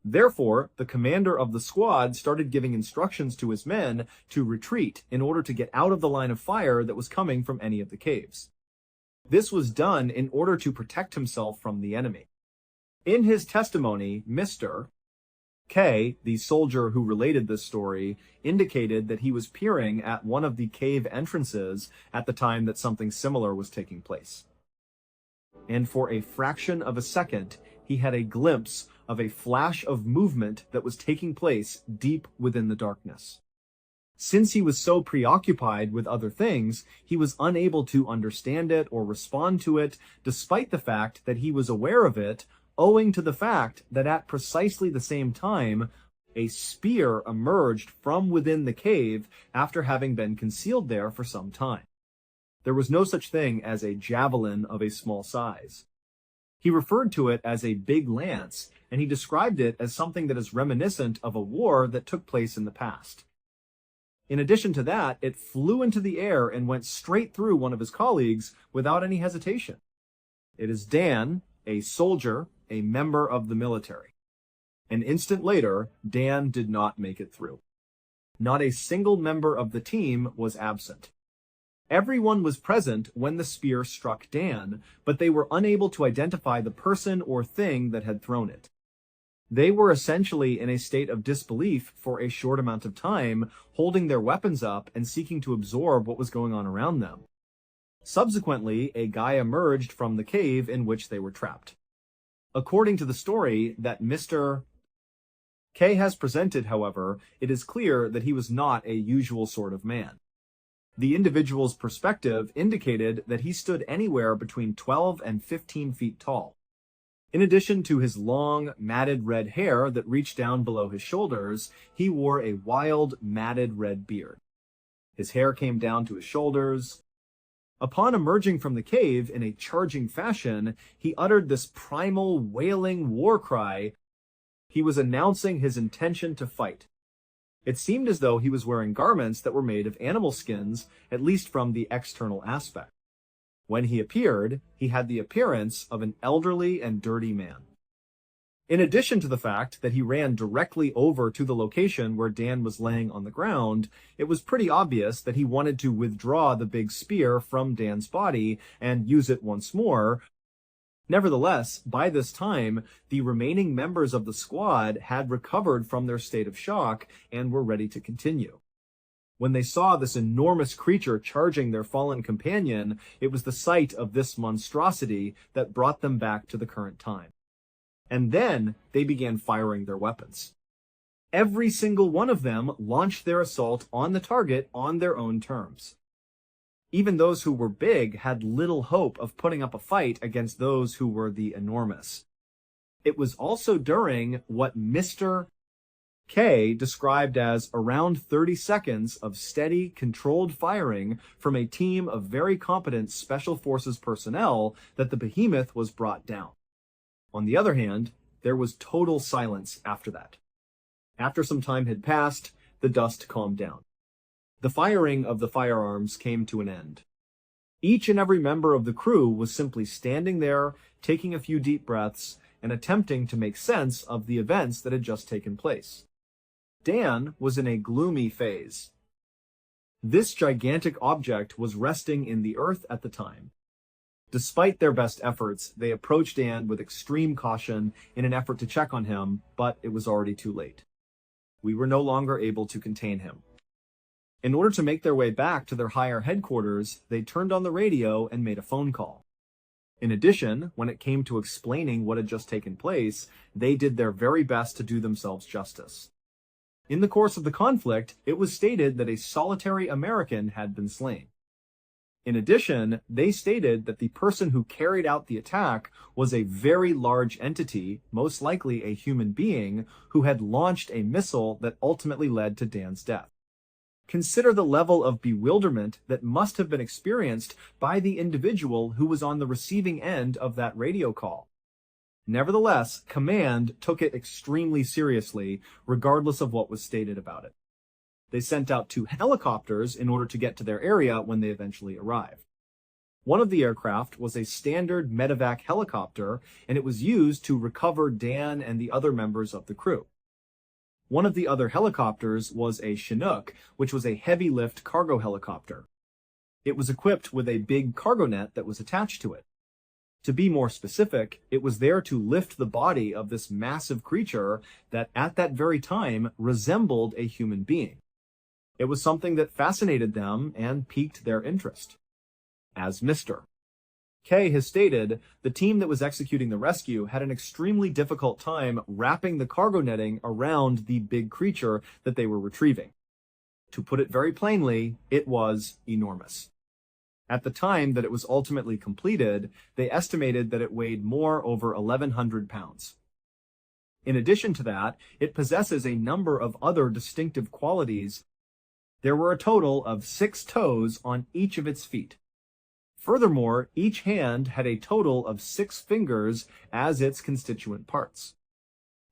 Therefore, the commander of the squad started giving instructions to his men to retreat in order to get out of the line of fire that was coming from any of the caves. This was done in order to protect himself from the enemy. In his testimony, Mr. K, the soldier who related this story, indicated that he was peering at one of the cave entrances at the time that something similar was taking place. And for a fraction of a second, he had a glimpse of a flash of movement that was taking place deep within the darkness. Since he was so preoccupied with other things, he was unable to understand it or respond to it, despite the fact that he was aware of it, owing to the fact that at precisely the same time, a spear emerged from within the cave after having been concealed there for some time. There was no such thing as a javelin of a small size. He referred to it as a big lance, and he described it as something that is reminiscent of a war that took place in the past. In addition to that, it flew into the air and went straight through one of his colleagues without any hesitation. It is Dan, a soldier, a member of the military. An instant later, Dan did not make it through. Not a single member of the team was absent. Everyone was present when the spear struck Dan, but they were unable to identify the person or thing that had thrown it. They were essentially in a state of disbelief for a short amount of time, holding their weapons up and seeking to absorb what was going on around them. Subsequently, a guy emerged from the cave in which they were trapped. According to the story, that Mr. Kay has presented, however, it is clear that he was not a usual sort of man. The individual's perspective indicated that he stood anywhere between 12 and 15 feet tall. In addition to his long, matted red hair that reached down below his shoulders, he wore a wild, matted red beard. His hair came down to his shoulders. Upon emerging from the cave in a charging fashion, he uttered this primal, wailing war cry. He was announcing his intention to fight. It seemed as though he was wearing garments that were made of animal skins, at least from the external aspect. When he appeared, he had the appearance of an elderly and dirty man. In addition to the fact that he ran directly over to the location where Dan was laying on the ground, it was pretty obvious that he wanted to withdraw the big spear from Dan's body and use it once more. Nevertheless, by this time, the remaining members of the squad had recovered from their state of shock and were ready to continue. When they saw this enormous creature charging their fallen companion, it was the sight of this monstrosity that brought them back to the current time. And then they began firing their weapons. Every single one of them launched their assault on the target on their own terms. Even those who were big had little hope of putting up a fight against those who were the enormous. It was also during what Mr. K described as around 30 seconds of steady, controlled firing from a team of very competent Special Forces personnel that the behemoth was brought down. On the other hand, there was total silence after that. After some time had passed, the dust calmed down. The firing of the firearms came to an end. Each and every member of the crew was simply standing there, taking a few deep breaths, and attempting to make sense of the events that had just taken place. Dan was in a gloomy phase. This gigantic object was resting in the earth at the time. Despite their best efforts, they approached Dan with extreme caution in an effort to check on him, but it was already too late. We were no longer able to contain him. In order to make their way back to their higher headquarters, they turned on the radio and made a phone call. In addition, when it came to explaining what had just taken place, they did their very best to do themselves justice. In the course of the conflict, it was stated that a solitary American had been slain. In addition, they stated that the person who carried out the attack was a very large entity, most likely a human being, who had launched a missile that ultimately led to Dan's death. Consider the level of bewilderment that must have been experienced by the individual who was on the receiving end of that radio call. Nevertheless, Command took it extremely seriously, regardless of what was stated about it. They sent out 2 helicopters in order to get to their area when they eventually arrived. One of the aircraft was a standard medevac helicopter, and it was used to recover Dan and the other members of the crew. One of the other helicopters was a Chinook, which was a heavy-lift cargo helicopter. It was equipped with a big cargo net that was attached to it. To be more specific, it was there to lift the body of this massive creature that at that very time resembled a human being. It was something that fascinated them and piqued their interest. As Mr. K has stated, the team that was executing the rescue had an extremely difficult time wrapping the cargo netting around the big creature that they were retrieving. To put it very plainly, it was enormous. At the time that it was ultimately completed, they estimated that it weighed more over 1,100 pounds. In addition to that, it possesses a number of other distinctive qualities. There were a total of 6 toes on each of its feet. Furthermore, each hand had a total of 6 fingers as its constituent parts.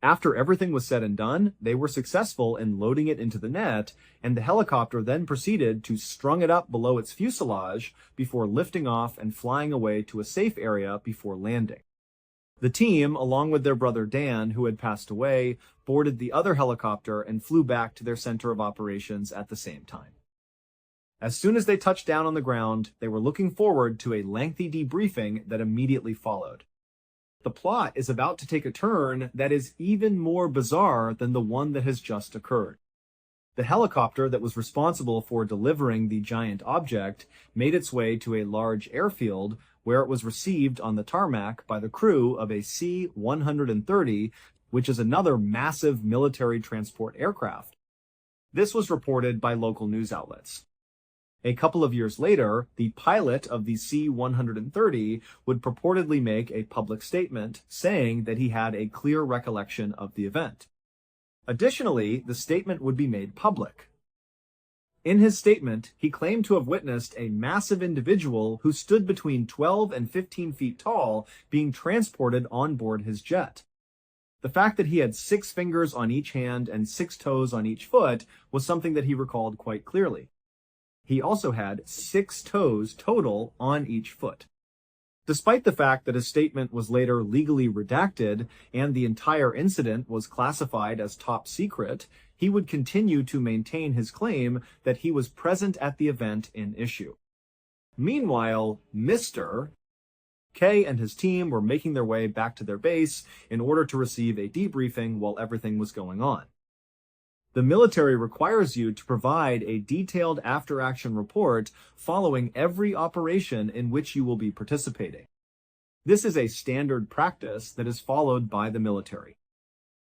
After everything was said and done, they were successful in loading it into the net, and the helicopter then proceeded to strung it up below its fuselage before lifting off and flying away to a safe area before landing. The team, along with their brother Dan, who had passed away, boarded the other helicopter and flew back to their center of operations at the same time. As soon as they touched down on the ground, they were looking forward to a lengthy debriefing that immediately followed. The plot is about to take a turn that is even more bizarre than the one that has just occurred. The helicopter that was responsible for delivering the giant object made its way to a large airfield where it was received on the tarmac by the crew of a C-130, which is another massive military transport aircraft. This was reported by local news outlets. A couple of years later, the pilot of the C-130 would purportedly make a public statement saying that he had a clear recollection of the event. Additionally, the statement would be made public. In his statement, he claimed to have witnessed a massive individual who stood between 12 and 15 feet tall being transported on board his jet. The fact that he had 6 fingers on each hand and 6 toes on each foot was something that he recalled quite clearly. He also had 6 toes total on each foot. Despite the fact that his statement was later legally redacted and the entire incident was classified as top secret, he would continue to maintain his claim that he was present at the event in issue. Meanwhile, Mr. K and his team were making their way back to their base in order to receive a debriefing while everything was going on. The military requires you to provide a detailed after-action report following every operation in which you will be participating. This is a standard practice that is followed by the military.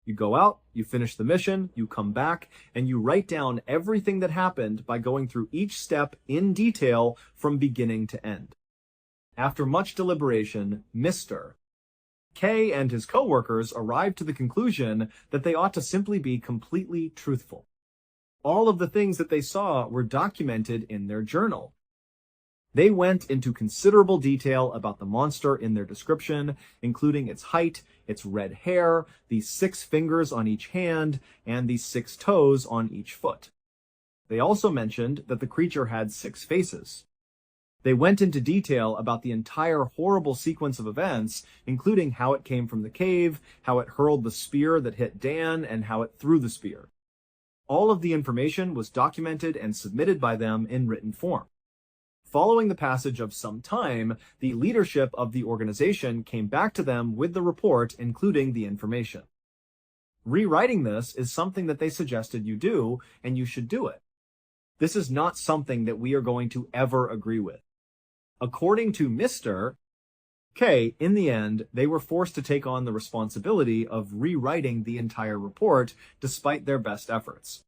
You go out, you finish the mission, you come back, and you write down everything that happened by going through each step in detail from beginning to end. After much deliberation, Mr. K and his co-workers arrived to the conclusion that they ought to simply be completely truthful. All of the things that they saw were documented in their journal. They went into considerable detail about the monster in their description, including its height, its red hair, the 6 fingers on each hand, and the 6 toes on each foot. They also mentioned that the creature had 6 faces. They went into detail about the entire horrible sequence of events, including how it came from the cave, how it hurled the spear that hit Dan, and how it threw the spear. All of the information was documented and submitted by them in written form. Following the passage of some time, the leadership of the organization came back to them with the report, including the information. Rewriting this is something that they suggested you do, and you should do it. This is not something that we are going to ever agree with. According to Mr. K, in the end, they were forced to take on the responsibility of rewriting the entire report despite their best efforts.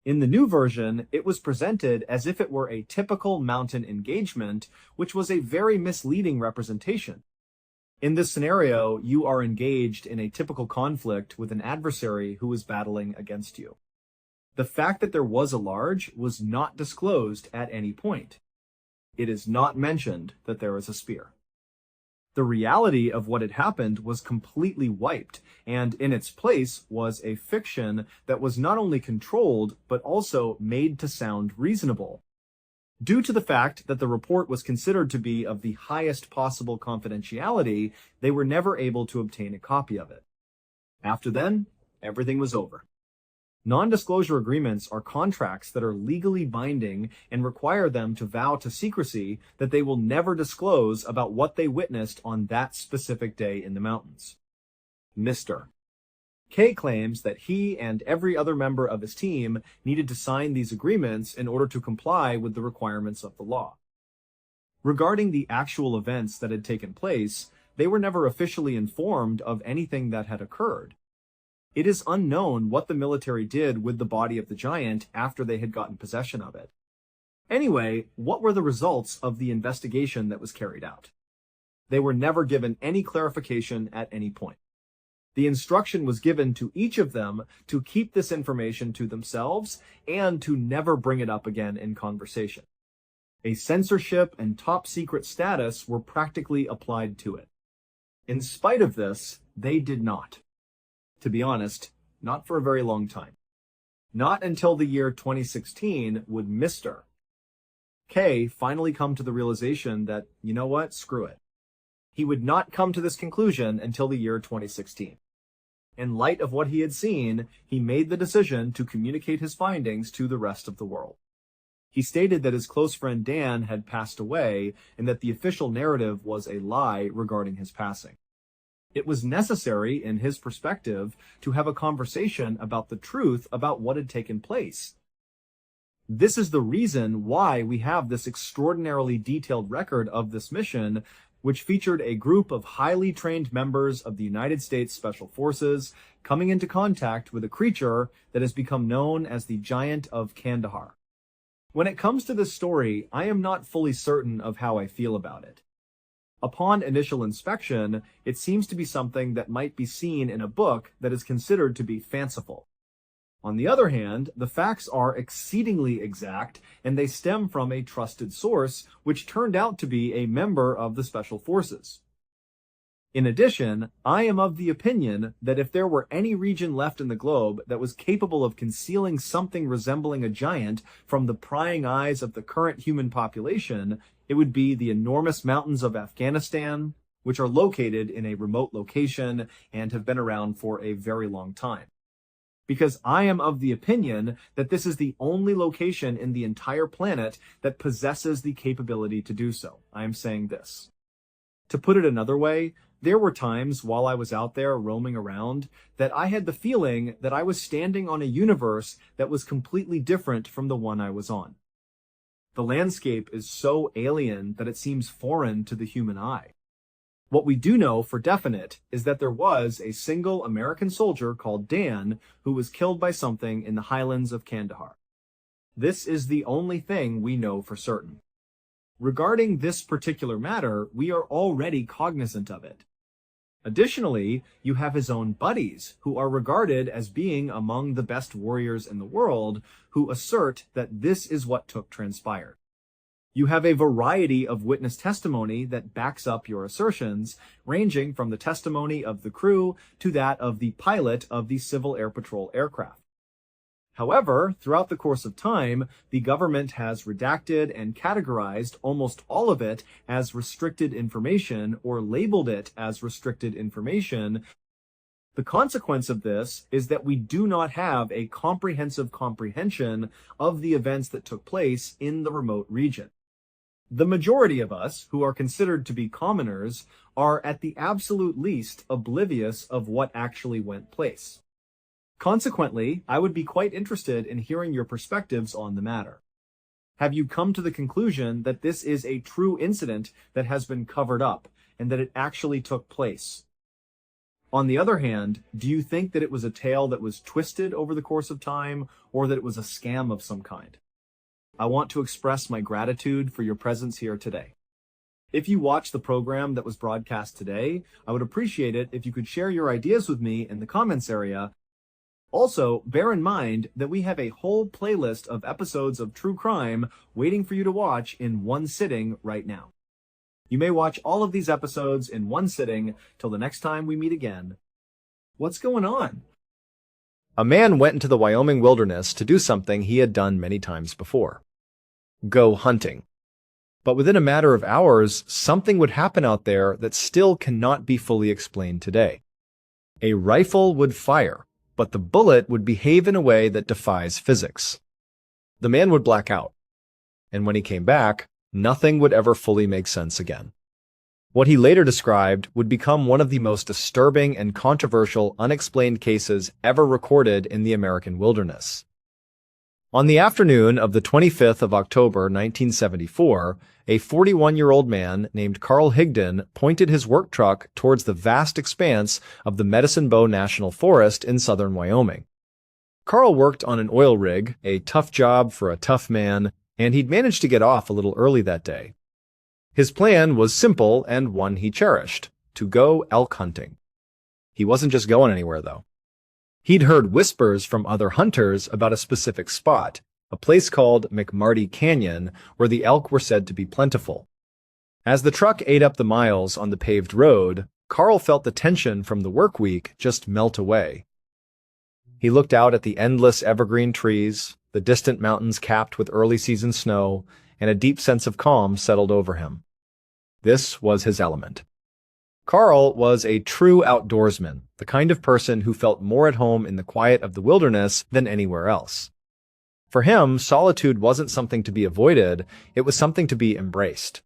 In the new version, it was presented as if it were a typical mountain engagement, which was a very misleading representation. In this scenario, you are engaged in a typical conflict with an adversary who is battling against you. The fact that there was a large was not disclosed at any point. It is not mentioned that there is a spear. The reality of what had happened was completely wiped, and in its place was a fiction that was not only controlled, but also made to sound reasonable. Due to the fact that the report was considered to be of the highest possible confidentiality, they were never able to obtain a copy of it. After then, everything was over. Non-disclosure agreements are contracts that are legally binding and require them to vow to secrecy that they will never disclose about what they witnessed on that specific day in the mountains. Mr. K claims that he and every other member of his team needed to sign these agreements in order to comply with the requirements of the law. Regarding the actual events that had taken place, they were never officially informed of anything that had occurred. It is unknown what the military did with the body of the giant after they had gotten possession of it. Anyway, what were the results of the investigation that was carried out? They were never given any clarification at any point. The instruction was given to each of them to keep this information to themselves and to never bring it up again in conversation. A censorship and top secret status were practically applied to it. In spite of this, they did not. To be honest, not for a very long time. Not until the year 2016 would Mr. K finally come to the realization that, you know what, screw it. He would not come to this conclusion until the year 2016. In light of what he had seen, he made the decision to communicate his findings to the rest of the world. He stated that his close friend Dan had passed away and that the official narrative was a lie regarding his passing. It was necessary, in his perspective, to have a conversation about the truth about what had taken place. This is the reason why we have this extraordinarily detailed record of this mission, which featured a group of highly trained members of the United States Special Forces coming into contact with a creature that has become known as the Giant of Kandahar. When it comes to this story, I am not fully certain of how I feel about it. Upon initial inspection, it seems to be something that might be seen in a book that is considered to be fanciful. On the other hand, the facts are exceedingly exact, and they stem from a trusted source, which turned out to be a member of the Special Forces. In addition, I am of the opinion that if there were any region left in the globe that was capable of concealing something resembling a giant from the prying eyes of the current human population, it would be the enormous mountains of Afghanistan, which are located in a remote location and have been around for a very long time. Because I am of the opinion that this is the only location in the entire planet that possesses the capability to do so. I am saying this. To put it another way, there were times while I was out there roaming around that I had the feeling that I was standing on a universe that was completely different from the one I was on. The landscape is so alien that it seems foreign to the human eye. What we do know for definite is that there was a single American soldier called Dan who was killed by something in the highlands of Kandahar. This is the only thing we know for certain. Regarding this particular matter, we are already cognizant of it. Additionally, you have his own buddies, who are regarded as being among the best warriors in the world, who assert that this is what transpired. You have a variety of witness testimony that backs up your assertions, ranging from the testimony of the crew to that of the pilot of the Civil Air Patrol aircraft. However, throughout the course of time, the government has redacted and categorized almost all of it as restricted information or labeled it as restricted information. The consequence of this is that we do not have a comprehensive comprehension of the events that took place in the remote region. The majority of us, who are considered to be commoners, are at the absolute least oblivious of what actually went place. Consequently, I would be quite interested in hearing your perspectives on the matter. Have you come to the conclusion that this is a true incident that has been covered up, and that it actually took place? On the other hand, do you think that it was a tale that was twisted over the course of time, or that it was a scam of some kind? I want to express my gratitude for your presence here today. If you watched the program that was broadcast today, I would appreciate it if you could share your ideas with me in the comments area. Also, bear in mind that we have a whole playlist of episodes of true crime waiting for you to watch in one sitting right now. You may watch all of these episodes in one sitting till the next time we meet again. What's going on? A man went into the Wyoming wilderness to do something he had done many times before. Go hunting. But within a matter of hours, something would happen out there that still cannot be fully explained today. A rifle would fire, but the bullet would behave in a way that defies physics. The man would black out, and when he came back, nothing would ever fully make sense again. What he later described would become one of the most disturbing and controversial unexplained cases ever recorded in the American wilderness. On the afternoon of the 25th of October 1974, a 41-year-old man named Carl Higdon pointed his work truck towards the vast expanse of the Medicine Bow National Forest in southern Wyoming. Carl worked on an oil rig, a tough job for a tough man, and he'd managed to get off a little early that day. His plan was simple and one he cherished: to go elk hunting. He wasn't just going anywhere, though. He'd heard whispers from other hunters about a specific spot, a place called McMarty Canyon, where the elk were said to be plentiful. As the truck ate up the miles on the paved road, Carl felt the tension from the work week just melt away. He looked out at the endless evergreen trees, the distant mountains capped with early season snow, and a deep sense of calm settled over him. This was his element. Carl was a true outdoorsman, the kind of person who felt more at home in the quiet of the wilderness than anywhere else. For him, solitude wasn't something to be avoided, it was something to be embraced.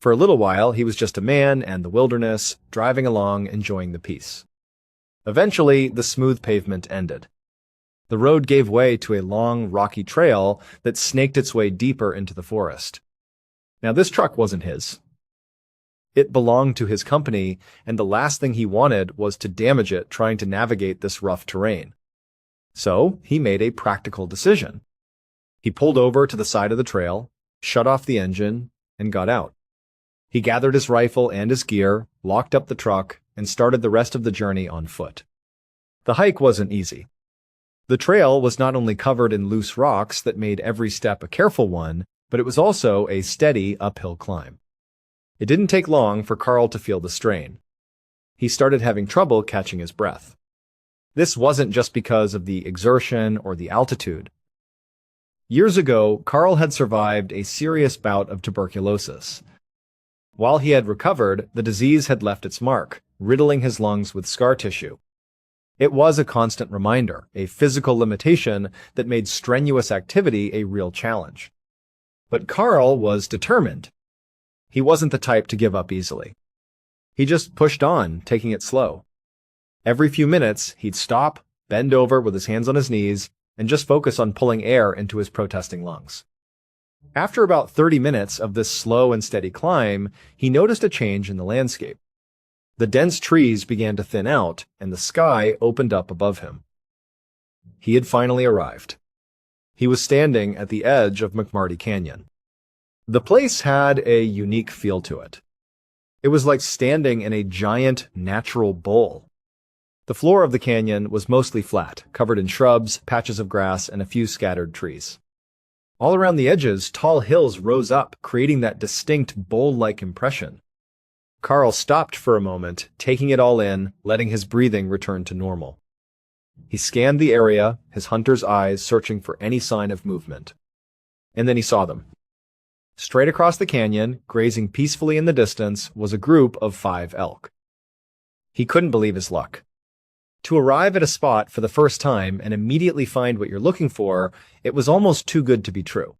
For a little while, he was just a man and the wilderness, driving along, enjoying the peace. Eventually, the smooth pavement ended. The road gave way to a long, rocky trail that snaked its way deeper into the forest. Now, this truck wasn't his. It belonged to his company, and the last thing he wanted was to damage it trying to navigate this rough terrain. So he made a practical decision. He pulled over to the side of the trail, shut off the engine, and got out. He gathered his rifle and his gear, locked up the truck, and started the rest of the journey on foot. The hike wasn't easy. The trail was not only covered in loose rocks that made every step a careful one, but it was also a steady uphill climb. It didn't take long for Carl to feel the strain. He started having trouble catching his breath. This wasn't just because of the exertion or the altitude. Years ago, Carl had survived a serious bout of tuberculosis. While he had recovered, the disease had left its mark, riddling his lungs with scar tissue. It was a constant reminder, a physical limitation that made strenuous activity a real challenge. But Carl was determined. He wasn't the type to give up easily. He just pushed on, taking it slow. Every few minutes, he'd stop, bend over with his hands on his knees, and just focus on pulling air into his protesting lungs. After about 30 minutes of this slow and steady climb, he noticed a change in the landscape. The dense trees began to thin out, and the sky opened up above him. He had finally arrived. He was standing at the edge of McMarty Canyon. The place had a unique feel to it. It was like standing in a giant natural bowl. The floor of the canyon was mostly flat, covered in shrubs, patches of grass, and a few scattered trees. All around the edges, tall hills rose up, creating that distinct bowl-like impression. Carl stopped for a moment, taking it all in, letting his breathing return to normal. He scanned the area, his hunter's eyes searching for any sign of movement. And then he saw them. Straight across the canyon, grazing peacefully in the distance, was a group of 5 elk. He couldn't believe his luck. To arrive at a spot for the first time and immediately find what you're looking for, it was almost too good to be true.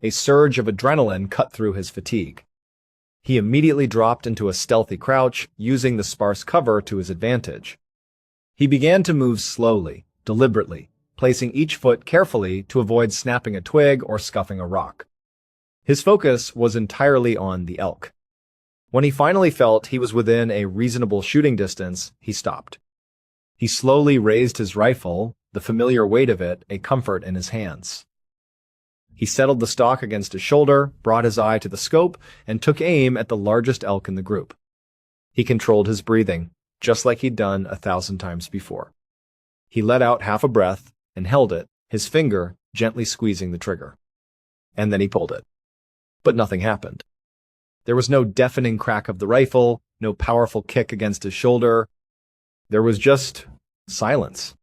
A surge of adrenaline cut through his fatigue. He immediately dropped into a stealthy crouch, using the sparse cover to his advantage. He began to move slowly, deliberately, placing each foot carefully to avoid snapping a twig or scuffing a rock. His focus was entirely on the elk. When he finally felt he was within a reasonable shooting distance, he stopped. He slowly raised his rifle, the familiar weight of it a comfort in his hands. He settled the stock against his shoulder, brought his eye to the scope, and took aim at the largest elk in the group. He controlled his breathing, just like he'd done 1,000 times before. He let out half a breath and held it, his finger gently squeezing the trigger. And then he pulled it. But nothing happened. There was no deafening crack of the rifle, no powerful kick against his shoulder. There was just silence.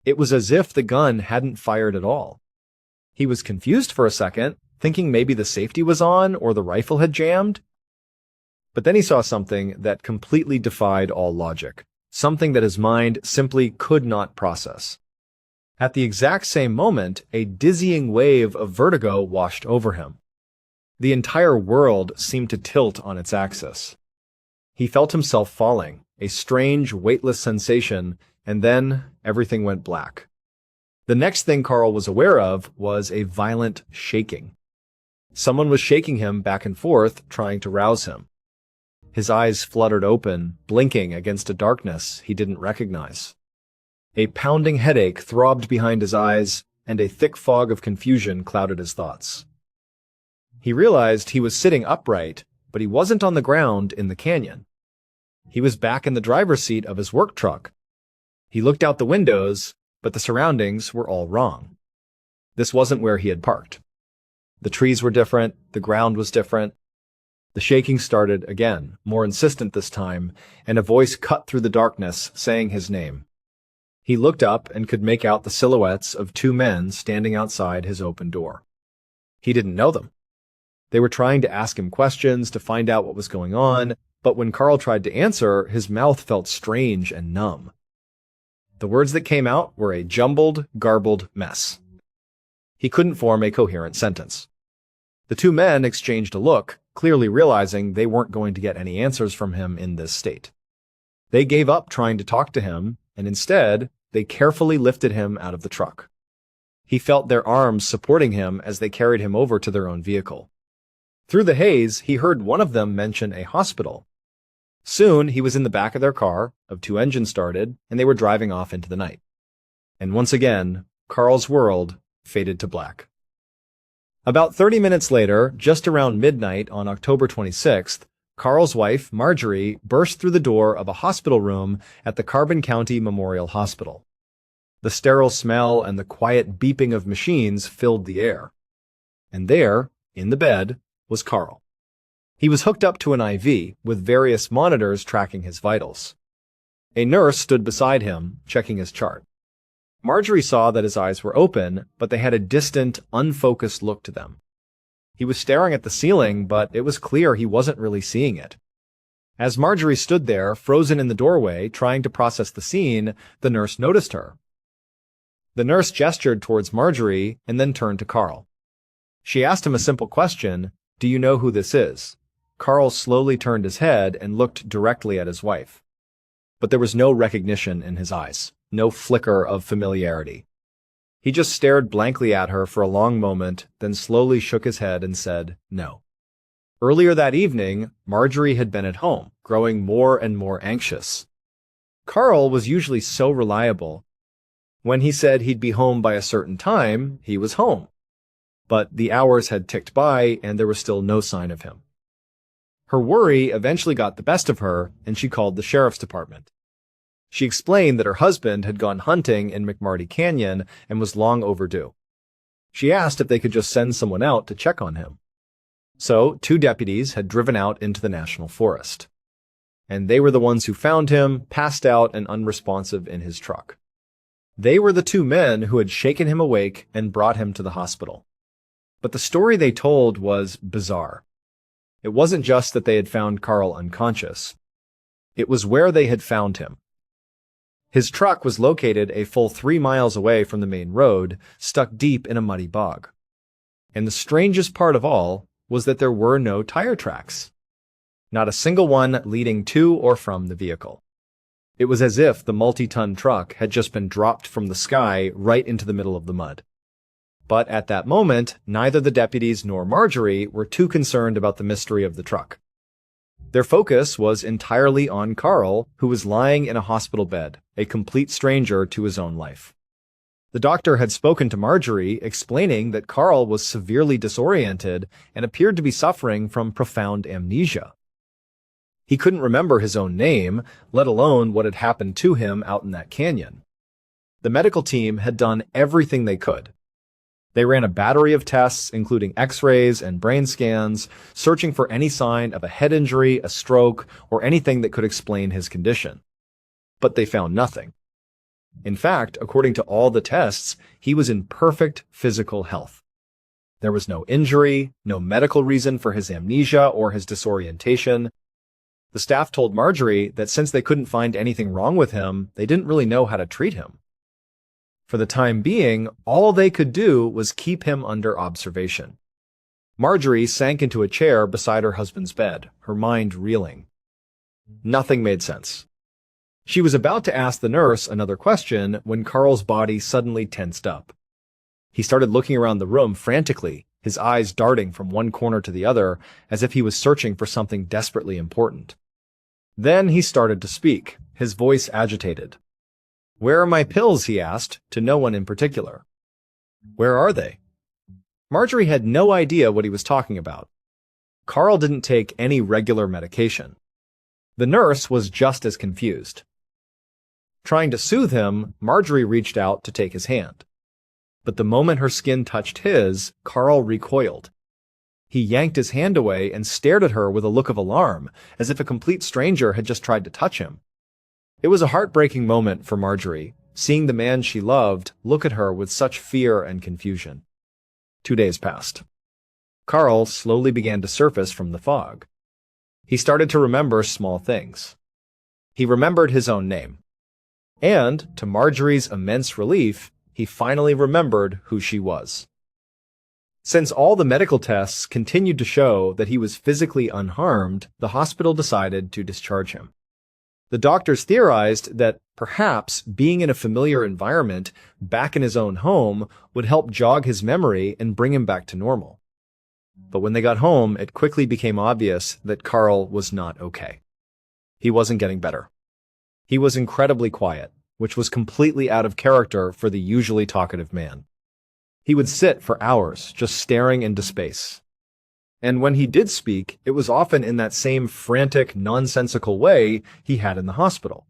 It was as if the gun hadn't fired at all. He was confused for a second, thinking maybe the safety was on or the rifle had jammed. But then he saw something that completely defied all logic, something that his mind simply could not process. At the exact same moment, a dizzying wave of vertigo washed over him. The entire world seemed to tilt on its axis. He felt himself falling, a strange, weightless sensation, and then everything went black. The next thing Carl was aware of was a violent shaking. Someone was shaking him back and forth, trying to rouse him. His eyes fluttered open, blinking against a darkness he didn't recognize. A pounding headache throbbed behind his eyes, and a thick fog of confusion clouded his thoughts. He realized he was sitting upright, but he wasn't on the ground in the canyon. He was back in the driver's seat of his work truck. He looked out the windows, but the surroundings were all wrong. This wasn't where he had parked. The trees were different, the ground was different. The shaking started again, more insistent this time, and a voice cut through the darkness, saying his name. He looked up and could make out the silhouettes of 2 men standing outside his open door. He didn't know them. They were trying to ask him questions to find out what was going on, but when Carl tried to answer, his mouth felt strange and numb. The words that came out were a jumbled, garbled mess. He couldn't form a coherent sentence. The 2 men exchanged a look, clearly realizing they weren't going to get any answers from him in this state. They gave up trying to talk to him, and instead, they carefully lifted him out of the truck. He felt their arms supporting him as they carried him over to their own vehicle. Through the haze, he heard one of them mention a hospital. Soon, he was in the back of their car, of two engines started, and they were driving off into the night. And once again, Carl's world faded to black. About 30 minutes later, just around midnight on October 26th, Carl's wife, Marjorie, burst through the door of a hospital room at the Carbon County Memorial Hospital. The sterile smell and the quiet beeping of machines filled the air. And there, in the bed, was Carl. He was hooked up to an IV, with various monitors tracking his vitals. A nurse stood beside him, checking his chart. Marjorie saw that his eyes were open, but they had a distant, unfocused look to them. He was staring at the ceiling, but it was clear he wasn't really seeing it. As Marjorie stood there, frozen in the doorway, trying to process the scene, the nurse noticed her. The nurse gestured towards Marjorie and then turned to Carl. She asked him a simple question, "Do you know who this is?" Carl slowly turned his head and looked directly at his wife. But there was no recognition in his eyes, no flicker of familiarity. He just stared blankly at her for a long moment, then slowly shook his head and said, "No." Earlier that evening, Marjorie had been at home, growing more and more anxious. Carl was usually so reliable. When he said he'd be home by a certain time, he was home. But the hours had ticked by, and there was still no sign of him. Her worry eventually got the best of her, and she called the sheriff's department. She explained that her husband had gone hunting in McMarty Canyon and was long overdue. She asked if they could just send someone out to check on him. So, 2 deputies had driven out into the national forest. And they were the ones who found him, passed out and unresponsive in his truck. They were the 2 men who had shaken him awake and brought him to the hospital. But the story they told was bizarre. It wasn't just that they had found Carl unconscious. It was where they had found him. His truck was located a full 3 miles away from the main road, stuck deep in a muddy bog. And the strangest part of all was that there were no tire tracks. Not a single one leading to or from the vehicle. It was as if the multi-ton truck had just been dropped from the sky right into the middle of the mud. But at that moment, neither the deputies nor Marjorie were too concerned about the mystery of the truck. Their focus was entirely on Carl, who was lying in a hospital bed, a complete stranger to his own life. The doctor had spoken to Marjorie, explaining that Carl was severely disoriented and appeared to be suffering from profound amnesia. He couldn't remember his own name, let alone what had happened to him out in that canyon. The medical team had done everything they could. They ran a battery of tests, including x-rays and brain scans, searching for any sign of a head injury, a stroke, or anything that could explain his condition. But they found nothing. In fact, according to all the tests, he was in perfect physical health. There was no injury, no medical reason for his amnesia or his disorientation. The staff told Marjorie that since they couldn't find anything wrong with him, they didn't really know how to treat him. For the time being, all they could do was keep him under observation. Marjorie sank into a chair beside her husband's bed, her mind reeling. Nothing made sense. She was about to ask the nurse another question when Carl's body suddenly tensed up. He started looking around the room frantically, his eyes darting from one corner to the other as if he was searching for something desperately important. Then he started to speak, his voice agitated. "Where are my pills?" he asked, to no one in particular. "Where are they?" Marjorie had no idea what he was talking about. Carl didn't take any regular medication. The nurse was just as confused. Trying to soothe him, Marjorie reached out to take his hand. But the moment her skin touched his, Carl recoiled. He yanked his hand away and stared at her with a look of alarm, as if a complete stranger had just tried to touch him. It was a heartbreaking moment for Marjorie, seeing the man she loved look at her with such fear and confusion. 2 days passed. Carl slowly began to surface from the fog. He started to remember small things. He remembered his own name. And, to Marjorie's immense relief, he finally remembered who she was. Since all the medical tests continued to show that he was physically unharmed, the hospital decided to discharge him. The doctors theorized that perhaps being in a familiar environment back in his own home would help jog his memory and bring him back to normal. But when they got home, it quickly became obvious that Carl was not okay. He wasn't getting better. He was incredibly quiet, which was completely out of character for the usually talkative man. He would sit for hours, just staring into space. And when he did speak, it was often in that same frantic, nonsensical way he had in the hospital.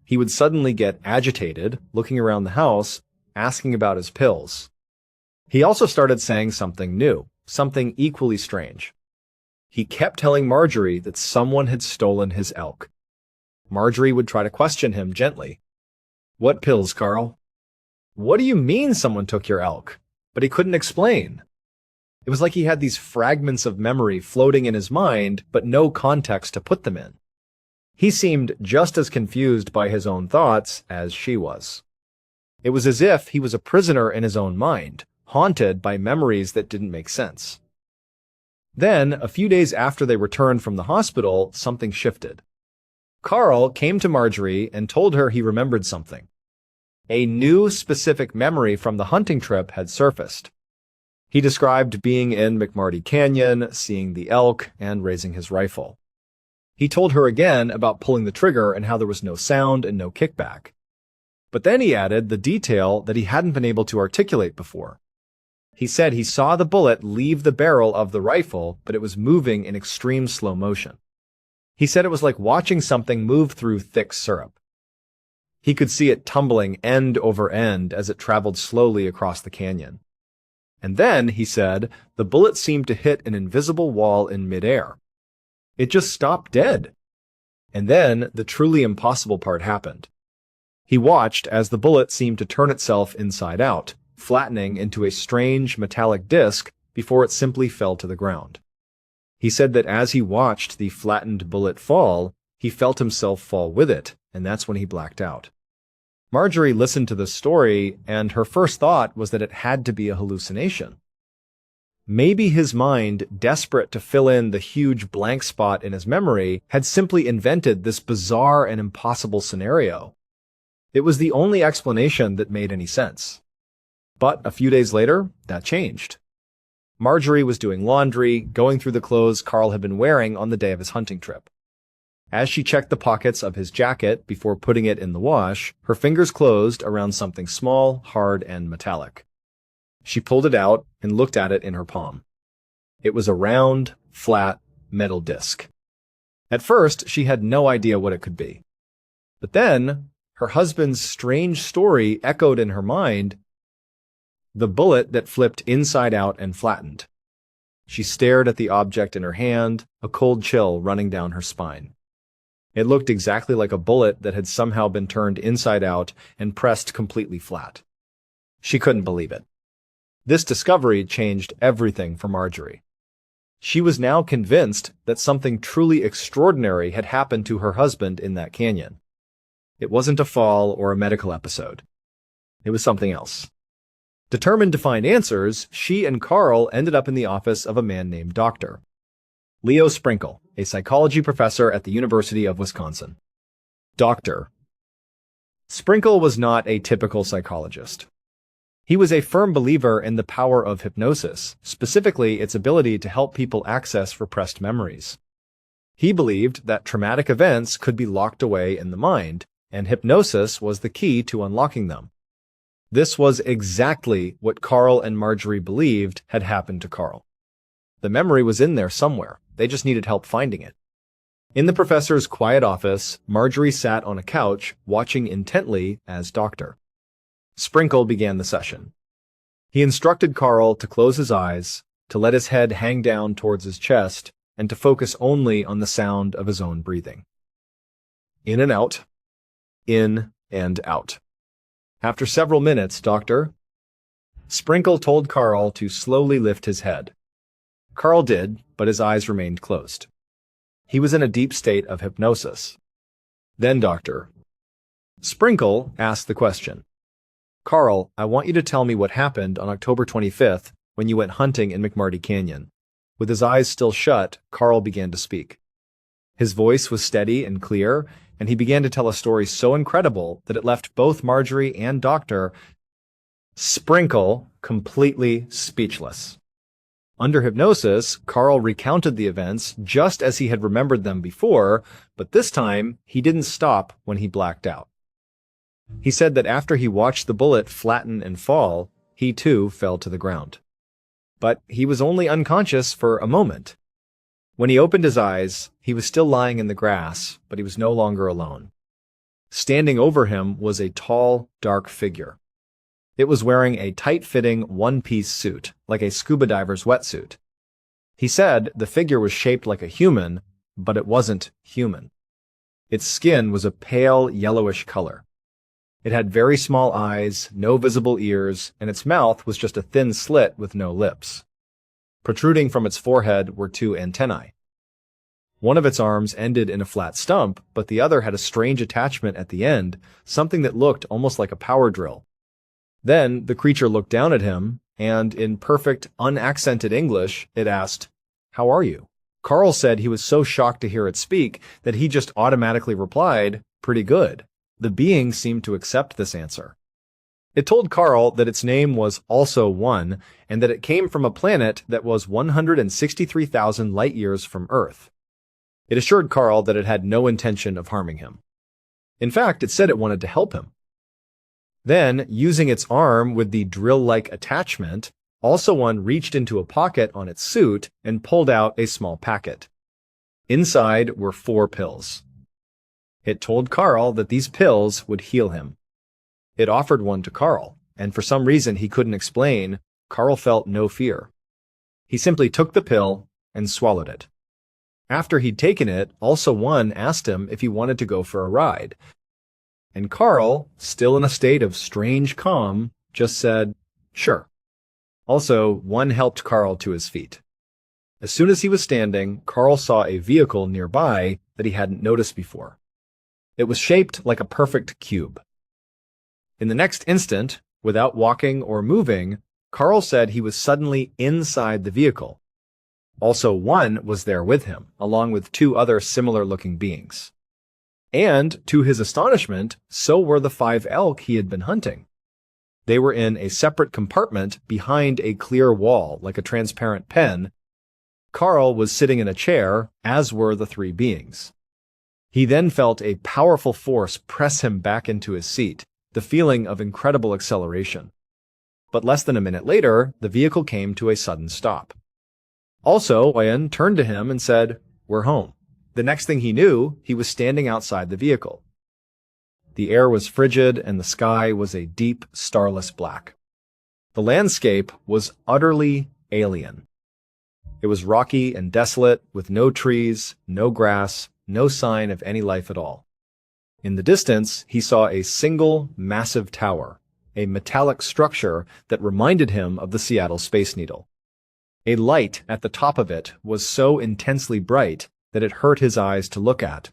He would suddenly get agitated, looking around the house, asking about his pills. He also started saying something new, something equally strange. He kept telling Marjorie that someone had stolen his elk. Marjorie would try to question him gently. "What pills, Carl?" "What do you mean someone took your elk?" But he couldn't explain. It was like he had these fragments of memory floating in his mind, but no context to put them in. He seemed just as confused by his own thoughts as she was. It was as if he was a prisoner in his own mind, haunted by memories that didn't make sense. Then, a few days after they returned from the hospital, something shifted. Carl came to Marjorie and told her he remembered something. A new specific memory from the hunting trip had surfaced. He described being in McMarty Canyon, seeing the elk, and raising his rifle. He told her again about pulling the trigger and how there was no sound and no kickback. But then he added the detail that he hadn't been able to articulate before. He said he saw the bullet leave the barrel of the rifle, but it was moving in extreme slow motion. He said it was like watching something move through thick syrup. He could see it tumbling end over end as it traveled slowly across the canyon. And then, he said, the bullet seemed to hit an invisible wall in midair. It just stopped dead. And then the truly impossible part happened. He watched as the bullet seemed to turn itself inside out, flattening into a strange metallic disc before it simply fell to the ground. He said that as he watched the flattened bullet fall, he felt himself fall with it, and that's when he blacked out. Marjorie listened to this story, and her first thought was that it had to be a hallucination. Maybe his mind, desperate to fill in the huge blank spot in his memory, had simply invented this bizarre and impossible scenario. It was the only explanation that made any sense. But a few days later, that changed. Marjorie was doing laundry, going through the clothes Carl had been wearing on the day of his hunting trip. As she checked the pockets of his jacket before putting it in the wash, her fingers closed around something small, hard, and metallic. She pulled it out and looked at it in her palm. It was a round, flat, metal disc. At first, she had no idea what it could be. But then, her husband's strange story echoed in her mind, the bullet that flipped inside out and flattened. She stared at the object in her hand, a cold chill running down her spine. It looked exactly like a bullet that had somehow been turned inside out and pressed completely flat. She couldn't believe it. This discovery changed everything for Marjorie. She was now convinced that something truly extraordinary had happened to her husband in that canyon. It wasn't a fall or a medical episode. It was something else. Determined to find answers, she and Carl ended up in the office of a man named Dr. Leo Sprinkle, a psychology professor at the University of Wisconsin. Dr. Sprinkle was not a typical psychologist. He was a firm believer in the power of hypnosis, specifically its ability to help people access repressed memories. He believed that traumatic events could be locked away in the mind, and hypnosis was the key to unlocking them. This was exactly what Carl and Marjorie believed had happened to Carl. The memory was in there somewhere. They just needed help finding it. In the professor's quiet office, Marjorie sat on a couch, watching intently as Dr. Sprinkle began the session. He instructed Carl to close his eyes, to let his head hang down towards his chest, and to focus only on the sound of his own breathing. In and out. In and out. After several minutes, Dr. Sprinkle told Carl to slowly lift his head. Carl did, but his eyes remained closed. He was in a deep state of hypnosis. Then Dr. Sprinkle asked the question. Carl, I want you to tell me what happened on October 25th when you went hunting in McMarty Canyon. With his eyes still shut, Carl began to speak. His voice was steady and clear, and he began to tell a story so incredible that it left both Marjorie and Dr. Sprinkle completely speechless. Under hypnosis, Carl recounted the events just as he had remembered them before, but this time he didn't stop when he blacked out. He said that after he watched the bullet flatten and fall, he too fell to the ground. But he was only unconscious for a moment. When he opened his eyes, he was still lying in the grass, but he was no longer alone. Standing over him was a tall, dark figure. It was wearing a tight-fitting one-piece suit, like a scuba diver's wetsuit. He said the figure was shaped like a human, but it wasn't human. Its skin was a pale yellowish color. It had very small eyes, no visible ears, and its mouth was just a thin slit with no lips. Protruding from its forehead were two antennae. One of its arms ended in a flat stump, but the other had a strange attachment at the end, something that looked almost like a power drill. Then the creature looked down at him, and in perfect, unaccented English, it asked, "How are you?" Carl said he was so shocked to hear it speak that he just automatically replied, "Pretty good." The being seemed to accept this answer. It told Carl that its name was also One, and that it came from a planet that was 163,000 light-years from Earth. It assured Carl that it had no intention of harming him. In fact, it said it wanted to help him. Then, using its arm with the drill-like attachment, Also One reached into a pocket on its suit and pulled out a small packet. Inside were 4 pills. It told Carl that these pills would heal him. It offered one to Carl, and for some reason he couldn't explain, Carl felt no fear. He simply took the pill and swallowed it. After he'd taken it, Also One asked him if he wanted to go for a ride. And Carl, still in a state of strange calm, just said, "Sure." Also, One helped Carl to his feet. As soon as he was standing, Carl saw a vehicle nearby that he hadn't noticed before. It was shaped like a perfect cube. In the next instant, without walking or moving, Carl said he was suddenly inside the vehicle. Also One was there with him, along with 2 other similar-looking beings. And, to his astonishment, so were the 5 elk he had been hunting. They were in a separate compartment behind a clear wall, like a transparent pen. Carl was sitting in a chair, as were the 3 beings. He then felt a powerful force press him back into his seat, the feeling of incredible acceleration. But less than a minute later, the vehicle came to a sudden stop. Also, Oyen turned to him and said, "We're home." The next thing he knew, he was standing outside the vehicle. The air was frigid and the sky was a deep, starless black. The landscape was utterly alien. It was rocky and desolate, with no trees, no grass, no sign of any life at all. In the distance, he saw a single, massive tower, a metallic structure that reminded him of the Seattle Space Needle. A light at the top of it was so intensely bright that it hurt his eyes to look at.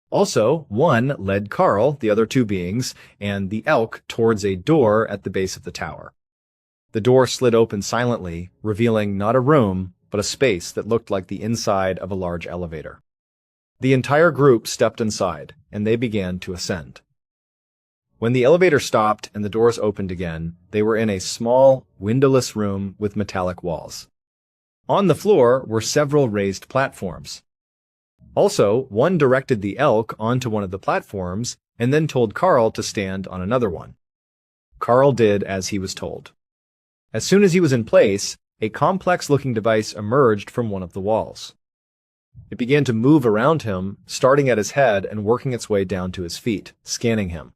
Also, One led Carl, the other 2 beings, and the elk towards a door at the base of the tower. The door slid open silently, revealing not a room, but a space that looked like the inside of a large elevator. The entire group stepped inside, and they began to ascend. When the elevator stopped and the doors opened again, they were in a small, windowless room with metallic walls. On the floor were several raised platforms. Also, One directed the elk onto one of the platforms and then told Carl to stand on another one. Carl did as he was told. As soon as he was in place, a complex-looking device emerged from one of the walls. It began to move around him, starting at his head and working its way down to his feet, scanning him.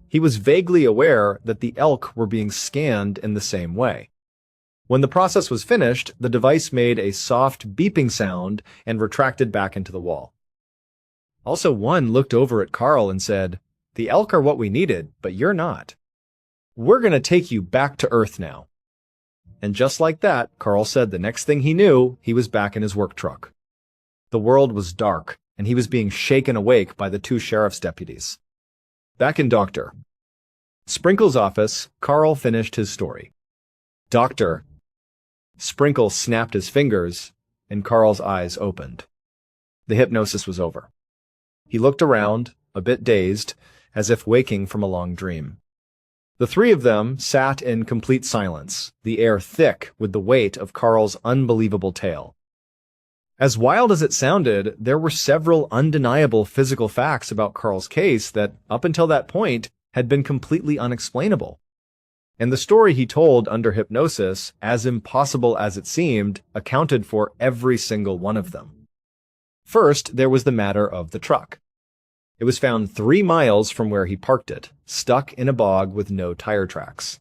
He was vaguely aware that the elk were being scanned in the same way. When the process was finished, the device made a soft beeping sound and retracted back into the wall. Also One looked over at Carl and said, "The elk are what we needed, but you're not. We're going to take you back to Earth now." And just like that, Carl said the next thing he knew, he was back in his work truck. The world was dark, and he was being shaken awake by the 2 sheriff's deputies. Back in Dr. Sprinkle's office, Carl finished his story. "Doctor." Sprinkle snapped his fingers, and Carl's eyes opened. The hypnosis was over. He looked around, a bit dazed, as if waking from a long dream. The three of them sat in complete silence, the air thick with the weight of Carl's unbelievable tale. As wild as it sounded, there were several undeniable physical facts about Carl's case that, up until that point, had been completely unexplainable. And the story he told under hypnosis, as impossible as it seemed, accounted for every single one of them. First, there was the matter of the truck. It was found 3 miles from where he parked it, stuck in a bog with no tire tracks.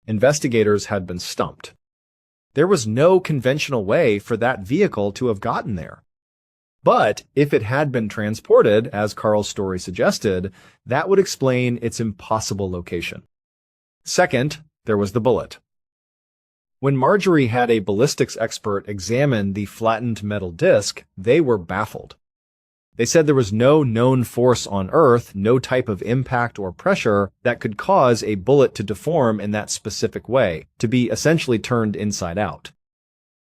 Investigators had been stumped. There was no conventional way for that vehicle to have gotten there. But if it had been transported, as Carl's story suggested, that would explain its impossible location. Second, there was the bullet. When Marjorie had a ballistics expert examine the flattened metal disc, they were baffled. They said there was no known force on Earth, no type of impact or pressure that could cause a bullet to deform in that specific way, to be essentially turned inside out.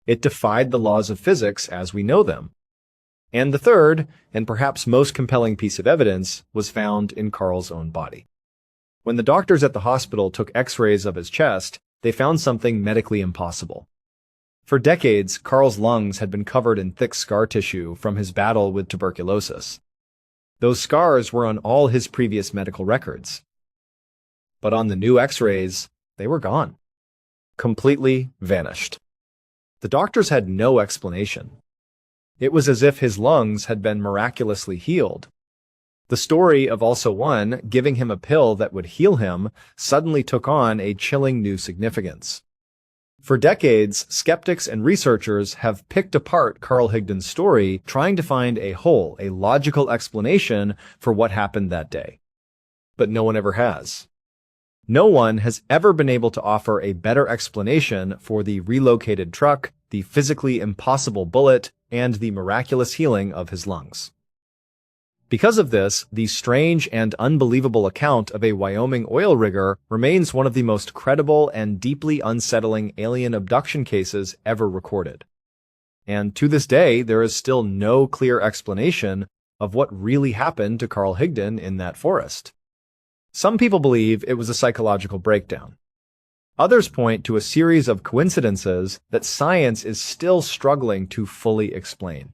It defied the laws of physics as we know them. And the third, and perhaps most compelling piece of evidence, was found in Carl's own body. When the doctors at the hospital took x-rays of his chest, they found something medically impossible. For decades, Carl's lungs had been covered in thick scar tissue from his battle with tuberculosis. Those scars were on all his previous medical records. But on the new x-rays, they were gone. Completely vanished. The doctors had no explanation. It was as if his lungs had been miraculously healed. The story of also one giving him a pill that would heal him suddenly took on a chilling new significance. For decades, skeptics and researchers have picked apart Carl Higdon's story, trying to find a logical explanation for what happened that day. But no one ever has. No one has ever been able to offer a better explanation for the relocated truck, the physically impossible bullet, and the miraculous healing of his lungs. Because of this, the strange and unbelievable account of a Wyoming oil rigger remains one of the most credible and deeply unsettling alien abduction cases ever recorded. And to this day, there is still no clear explanation of what really happened to Carl Higdon in that forest. Some people believe it was a psychological breakdown. Others point to a series of coincidences that science is still struggling to fully explain.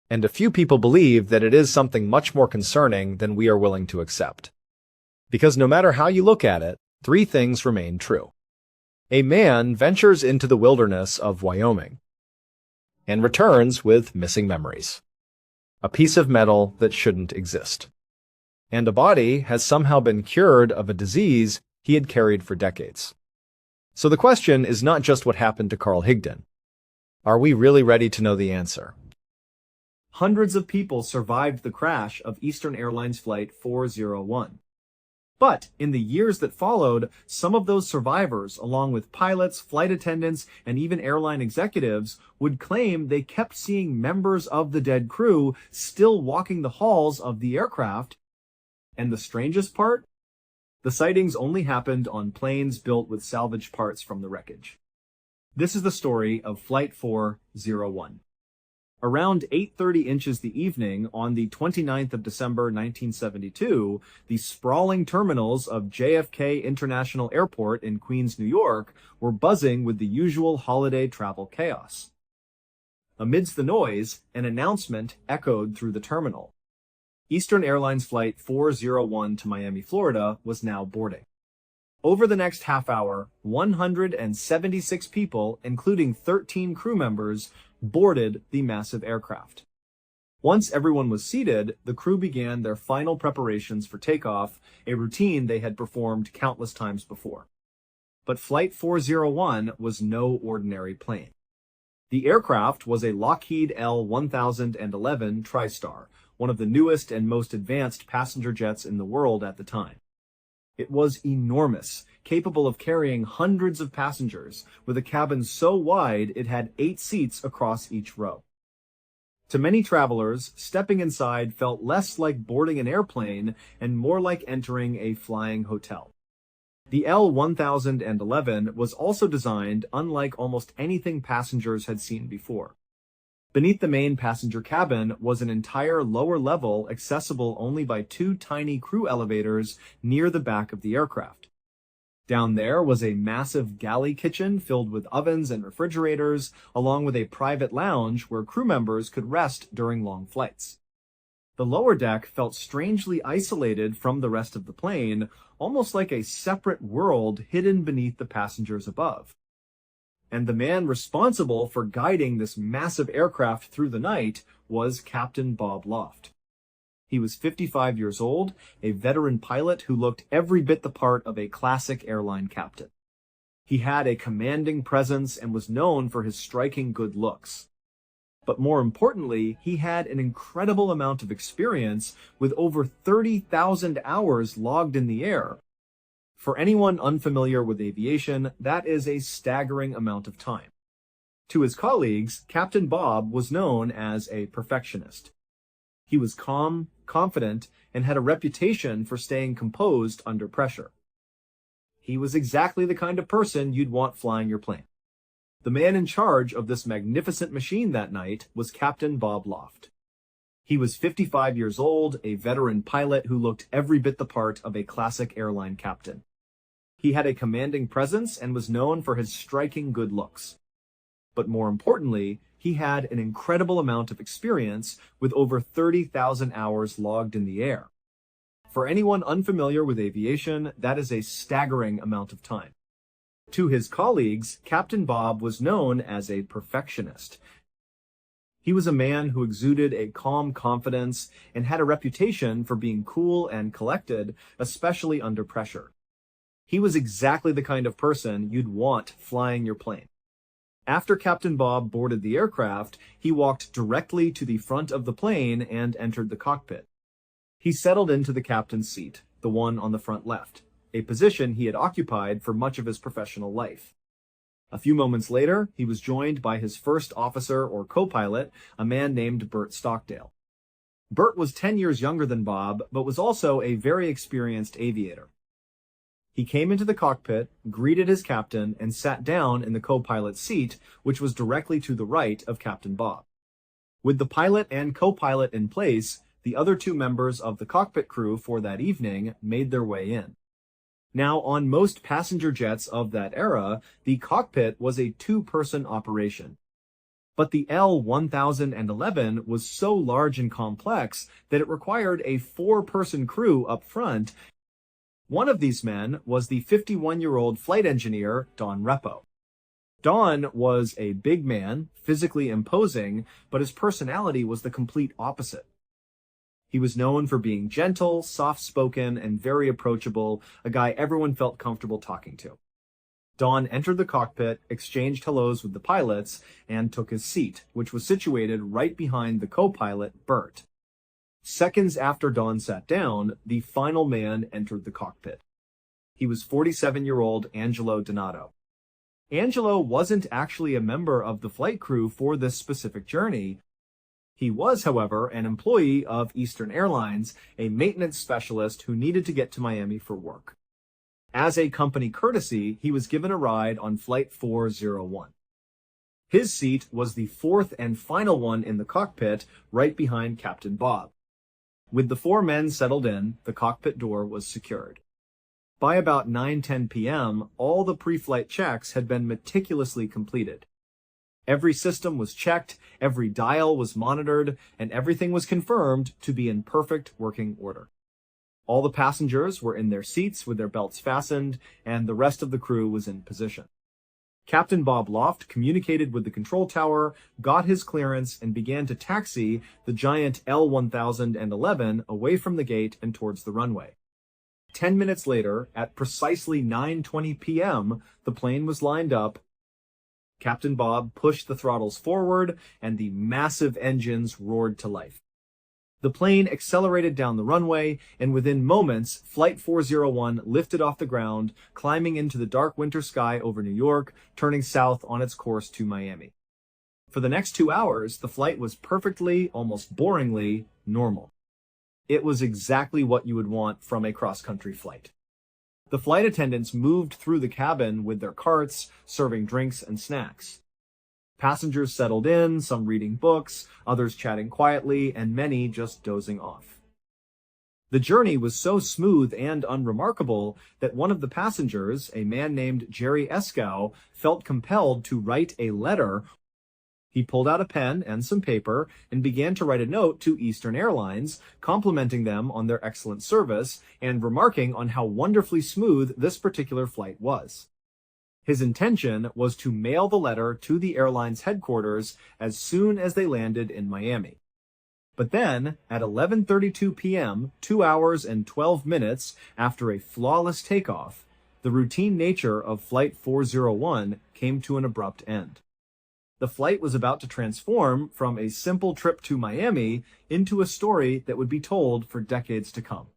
And a few people believe that it is something much more concerning than we are willing to accept. Because no matter how you look at it, 3 things remain true. A man ventures into the wilderness of Wyoming and returns with missing memories. A piece of metal that shouldn't exist. And a body has somehow been cured of a disease he had carried for decades. So the question is not just what happened to Carl Higdon. Are we really ready to know the answer? Hundreds of people survived the crash of Eastern Airlines Flight 401. But in the years that followed, some of those survivors, along with pilots, flight attendants, and even airline executives, would claim they kept seeing members of the dead crew still walking the halls of the aircraft. And the strangest part? The sightings only happened on planes built with salvaged parts from the wreckage. This is the story of Flight 401. Around 8:30 inches the evening on the 29th of December 1972, the sprawling terminals of JFK International Airport in Queens, New York, were buzzing with the usual holiday travel chaos. Amidst the noise, an announcement echoed through the terminal. Eastern Airlines Flight 401 to Miami, Florida, was now boarding. Over the next half hour, 176 people, including 13 crew members, boarded the massive aircraft. Once everyone was seated, the crew began their final preparations for takeoff, a routine they had performed countless times before. But Flight 401 was no ordinary plane. The aircraft was a Lockheed L-1011 TriStar, one of the newest and most advanced passenger jets in the world at the time. It was enormous, capable of carrying hundreds of passengers, with a cabin so wide it had 8 seats across each row. To many travelers, stepping inside felt less like boarding an airplane and more like entering a flying hotel. The L-1011 was also designed unlike almost anything passengers had seen before. Beneath the main passenger cabin was an entire lower level accessible only by 2 tiny crew elevators near the back of the aircraft. Down there was a massive galley kitchen filled with ovens and refrigerators, along with a private lounge where crew members could rest during long flights. The lower deck felt strangely isolated from the rest of the plane, almost like a separate world hidden beneath the passengers above. And the man responsible for guiding this massive aircraft through the night was Captain Bob Loft. He was 55 years old, a veteran pilot who looked every bit the part of a classic airline captain. He had a commanding presence and was known for his striking good looks. But more importantly, he had an incredible amount of experience with over 30,000 hours logged in the air. For anyone unfamiliar with aviation, that is a staggering amount of time. To his colleagues, Captain Bob was known as a perfectionist. He was calm, confident, and had a reputation for staying composed under pressure. He was exactly the kind of person you'd want flying your plane. The man in charge of this magnificent machine that night was Captain Bob Loft. He was 55 years old, a veteran pilot who looked every bit the part of a classic airline captain. He had a commanding presence and was known for his striking good looks. But more importantly, he had an incredible amount of experience with over 30,000 hours logged in the air. For anyone unfamiliar with aviation, that is a staggering amount of time. To his colleagues, Captain Bob was known as a perfectionist. He was a man who exuded a calm confidence and had a reputation for being cool and collected, especially under pressure. He was exactly the kind of person you'd want flying your plane. After Captain Bob boarded the aircraft, he walked directly to the front of the plane and entered the cockpit. He settled into the captain's seat, the one on the front left, a position he had occupied for much of his professional life. A few moments later, he was joined by his first officer or co-pilot, a man named Bert Stockdale. Bert was 10 years younger than Bob, but was also a very experienced aviator. He came into the cockpit, greeted his captain, and sat down in the co-pilot's seat, which was directly to the right of Captain Bob. With the pilot and co-pilot in place, the other two members of the cockpit crew for that evening made their way in. Now, on most passenger jets of that era, the cockpit was a two-person operation. But the L-1011 was so large and complex that it required a four-person crew up front. One of these men was the 51-year-old flight engineer, Don Repo. Don was a big man, physically imposing, but his personality was the complete opposite. He was known for being gentle, soft-spoken, and very approachable, a guy everyone felt comfortable talking to. Don entered the cockpit, exchanged hellos with the pilots, and took his seat, which was situated right behind the co-pilot, Bert. Seconds after Don sat down, the final man entered the cockpit. He was 47-year-old Angelo Donato. Angelo wasn't actually a member of the flight crew for this specific journey. He was, however, an employee of Eastern Airlines, a maintenance specialist who needed to get to Miami for work. As a company courtesy, he was given a ride on Flight 401. His seat was the fourth and final one in the cockpit, right behind Captain Bob. With the four men settled in, the cockpit door was secured. By about 9:10 p.m., all the pre-flight checks had been meticulously completed. Every system was checked, every dial was monitored, and everything was confirmed to be in perfect working order. All the passengers were in their seats with their belts fastened, and the rest of the crew was in position. Captain Bob Loft communicated with the control tower, got his clearance, and began to taxi the giant L-1011 away from the gate and towards the runway. 10 minutes later, at precisely 9:20 p.m., the plane was lined up. Captain Bob pushed the throttles forward, and the massive engines roared to life. The plane accelerated down the runway, and within moments, Flight 401 lifted off the ground, climbing into the dark winter sky over New York, turning south on its course to Miami. For the next 2 hours, the flight was perfectly, almost boringly, normal. It was exactly what you would want from a cross-country flight. The flight attendants moved through the cabin with their carts, serving drinks and snacks. Passengers settled in, some reading books, others chatting quietly, and many just dozing off. The journey was so smooth and unremarkable that one of the passengers, a man named Jerry Escow, felt compelled to write a letter. He pulled out a pen and some paper and began to write a note to Eastern Airlines, complimenting them on their excellent service and remarking on how wonderfully smooth this particular flight was. His intention was to mail the letter to the airline's headquarters as soon as they landed in Miami. But then, at 11:32 p.m., 2 hours and 12 minutes after a flawless takeoff, the routine nature of Flight 401 came to an abrupt end. The flight was about to transform from a simple trip to Miami into a story that would be told for decades to come.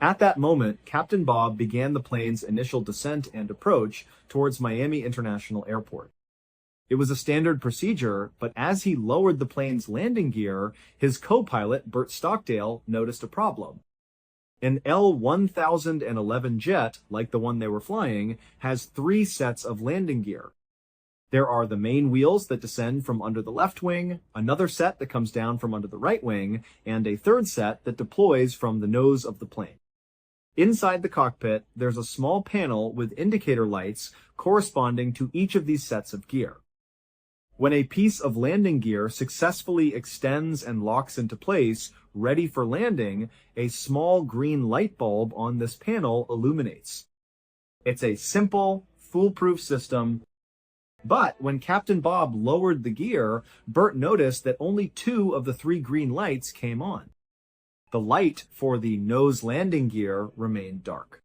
At that moment, Captain Bob began the plane's initial descent and approach towards Miami International Airport. It was a standard procedure, but as he lowered the plane's landing gear, his co-pilot, Bert Stockdale, noticed a problem. An L-1011 jet, like the one they were flying, has 3 sets of landing gear. There are the main wheels that descend from under the left wing, another set that comes down from under the right wing, and a third set that deploys from the nose of the plane. Inside the cockpit, there's a small panel with indicator lights corresponding to each of these sets of gear. When a piece of landing gear successfully extends and locks into place, ready for landing, a small green light bulb on this panel illuminates. It's a simple, foolproof system. But when Captain Bob lowered the gear, Bert noticed that only 2 of the 3 green lights came on. The light for the nose landing gear remained dark.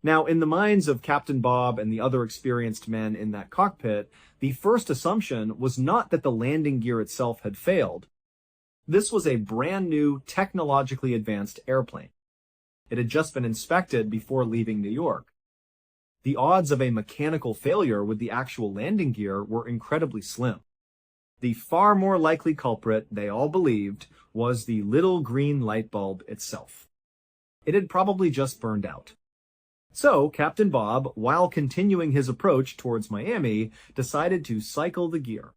Now, in the minds of Captain Bob and the other experienced men in that cockpit, the first assumption was not that the landing gear itself had failed. This was a brand new, technologically advanced airplane. It had just been inspected before leaving New York. The odds of a mechanical failure with the actual landing gear were incredibly slim. The far more likely culprit, they all believed, was the little green light bulb itself. It had probably just burned out. So, Captain Bob, while continuing his approach towards Miami, decided to cycle the gear.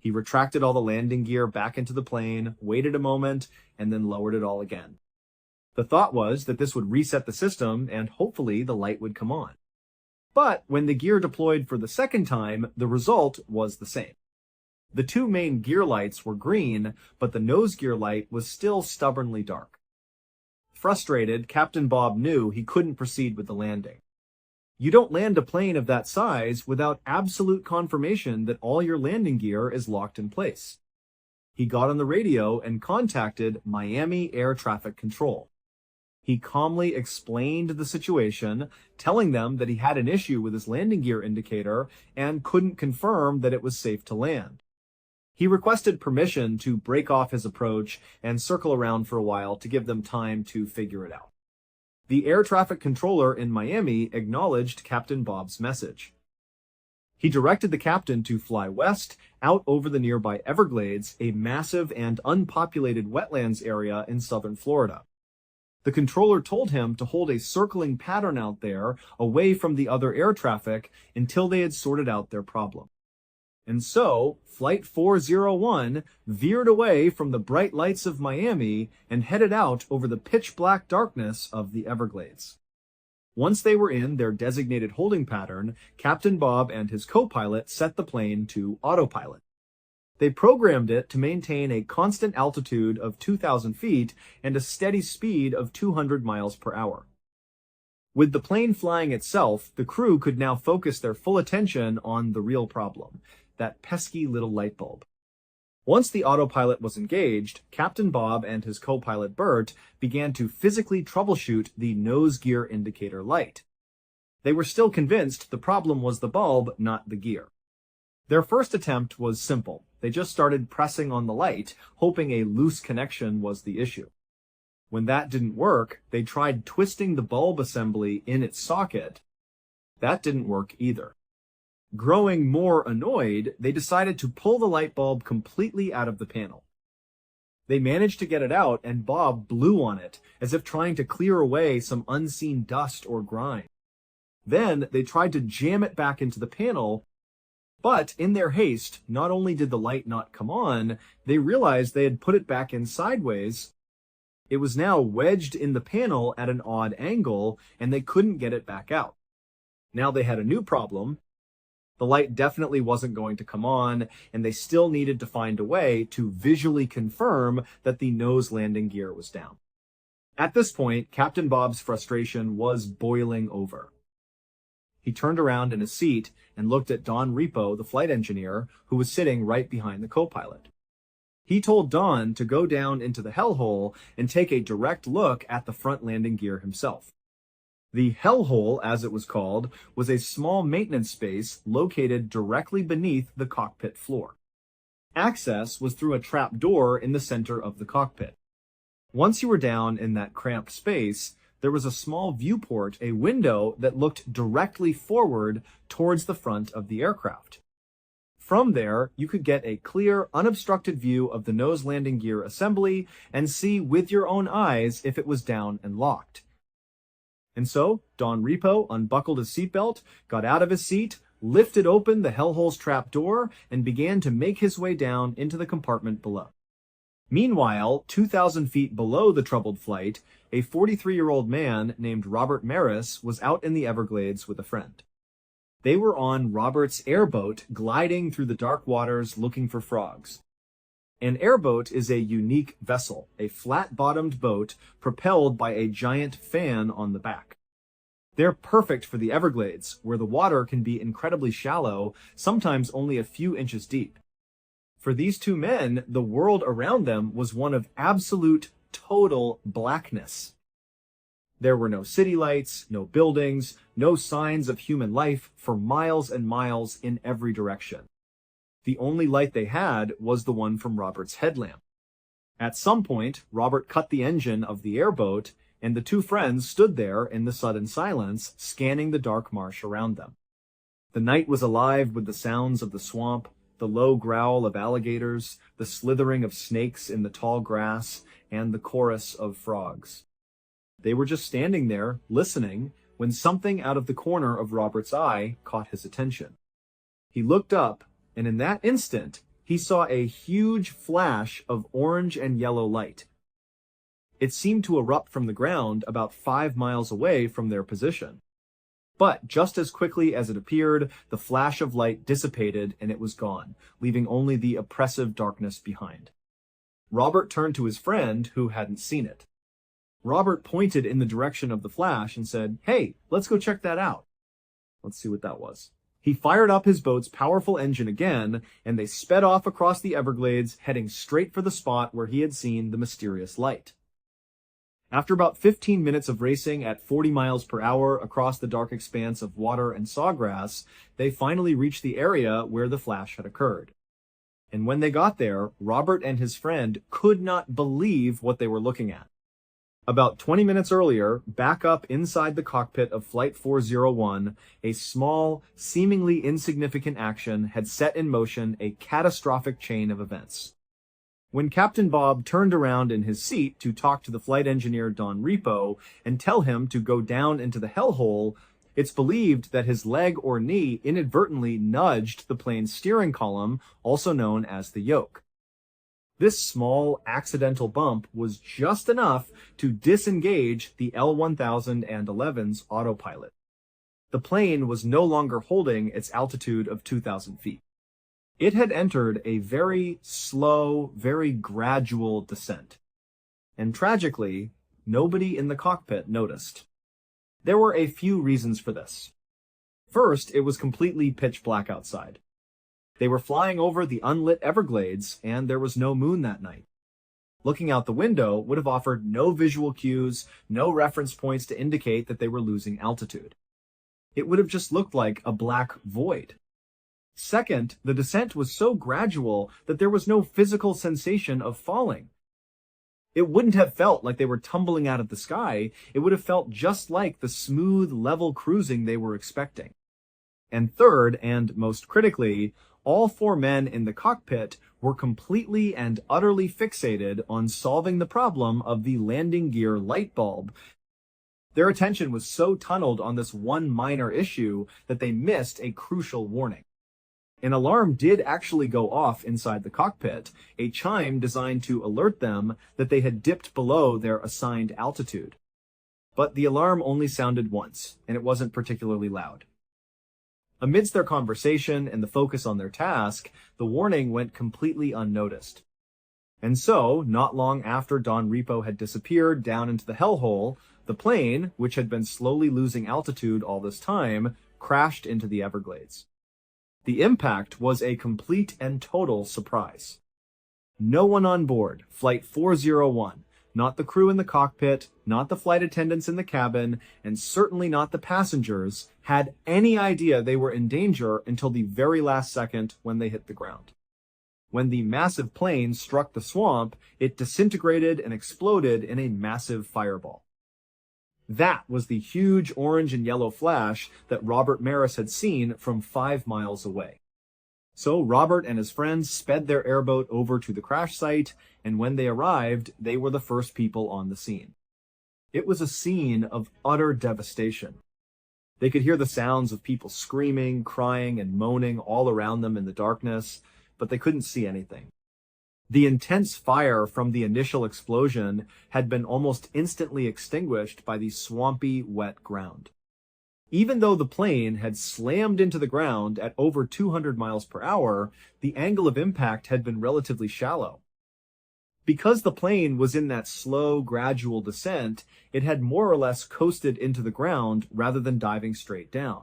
He retracted all the landing gear back into the plane, waited a moment, and then lowered it all again. The thought was that this would reset the system and hopefully the light would come on. But when the gear deployed for the second time, the result was the same. The 2 main gear lights were green, but the nose gear light was still stubbornly dark. Frustrated, Captain Bob knew he couldn't proceed with the landing. You don't land a plane of that size without absolute confirmation that all your landing gear is locked in place. He got on the radio and contacted Miami Air Traffic Control. He calmly explained the situation, telling them that he had an issue with his landing gear indicator and couldn't confirm that it was safe to land. He requested permission to break off his approach and circle around for a while to give them time to figure it out. The air traffic controller in Miami acknowledged Captain Bob's message. He directed the captain to fly west, out over the nearby Everglades, a massive and unpopulated wetlands area in southern Florida. The controller told him to hold a circling pattern out there, away from the other air traffic, until they had sorted out their problem. And so, Flight 401 veered away from the bright lights of Miami and headed out over the pitch-black darkness of the Everglades. Once they were in their designated holding pattern, Captain Bob and his co-pilot set the plane to autopilot. They programmed it to maintain a constant altitude of 2,000 feet and a steady speed of 200 miles per hour. With the plane flying itself, the crew could now focus their full attention on the real problem, that pesky little light bulb. Once the autopilot was engaged, Captain Bob and his co-pilot Bert began to physically troubleshoot the nose gear indicator light. They were still convinced the problem was the bulb, not the gear. Their first attempt was simple. They just started pressing on the light, hoping a loose connection was the issue. When that didn't work, they tried twisting the bulb assembly in its socket. That didn't work either. Growing more annoyed, they decided to pull the light bulb completely out of the panel. They managed to get it out, and Bob blew on it, as if trying to clear away some unseen dust or grime. Then they tried to jam it back into the panel, but in their haste, not only did the light not come on, they realized they had put it back in sideways. It was now wedged in the panel at an odd angle, and they couldn't get it back out. Now they had a new problem. The light definitely wasn't going to come on, and they still needed to find a way to visually confirm that the nose landing gear was down. At this point, Captain Bob's frustration was boiling over. He turned around in his seat and looked at Don Repo, the flight engineer, who was sitting right behind the co-pilot. He told Don to go down into the hellhole and take a direct look at the front landing gear himself. The hellhole, as it was called, was a small maintenance space located directly beneath the cockpit floor. Access was through a trap door in the center of the cockpit. Once you were down in that cramped space, there was a small viewport, a window that looked directly forward towards the front of the aircraft. From there, you could get a clear, unobstructed view of the nose landing gear assembly and see with your own eyes if it was down and locked. And so, Don Repo unbuckled his seatbelt, got out of his seat, lifted open the hellhole's trap door, and began to make his way down into the compartment below. Meanwhile, 2,000 feet below the troubled flight, a 43-year-old man named Robert Maris was out in the Everglades with a friend. They were on Robert's airboat, gliding through the dark waters looking for frogs. An airboat is a unique vessel, a flat-bottomed boat propelled by a giant fan on the back. They're perfect for the Everglades, where the water can be incredibly shallow, sometimes only a few inches deep. For these two men, the world around them was one of absolute, total blackness. There were no city lights, no buildings, no signs of human life for miles and miles in every direction. The only light they had was the one from Robert's headlamp. At some point, Robert cut the engine of the airboat, and the two friends stood there in the sudden silence, scanning the dark marsh around them. The night was alive with the sounds of the swamp, the low growl of alligators, the slithering of snakes in the tall grass, and the chorus of frogs. They were just standing there, listening, when something out of the corner of Robert's eye caught his attention. He looked up, and in that instant, he saw a huge flash of orange and yellow light. It seemed to erupt from the ground about 5 miles away from their position. But just as quickly as it appeared, the flash of light dissipated and it was gone, leaving only the oppressive darkness behind. Robert turned to his friend, who hadn't seen it. Robert pointed in the direction of the flash and said, "Hey, let's go check that out." Let's see what that was. He fired up his boat's powerful engine again, and they sped off across the Everglades, heading straight for the spot where he had seen the mysterious light. After about 15 minutes of racing at 40 miles per hour across the dark expanse of water and sawgrass, they finally reached the area where the flash had occurred. And when they got there, Robert and his friend could not believe what they were looking at. About 20 minutes earlier, back up inside the cockpit of Flight 401, a small, seemingly insignificant action had set in motion a catastrophic chain of events. When Captain Bob turned around in his seat to talk to the flight engineer Don Repo and tell him to go down into the hellhole, it's believed that his leg or knee inadvertently nudged the plane's steering column, also known as the yoke. This small, accidental bump was just enough to disengage the L-1000-11's autopilot. The plane was no longer holding its altitude of 2,000 feet. It had entered a very slow, very gradual descent. And tragically, nobody in the cockpit noticed. There were a few reasons for this. First, it was completely pitch black outside. They were flying over the unlit Everglades, and there was no moon that night. Looking out the window would have offered no visual cues, no reference points to indicate that they were losing altitude. It would have just looked like a black void. Second, the descent was so gradual that there was no physical sensation of falling. It wouldn't have felt like they were tumbling out of the sky. It would have felt just like the smooth, level cruising they were expecting. And third, and most critically, all four men in the cockpit were completely and utterly fixated on solving the problem of the landing gear light bulb. Their attention was so tunneled on this one minor issue that they missed a crucial warning. An alarm did actually go off inside the cockpit, a chime designed to alert them that they had dipped below their assigned altitude. But the alarm only sounded once, and it wasn't particularly loud. Amidst their conversation and the focus on their task, the warning went completely unnoticed. And so, not long after Don Repo had disappeared down into the hellhole, the plane, which had been slowly losing altitude all this time, crashed into the Everglades. The impact was a complete and total surprise. No one on board, Flight 401, not the crew in the cockpit, not the flight attendants in the cabin, and certainly not the passengers, had any idea they were in danger until the very last second when they hit the ground. When the massive plane struck the swamp, it disintegrated and exploded in a massive fireball. That was the huge orange and yellow flash that Robert Maris had seen from 5 miles away. So Robert and his friends sped their airboat over to the crash site, and when they arrived, they were the first people on the scene. It was a scene of utter devastation. They could hear the sounds of people screaming, crying, and moaning all around them in the darkness, but they couldn't see anything. The intense fire from the initial explosion had been almost instantly extinguished by the swampy, wet ground. Even though the plane had slammed into the ground at over 200 miles per hour, the angle of impact had been relatively shallow. Because the plane was in that slow, gradual descent, it had more or less coasted into the ground rather than diving straight down.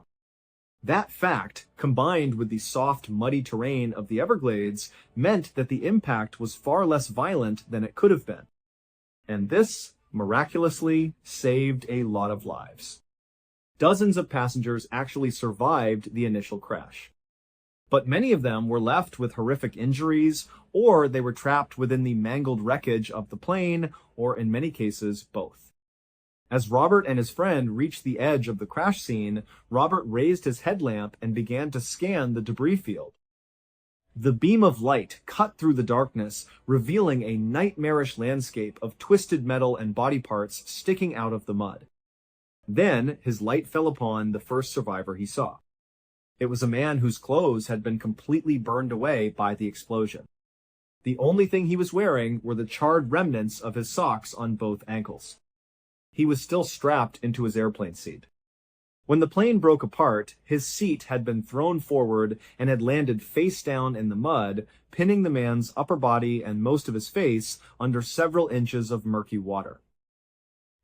That fact, combined with the soft, muddy terrain of the Everglades, meant that the impact was far less violent than it could have been. And this, miraculously, saved a lot of lives. Dozens of passengers actually survived the initial crash. But many of them were left with horrific injuries, or they were trapped within the mangled wreckage of the plane, or in many cases, both. As Robert and his friend reached the edge of the crash scene, Robert raised his headlamp and began to scan the debris field. The beam of light cut through the darkness, revealing a nightmarish landscape of twisted metal and body parts sticking out of the mud. Then his light fell upon the first survivor he saw. It was a man whose clothes had been completely burned away by the explosion. The only thing he was wearing were the charred remnants of his socks on both ankles. He was still strapped into his airplane seat. When the plane broke apart, his seat had been thrown forward and had landed face down in the mud, pinning the man's upper body and most of his face under several inches of murky water.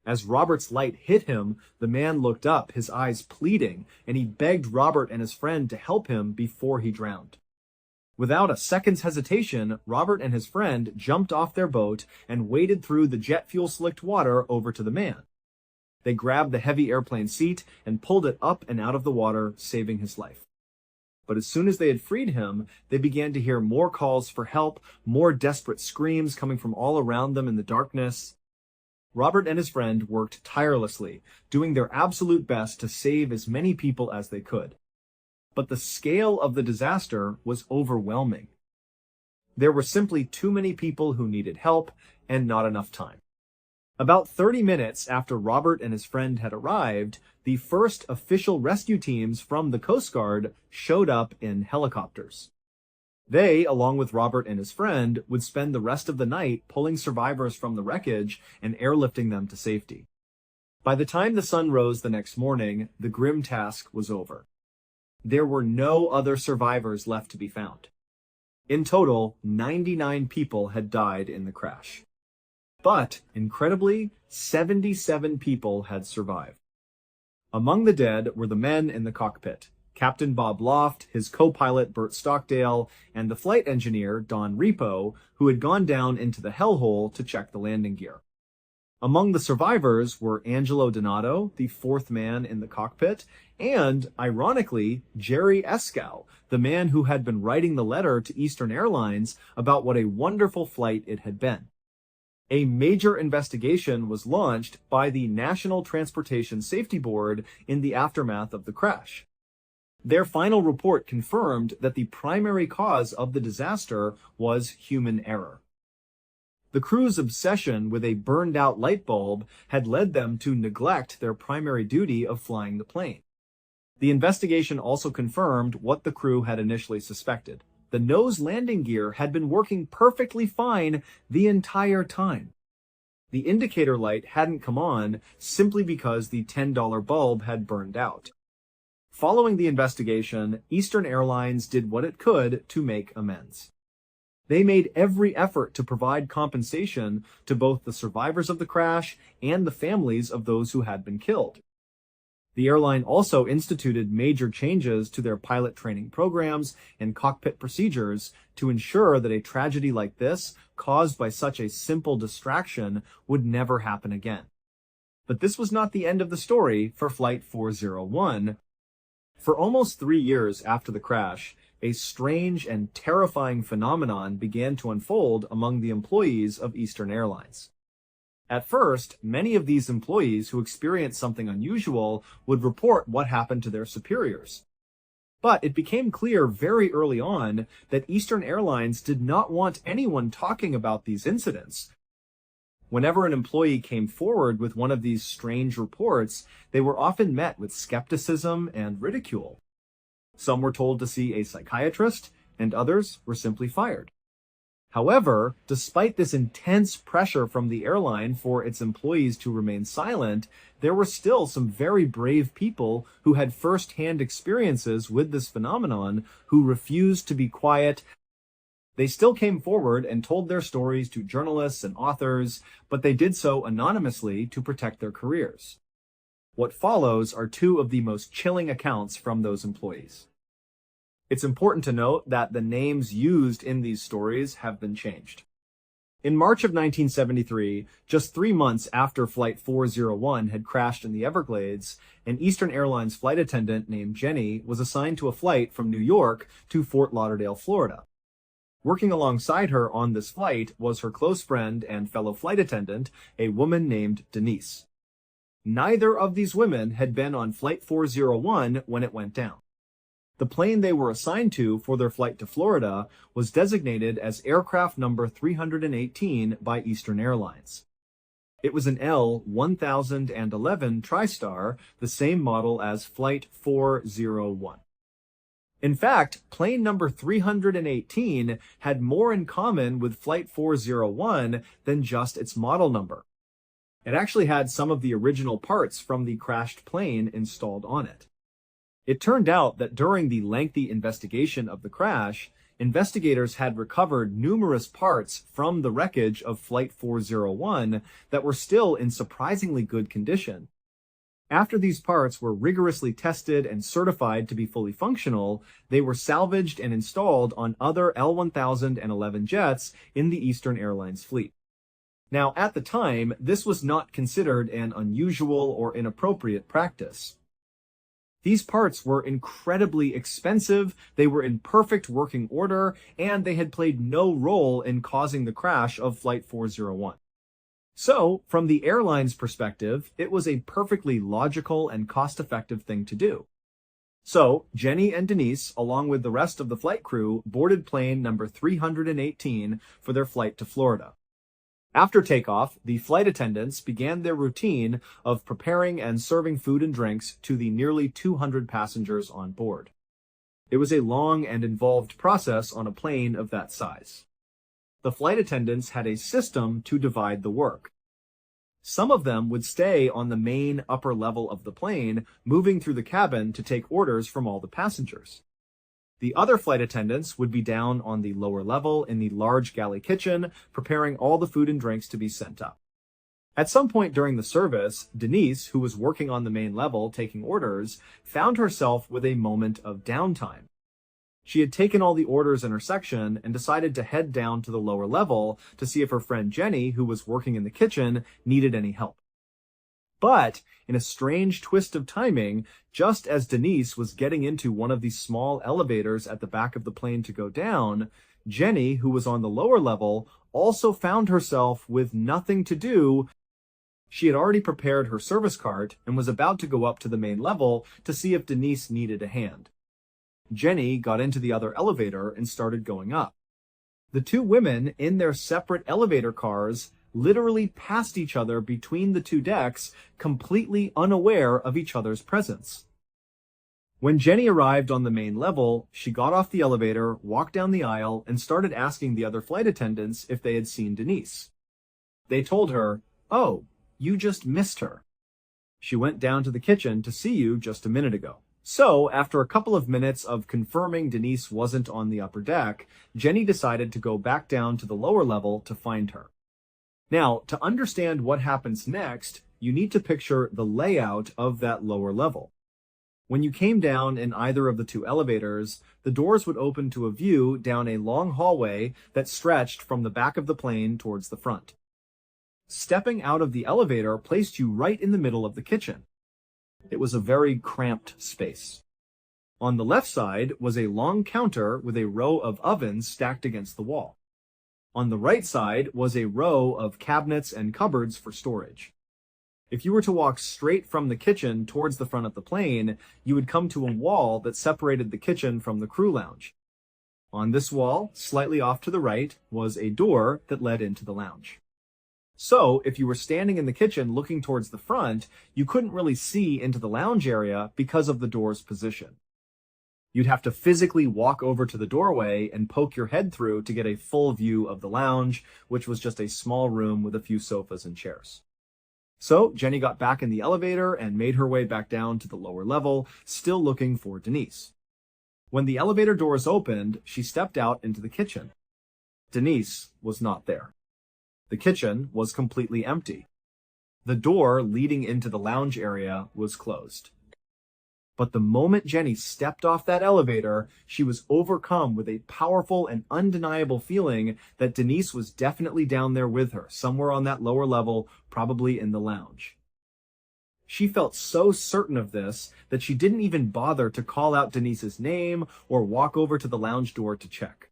As Robert's light hit him, the man looked up, his eyes pleading, and he begged Robert and his friend to help him before he drowned. Without a second's hesitation, Robert and his friend jumped off their boat and waded through the jet fuel-slicked water over to the man. They grabbed the heavy airplane seat and pulled it up and out of the water, saving his life. But as soon as they had freed him, they began to hear more calls for help, more desperate screams coming from all around them in the darkness. Robert and his friend worked tirelessly, doing their absolute best to save as many people as they could. But the scale of the disaster was overwhelming. There were simply too many people who needed help and not enough time. About 30 minutes after Robert and his friend had arrived, the first official rescue teams from the Coast Guard showed up in helicopters. They, along with Robert and his friend, would spend the rest of the night pulling survivors from the wreckage and airlifting them to safety. By the time the sun rose the next morning, the grim task was over. There were no other survivors left to be found. In total, 99 people had died in the crash. But, incredibly, 77 people had survived. Among the dead were the men in the cockpit, Captain Bob Loft, his co-pilot Bert Stockdale, and the flight engineer Don Repo, who had gone down into the hellhole to check the landing gear. Among the survivors were Angelo Donato, the fourth man in the cockpit, and, ironically, Jerry Escow, the man who had been writing the letter to Eastern Airlines about what a wonderful flight it had been. A major investigation was launched by the National Transportation Safety Board in the aftermath of the crash. Their final report confirmed that the primary cause of the disaster was human error. The crew's obsession with a burned-out light bulb had led them to neglect their primary duty of flying the plane. The investigation also confirmed what the crew had initially suspected. The nose landing gear had been working perfectly fine the entire time. The indicator light hadn't come on simply because the $10 bulb had burned out. Following the investigation, Eastern Airlines did what it could to make amends. They made every effort to provide compensation to both the survivors of the crash and the families of those who had been killed. The airline also instituted major changes to their pilot training programs and cockpit procedures to ensure that a tragedy like this, caused by such a simple distraction, would never happen again. But this was not the end of the story for Flight 401. For almost 3 years after the crash, a strange and terrifying phenomenon began to unfold among the employees of Eastern Airlines. At first, many of these employees who experienced something unusual would report what happened to their superiors. But it became clear very early on that Eastern Airlines did not want anyone talking about these incidents. Whenever an employee came forward with one of these strange reports, they were often met with skepticism and ridicule. Some were told to see a psychiatrist, and others were simply fired. However, despite this intense pressure from the airline for its employees to remain silent, there were still some very brave people who had first-hand experiences with this phenomenon who refused to be quiet. They still came forward and told their stories to journalists and authors, but they did so anonymously to protect their careers. What follows are two of the most chilling accounts from those employees. It's important to note that the names used in these stories have been changed. In March of 1973, just 3 months after Flight 401 had crashed in the Everglades, an Eastern Airlines flight attendant named Jenny was assigned to a flight from New York to Fort Lauderdale, Florida. Working alongside her on this flight was her close friend and fellow flight attendant, a woman named Denise. Neither of these women had been on Flight 401 when it went down. The plane they were assigned to for their flight to Florida was designated as aircraft number 318 by Eastern Airlines. It was an L-1011 TriStar, the same model as Flight 401. In fact, plane number 318 had more in common with Flight 401 than just its model number. It actually had some of the original parts from the crashed plane installed on it. It turned out that during the lengthy investigation of the crash, investigators had recovered numerous parts from the wreckage of Flight 401 that were still in surprisingly good condition. After these parts were rigorously tested and certified to be fully functional, they were salvaged and installed on other L-1011 jets in the Eastern Airlines fleet. Now, at the time, this was not considered an unusual or inappropriate practice. These parts were incredibly expensive, they were in perfect working order, and they had played no role in causing the crash of Flight 401. So, from the airline's perspective, it was a perfectly logical and cost-effective thing to do. So, Jenny and Denise, along with the rest of the flight crew, boarded plane number 318 for their flight to Florida. After takeoff, the flight attendants began their routine of preparing and serving food and drinks to the nearly 200 passengers on board. It was a long and involved process on a plane of that size. The flight attendants had a system to divide the work. Some of them would stay on the main upper level of the plane, moving through the cabin to take orders from all the passengers. The other flight attendants would be down on the lower level in the large galley kitchen, preparing all the food and drinks to be sent up. At some point during the service, Denise, who was working on the main level taking orders, found herself with a moment of downtime. She had taken all the orders in her section and decided to head down to the lower level to see if her friend Jenny, who was working in the kitchen, needed any help. But, in a strange twist of timing, just as Denise was getting into one of these small elevators at the back of the plane to go down, Jenny, who was on the lower level, also found herself with nothing to do. She had already prepared her service cart and was about to go up to the main level to see if Denise needed a hand. Jenny got into the other elevator and started going up. The two women, in their separate elevator cars, literally passed each other between the two decks, completely unaware of each other's presence. When Jenny arrived on the main level, she got off the elevator, walked down the aisle, and started asking the other flight attendants if they had seen Denise. They told her, "Oh, you just missed her. She went down to the kitchen to see you just a minute ago." So, after a couple of minutes of confirming Denise wasn't on the upper deck, Jenny decided to go back down to the lower level to find her. Now, to understand what happens next, you need to picture the layout of that lower level. When you came down in either of the two elevators, the doors would open to a view down a long hallway that stretched from the back of the plane towards the front. Stepping out of the elevator placed you right in the middle of the kitchen. It was a very cramped space. On the left side was a long counter with a row of ovens stacked against the wall. On the right side was a row of cabinets and cupboards for storage. If you were to walk straight from the kitchen towards the front of the plane, you would come to a wall that separated the kitchen from the crew lounge. On this wall, slightly off to the right, was a door that led into the lounge. So, if you were standing in the kitchen looking towards the front, you couldn't really see into the lounge area because of the door's position. You'd have to physically walk over to the doorway and poke your head through to get a full view of the lounge, which was just a small room with a few sofas and chairs. So, Jenny got back in the elevator and made her way back down to the lower level, still looking for Denise. When the elevator doors opened, she stepped out into the kitchen. Denise was not there. The kitchen was completely empty. The door leading into the lounge area was closed. But the moment Jenny stepped off that elevator, she was overcome with a powerful and undeniable feeling that Denise was definitely down there with her, somewhere on that lower level, probably in the lounge. She felt so certain of this that she didn't even bother to call out Denise's name or walk over to the lounge door to check.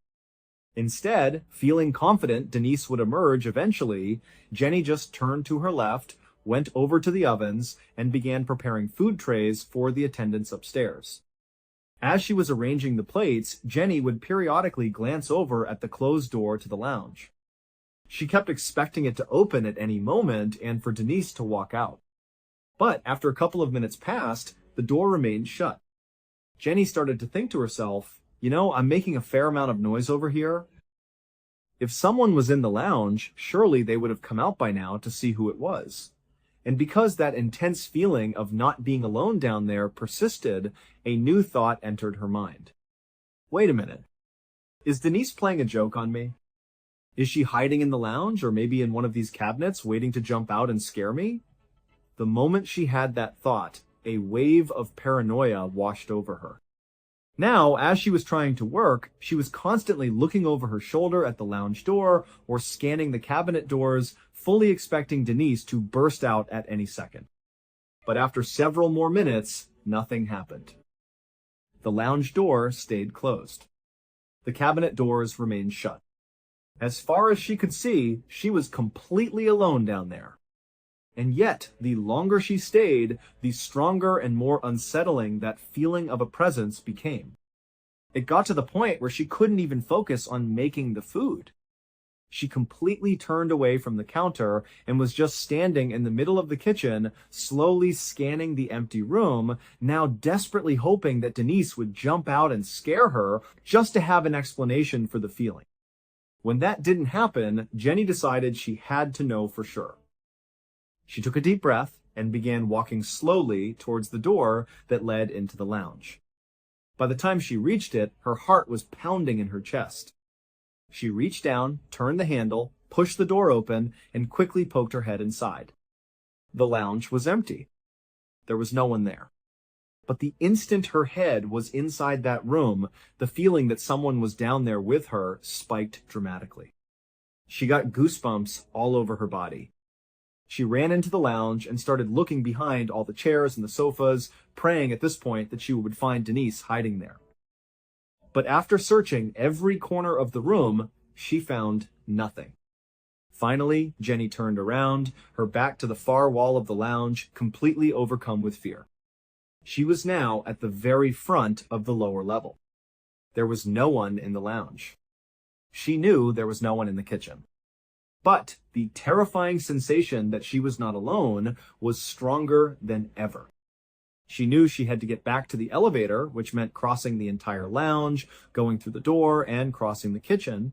Instead, feeling confident Denise would emerge eventually, Jenny just turned to her left, went over to the ovens, and began preparing food trays for the attendants upstairs. As she was arranging the plates, Jenny would periodically glance over at the closed door to the lounge. She kept expecting it to open at any moment and for Denise to walk out. But after a couple of minutes passed, the door remained shut. Jenny started to think to herself, I'm making a fair amount of noise over here. If someone was in the lounge, surely they would have come out by now to see who it was. And because that intense feeling of not being alone down there persisted, a new thought entered her mind. Wait a minute. Is Denise playing a joke on me? Is she hiding in the lounge or maybe in one of these cabinets waiting to jump out and scare me? The moment she had that thought, a wave of paranoia washed over her. Now, as she was trying to work, she was constantly looking over her shoulder at the lounge door or scanning the cabinet doors, fully expecting Denise to burst out at any second. But after several more minutes, nothing happened. The lounge door stayed closed. The cabinet doors remained shut. As far as she could see, she was completely alone down there. And yet, the longer she stayed, the stronger and more unsettling that feeling of a presence became. It got to the point where she couldn't even focus on making the food. She completely turned away from the counter and was just standing in the middle of the kitchen, slowly scanning the empty room, now desperately hoping that Denise would jump out and scare her just to have an explanation for the feeling. When that didn't happen, Jenny decided she had to know for sure. She took a deep breath and began walking slowly towards the door that led into the lounge. By the time she reached it, her heart was pounding in her chest. She reached down, turned the handle, pushed the door open, and quickly poked her head inside. The lounge was empty. There was no one there. But the instant her head was inside that room, the feeling that someone was down there with her spiked dramatically. She got goosebumps all over her body. She ran into the lounge and started looking behind all the chairs and the sofas, praying at this point that she would find Denise hiding there. But after searching every corner of the room, she found nothing. Finally, Jenny turned around, her back to the far wall of the lounge, completely overcome with fear. She was now at the very front of the lower level. There was no one in the lounge. She knew there was no one in the kitchen. But the terrifying sensation that she was not alone was stronger than ever. She knew she had to get back to the elevator, which meant crossing the entire lounge, going through the door, and crossing the kitchen.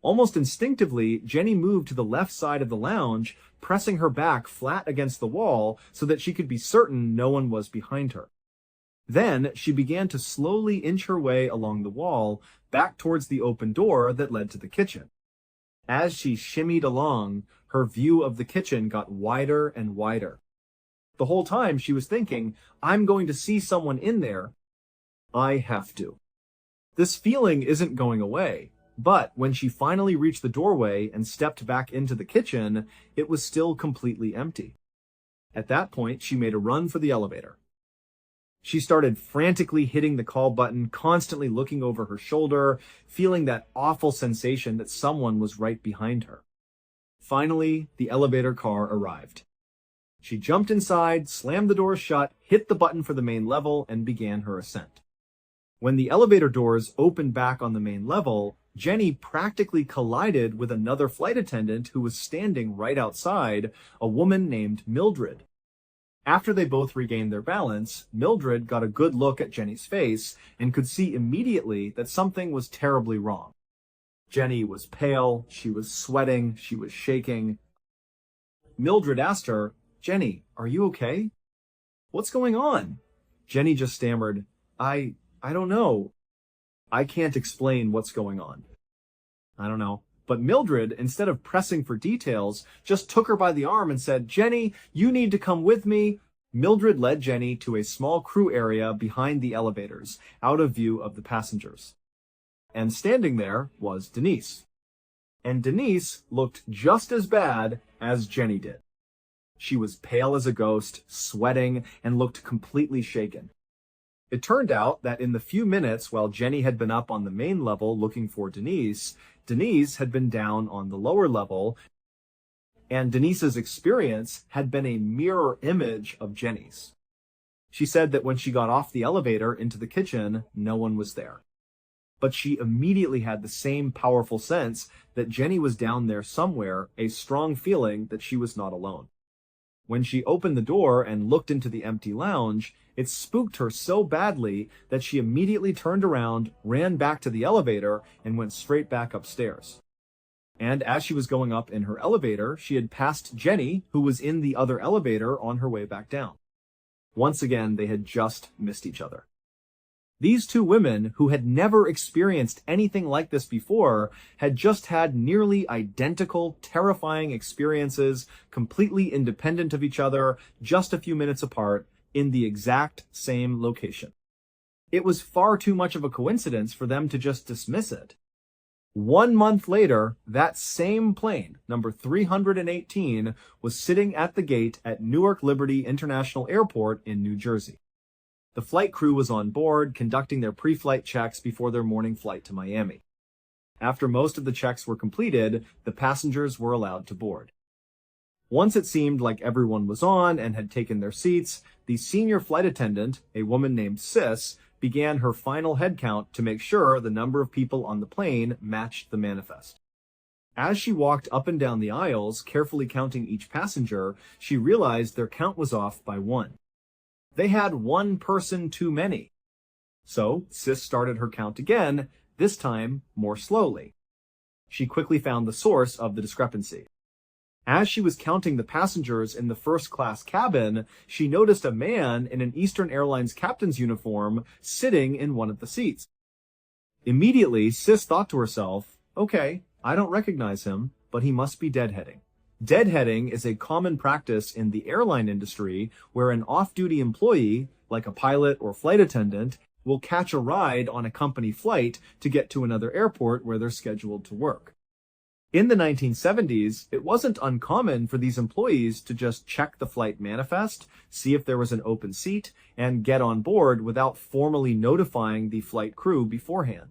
Almost instinctively, Jenny moved to the left side of the lounge, pressing her back flat against the wall so that she could be certain no one was behind her. Then she began to slowly inch her way along the wall, back towards the open door that led to the kitchen. As she shimmied along, her view of the kitchen got wider and wider. The whole time she was thinking, I'm going to see someone in there. I have to. This feeling isn't going away, but when she finally reached the doorway and stepped back into the kitchen, it was still completely empty. At that point, she made a run for the elevator. She started frantically hitting the call button, constantly looking over her shoulder, feeling that awful sensation that someone was right behind her. Finally, the elevator car arrived. She jumped inside, slammed the door shut, hit the button for the main level, and began her ascent. When the elevator doors opened back on the main level, Jenny practically collided with another flight attendant who was standing right outside, a woman named Mildred. After they both regained their balance, Mildred got a good look at Jenny's face and could see immediately that something was terribly wrong. Jenny was pale, she was sweating, she was shaking. Mildred asked her, "Jenny, are you okay? What's going on?" Jenny just stammered, I don't know. I can't explain what's going on. I don't know. But Mildred, instead of pressing for details, just took her by the arm and said, "Jenny, you need to come with me." Mildred led Jenny to a small crew area behind the elevators, out of view of the passengers. And standing there was Denise. And Denise looked just as bad as Jenny did. She was pale as a ghost, sweating, and looked completely shaken. It turned out that in the few minutes while Jenny had been up on the main level looking for Denise, Denise had been down on the lower level, and Denise's experience had been a mirror image of Jenny's. She said that when she got off the elevator into the kitchen, no one was there. But she immediately had the same powerful sense that Jenny was down there somewhere, a strong feeling that she was not alone. When she opened the door and looked into the empty lounge, it spooked her so badly that she immediately turned around, ran back to the elevator, and went straight back upstairs. And as she was going up in her elevator, she had passed Jenny, who was in the other elevator on her way back down. Once again, they had just missed each other. These two women, who had never experienced anything like this before, had just had nearly identical, terrifying experiences, completely independent of each other, just a few minutes apart, in the exact same location. It was far too much of a coincidence for them to just dismiss it. 1 month later, that same plane, number 318, was sitting at the gate at Newark Liberty International Airport in New Jersey. The flight crew was on board, conducting their pre-flight checks before their morning flight to Miami. After most of the checks were completed, the passengers were allowed to board. Once it seemed like everyone was on and had taken their seats, the senior flight attendant, a woman named Sis, began her final head count to make sure the number of people on the plane matched the manifest. As she walked up and down the aisles, carefully counting each passenger, she realized their count was off by 1. They had 1 person too many. So Sis started her count again, this time more slowly. She quickly found the source of the discrepancy. As she was counting the passengers in the first-class cabin, she noticed a man in an Eastern Airlines captain's uniform sitting in one of the seats. Immediately, Sis thought to herself, okay, I don't recognize him, but he must be deadheading. Deadheading is a common practice in the airline industry where an off-duty employee, like a pilot or flight attendant, will catch a ride on a company flight to get to another airport where they're scheduled to work. In the 1970s, it wasn't uncommon for these employees to just check the flight manifest, see if there was an open seat, and get on board without formally notifying the flight crew beforehand.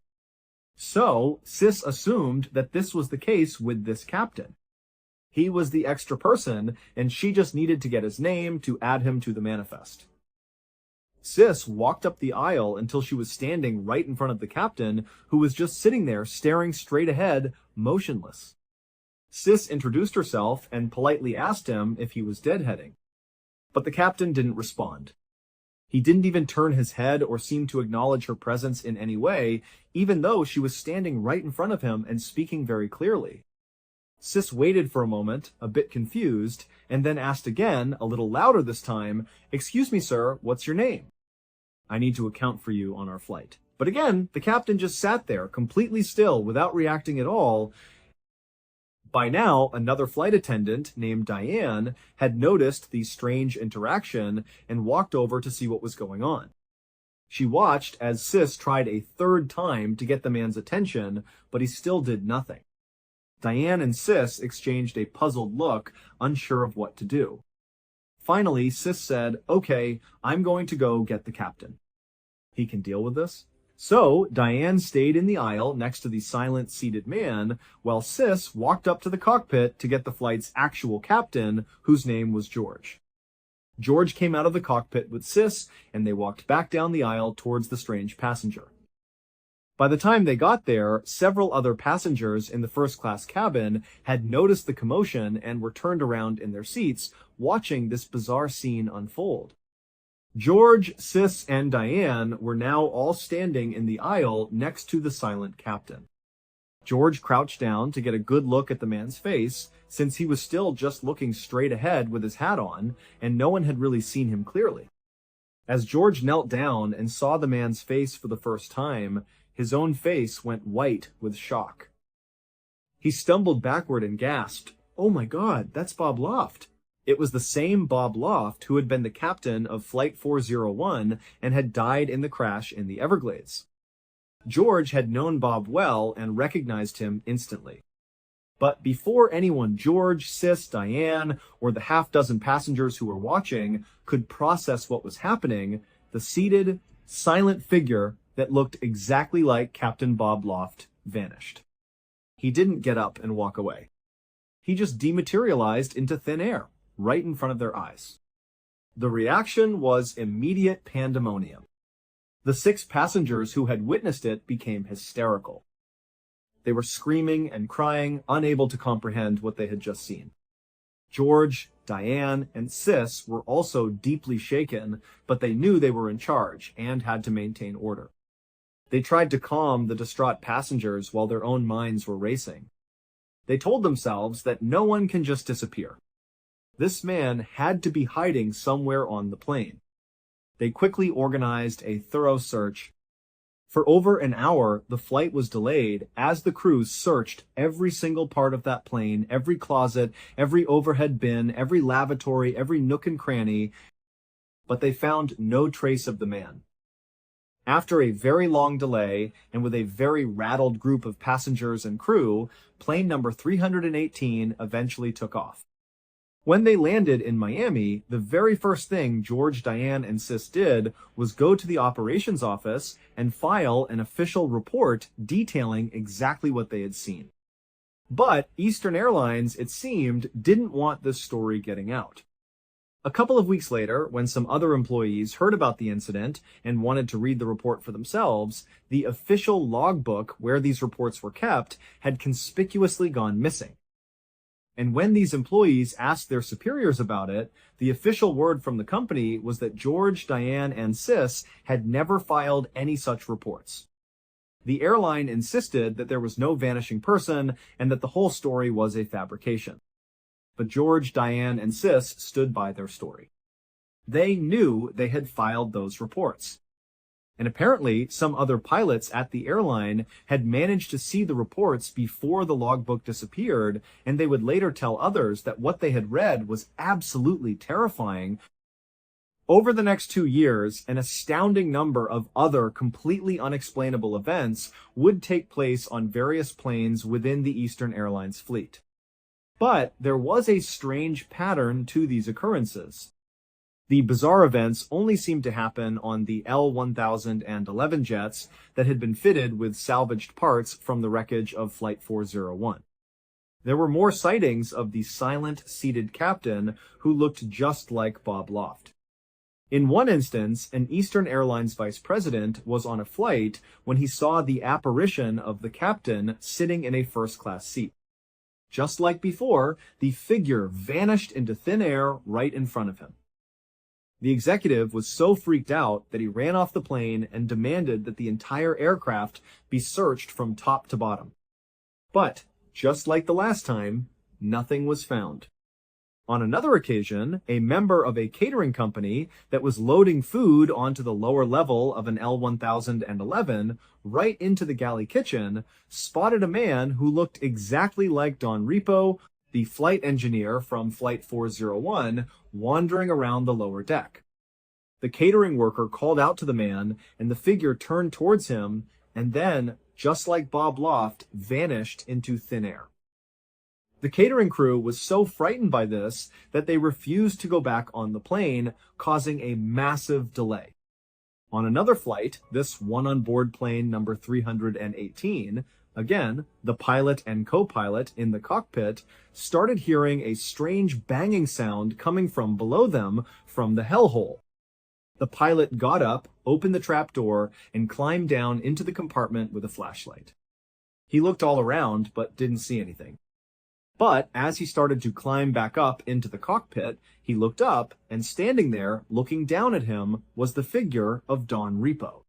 So, Sis assumed that this was the case with this captain. He was the extra person, and she just needed to get his name to add him to the manifest. Sis walked up the aisle until she was standing right in front of the captain, who was just sitting there staring straight ahead, motionless. Sis introduced herself and politely asked him if he was deadheading. But the captain didn't respond. He didn't even turn his head or seem to acknowledge her presence in any way, even though she was standing right in front of him and speaking very clearly. Sis waited for a moment, a bit confused, and then asked again, a little louder this time, "Excuse me, sir, what's your name? I need to account for you on our flight." But again, the captain just sat there, completely still, without reacting at all. By now, another flight attendant named Diane had noticed the strange interaction and walked over to see what was going on. She watched as Sis tried a third time to get the man's attention, but he still did nothing. Diane and Sis exchanged a puzzled look, unsure of what to do. Finally, Sis said, "Okay, I'm going to go get the captain. He can deal with this." So, Diane stayed in the aisle next to the silent seated man, while Sis walked up to the cockpit to get the flight's actual captain, whose name was George. George came out of the cockpit with Sis, and they walked back down the aisle towards the strange passenger. By the time they got there, several other passengers in the first-class cabin had noticed the commotion and were turned around in their seats, watching this bizarre scene unfold. George, Sis, and Diane were now all standing in the aisle next to the silent captain. George crouched down to get a good look at the man's face, since he was still just looking straight ahead with his hat on, and no one had really seen him clearly. As George knelt down and saw the man's face for the first time, his own face went white with shock. He stumbled backward and gasped, "Oh my God, that's Bob Loft." It was the same Bob Loft who had been the captain of Flight 401 and had died in the crash in the Everglades. George had known Bob well and recognized him instantly. But before anyone, George, Sis, Diane, or the half-dozen passengers who were watching could process what was happening, the seated, silent figure that looked exactly like Captain Bob Loft vanished. He didn't get up and walk away. He just dematerialized into thin air, right in front of their eyes. The reaction was immediate pandemonium. The 6 passengers who had witnessed it became hysterical. They were screaming and crying, unable to comprehend what they had just seen. George, Diane, and Sis were also deeply shaken, but they knew they were in charge and had to maintain order. They tried to calm the distraught passengers while their own minds were racing. They told themselves that no one can just disappear. This man had to be hiding somewhere on the plane. They quickly organized a thorough search. For over an hour, the flight was delayed as the crews searched every single part of that plane, every closet, every overhead bin, every lavatory, every nook and cranny, but they found no trace of the man. After a very long delay, and with a very rattled group of passengers and crew, plane number 318 eventually took off. When they landed in Miami, the very first thing George, Diane, and Sis did was go to the operations office and file an official report detailing exactly what they had seen. But Eastern Airlines, it seemed, didn't want this story getting out. A couple of weeks later, when some other employees heard about the incident and wanted to read the report for themselves, the official logbook where these reports were kept had conspicuously gone missing. And when these employees asked their superiors about it, the official word from the company was that George, Diane, and Sis had never filed any such reports. The airline insisted that there was no vanishing person and that the whole story was a fabrication. But George, Diane, and Sis stood by their story. They knew they had filed those reports. And apparently, some other pilots at the airline had managed to see the reports before the logbook disappeared, and they would later tell others that what they had read was absolutely terrifying. Over the next 2 years, an astounding number of other completely unexplainable events would take place on various planes within the Eastern Airlines fleet. But there was a strange pattern to these occurrences. The bizarre events only seemed to happen on the L-1011 jets that had been fitted with salvaged parts from the wreckage of Flight 401. There were more sightings of the silent, seated captain who looked just like Bob Loft. In one instance, an Eastern Airlines vice president was on a flight when he saw the apparition of the captain sitting in a first-class seat. Just like before, the figure vanished into thin air right in front of him. The executive was so freaked out that he ran off the plane and demanded that the entire aircraft be searched from top to bottom. But, just like the last time, nothing was found. On another occasion, a member of a catering company that was loading food onto the lower level of an L-1011 right into the galley kitchen spotted a man who looked exactly like Don Repo, the flight engineer from Flight 401, wandering around the lower deck. The catering worker called out to the man, and the figure turned towards him, and then, just like Bob Loft, vanished into thin air. The catering crew was so frightened by this that they refused to go back on the plane, causing a massive delay. On another flight, this one on board plane number 318, again, the pilot and co-pilot in the cockpit started hearing a strange banging sound coming from below them from the hellhole. The pilot got up, opened the trapdoor, and climbed down into the compartment with a flashlight. He looked all around, but didn't see anything. But as he started to climb back up into the cockpit, he looked up, and standing there, looking down at him, was the figure of Don Repo.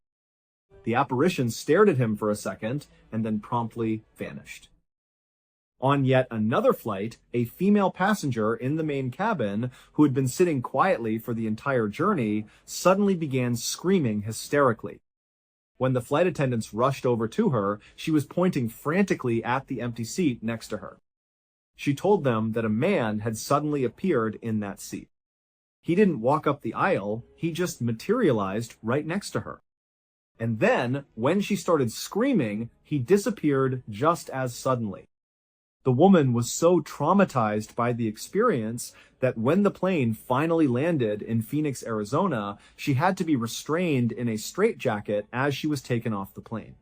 The apparition stared at him for a second, and then promptly vanished. On yet another flight, a female passenger in the main cabin, who had been sitting quietly for the entire journey, suddenly began screaming hysterically. When the flight attendants rushed over to her, she was pointing frantically at the empty seat next to her. She told them that a man had suddenly appeared in that seat. He didn't walk up the aisle, he just materialized right next to her. And then, when she started screaming, he disappeared just as suddenly. The woman was so traumatized by the experience that when the plane finally landed in Phoenix, Arizona, she had to be restrained in a straitjacket as she was taken off the plane.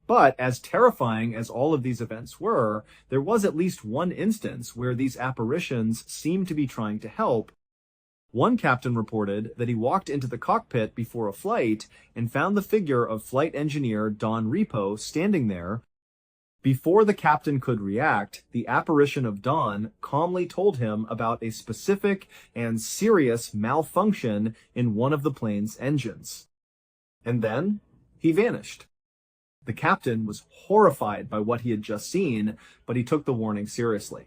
But as terrifying as all of these events were, there was at least one instance where these apparitions seemed to be trying to help. One captain reported that he walked into the cockpit before a flight and found the figure of flight engineer Don Repo standing there. Before the captain could react, the apparition of Don calmly told him about a specific and serious malfunction in one of the plane's engines. And then he vanished. The captain was horrified by what he had just seen, but he took the warning seriously.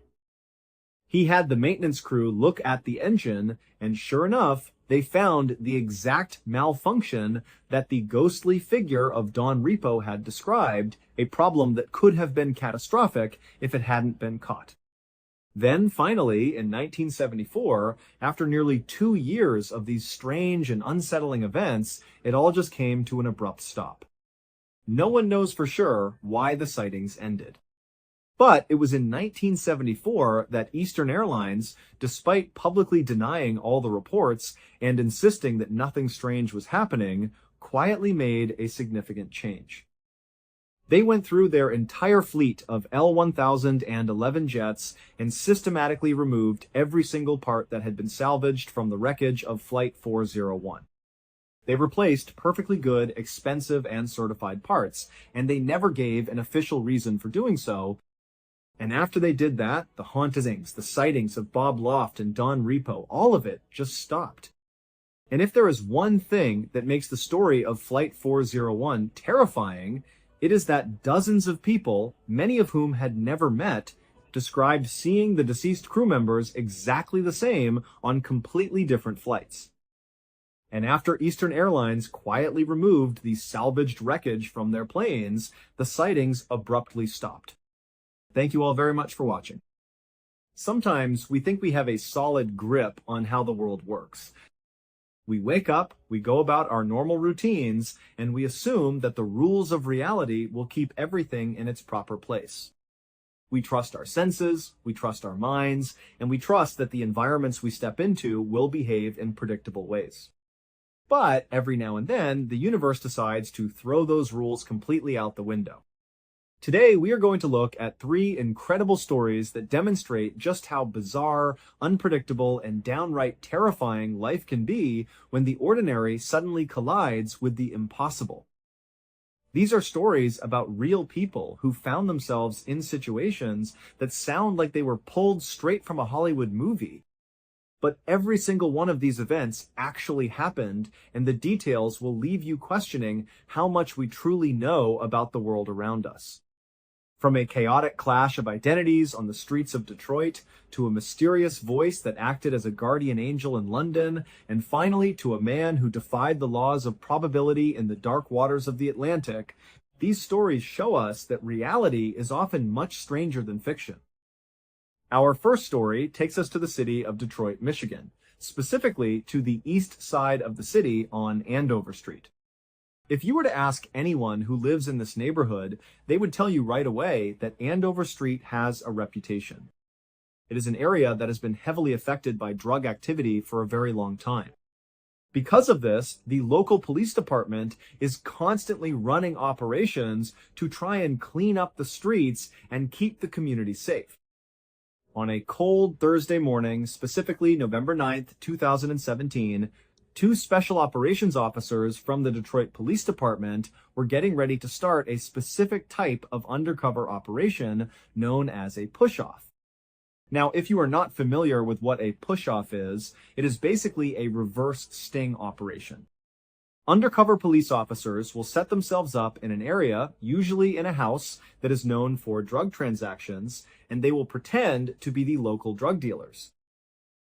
He had the maintenance crew look at the engine, and sure enough, they found the exact malfunction that the ghostly figure of Don Repo had described, a problem that could have been catastrophic if it hadn't been caught. Then, finally, in 1974, after nearly 2 years of these strange and unsettling events, it all just came to an abrupt stop. No one knows for sure why the sightings ended. But it was in 1974 that Eastern Airlines, despite publicly denying all the reports and insisting that nothing strange was happening, quietly made a significant change. They went through their entire fleet of L-1011 jets and systematically removed every single part that had been salvaged from the wreckage of Flight 401. They replaced perfectly good, expensive, and certified parts, and they never gave an official reason for doing so. And after they did that, the hauntings, the sightings of Bob Loft and Don Repo, all of it just stopped. And if there is one thing that makes the story of Flight 401 terrifying, it is that dozens of people, many of whom had never met, described seeing the deceased crew members exactly the same on completely different flights. And after Eastern Airlines quietly removed the salvaged wreckage from their planes, the sightings abruptly stopped. Thank you all very much for watching. Sometimes we think we have a solid grip on how the world works. We wake up, we go about our normal routines, and we assume that the rules of reality will keep everything in its proper place. We trust our senses, we trust our minds, and we trust that the environments we step into will behave in predictable ways. But every now and then, the universe decides to throw those rules completely out the window. Today, we are going to look at 3 incredible stories that demonstrate just how bizarre, unpredictable, and downright terrifying life can be when the ordinary suddenly collides with the impossible. These are stories about real people who found themselves in situations that sound like they were pulled straight from a Hollywood movie. But every single one of these events actually happened, and the details will leave you questioning how much we truly know about the world around us. From a chaotic clash of identities on the streets of Detroit, to a mysterious voice that acted as a guardian angel in London, and finally to a man who defied the laws of probability in the dark waters of the Atlantic, these stories show us that reality is often much stranger than fiction. Our first story takes us to the city of Detroit, Michigan, specifically to the east side of the city on Andover Street. If you were to ask anyone who lives in this neighborhood, they would tell you right away that Andover Street has a reputation. It is an area that has been heavily affected by drug activity for a very long time. Because of this, the local police department is constantly running operations to try and clean up the streets and keep the community safe. On a cold Thursday morning, specifically November 9th, 2017, two special operations officers from the Detroit Police Department were getting ready to start a specific type of undercover operation known as a push-off. Now, if you are not familiar with what a push-off is, it is basically a reverse sting operation. Undercover police officers will set themselves up in an area, usually in a house that is known for drug transactions, and they will pretend to be the local drug dealers.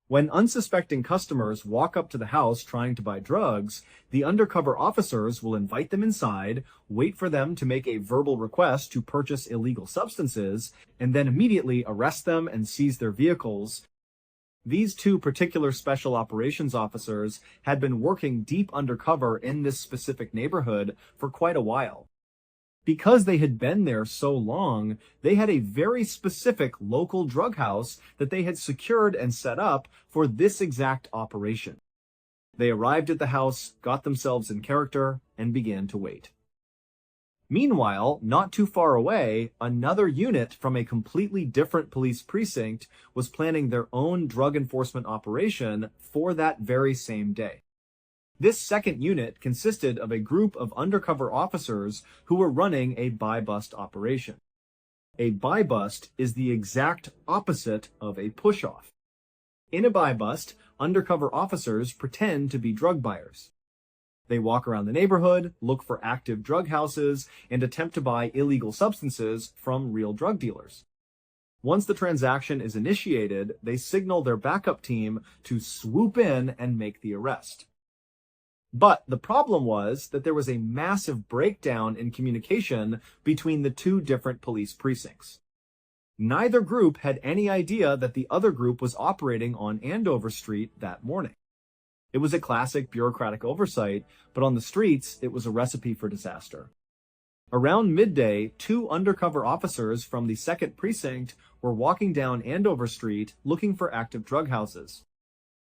When unsuspecting customers walk up to the house trying to buy drugs, the undercover officers will invite them inside, wait for them to make a verbal request to purchase illegal substances, and then immediately arrest them and seize their vehicles. These two particular special operations officers had been working deep undercover in this specific neighborhood for quite a while. Because they had been there so long, they had a very specific local drug house that they had secured and set up for this exact operation. They arrived at the house, got themselves in character, and began to wait. Meanwhile, not too far away, another unit from a completely different police precinct was planning their own drug enforcement operation for that very same day. This second unit consisted of a group of undercover officers who were running a buy-bust operation. A buy-bust is the exact opposite of a push-off. In a buy-bust, undercover officers pretend to be drug buyers. They walk around the neighborhood, look for active drug houses, and attempt to buy illegal substances from real drug dealers. Once the transaction is initiated, they signal their backup team to swoop in and make the arrest. But the problem was that there was a massive breakdown in communication between the two different police precincts. Neither group had any idea that the other group was operating on Andover Street that morning. It was a classic bureaucratic oversight, but on the streets, it was a recipe for disaster. Around midday, two undercover officers from the 2nd Precinct were walking down Andover Street looking for active drug houses.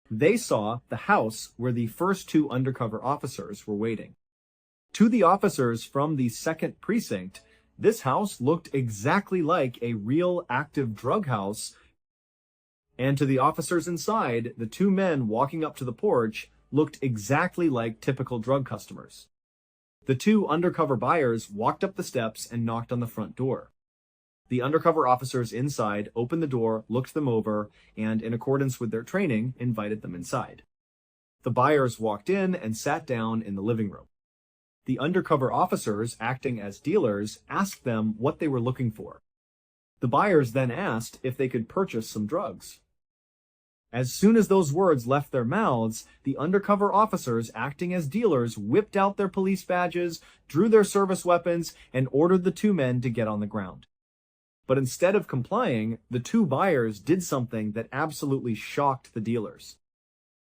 They saw the house where the first two undercover officers were waiting. To the officers from the 2nd Precinct, this house looked exactly like a real active drug house, and to the officers inside, the two men walking up to the porch looked exactly like typical drug customers. The two undercover buyers walked up the steps and knocked on the front door. The undercover officers inside opened the door, looked them over, and in accordance with their training, invited them inside. The buyers walked in and sat down in the living room. The undercover officers, acting as dealers, asked them what they were looking for. The buyers then asked if they could purchase some drugs. As soon as those words left their mouths, the undercover officers, acting as dealers, whipped out their police badges, drew their service weapons, and ordered the two men to get on the ground. But instead of complying, the two buyers did something that absolutely shocked the dealers.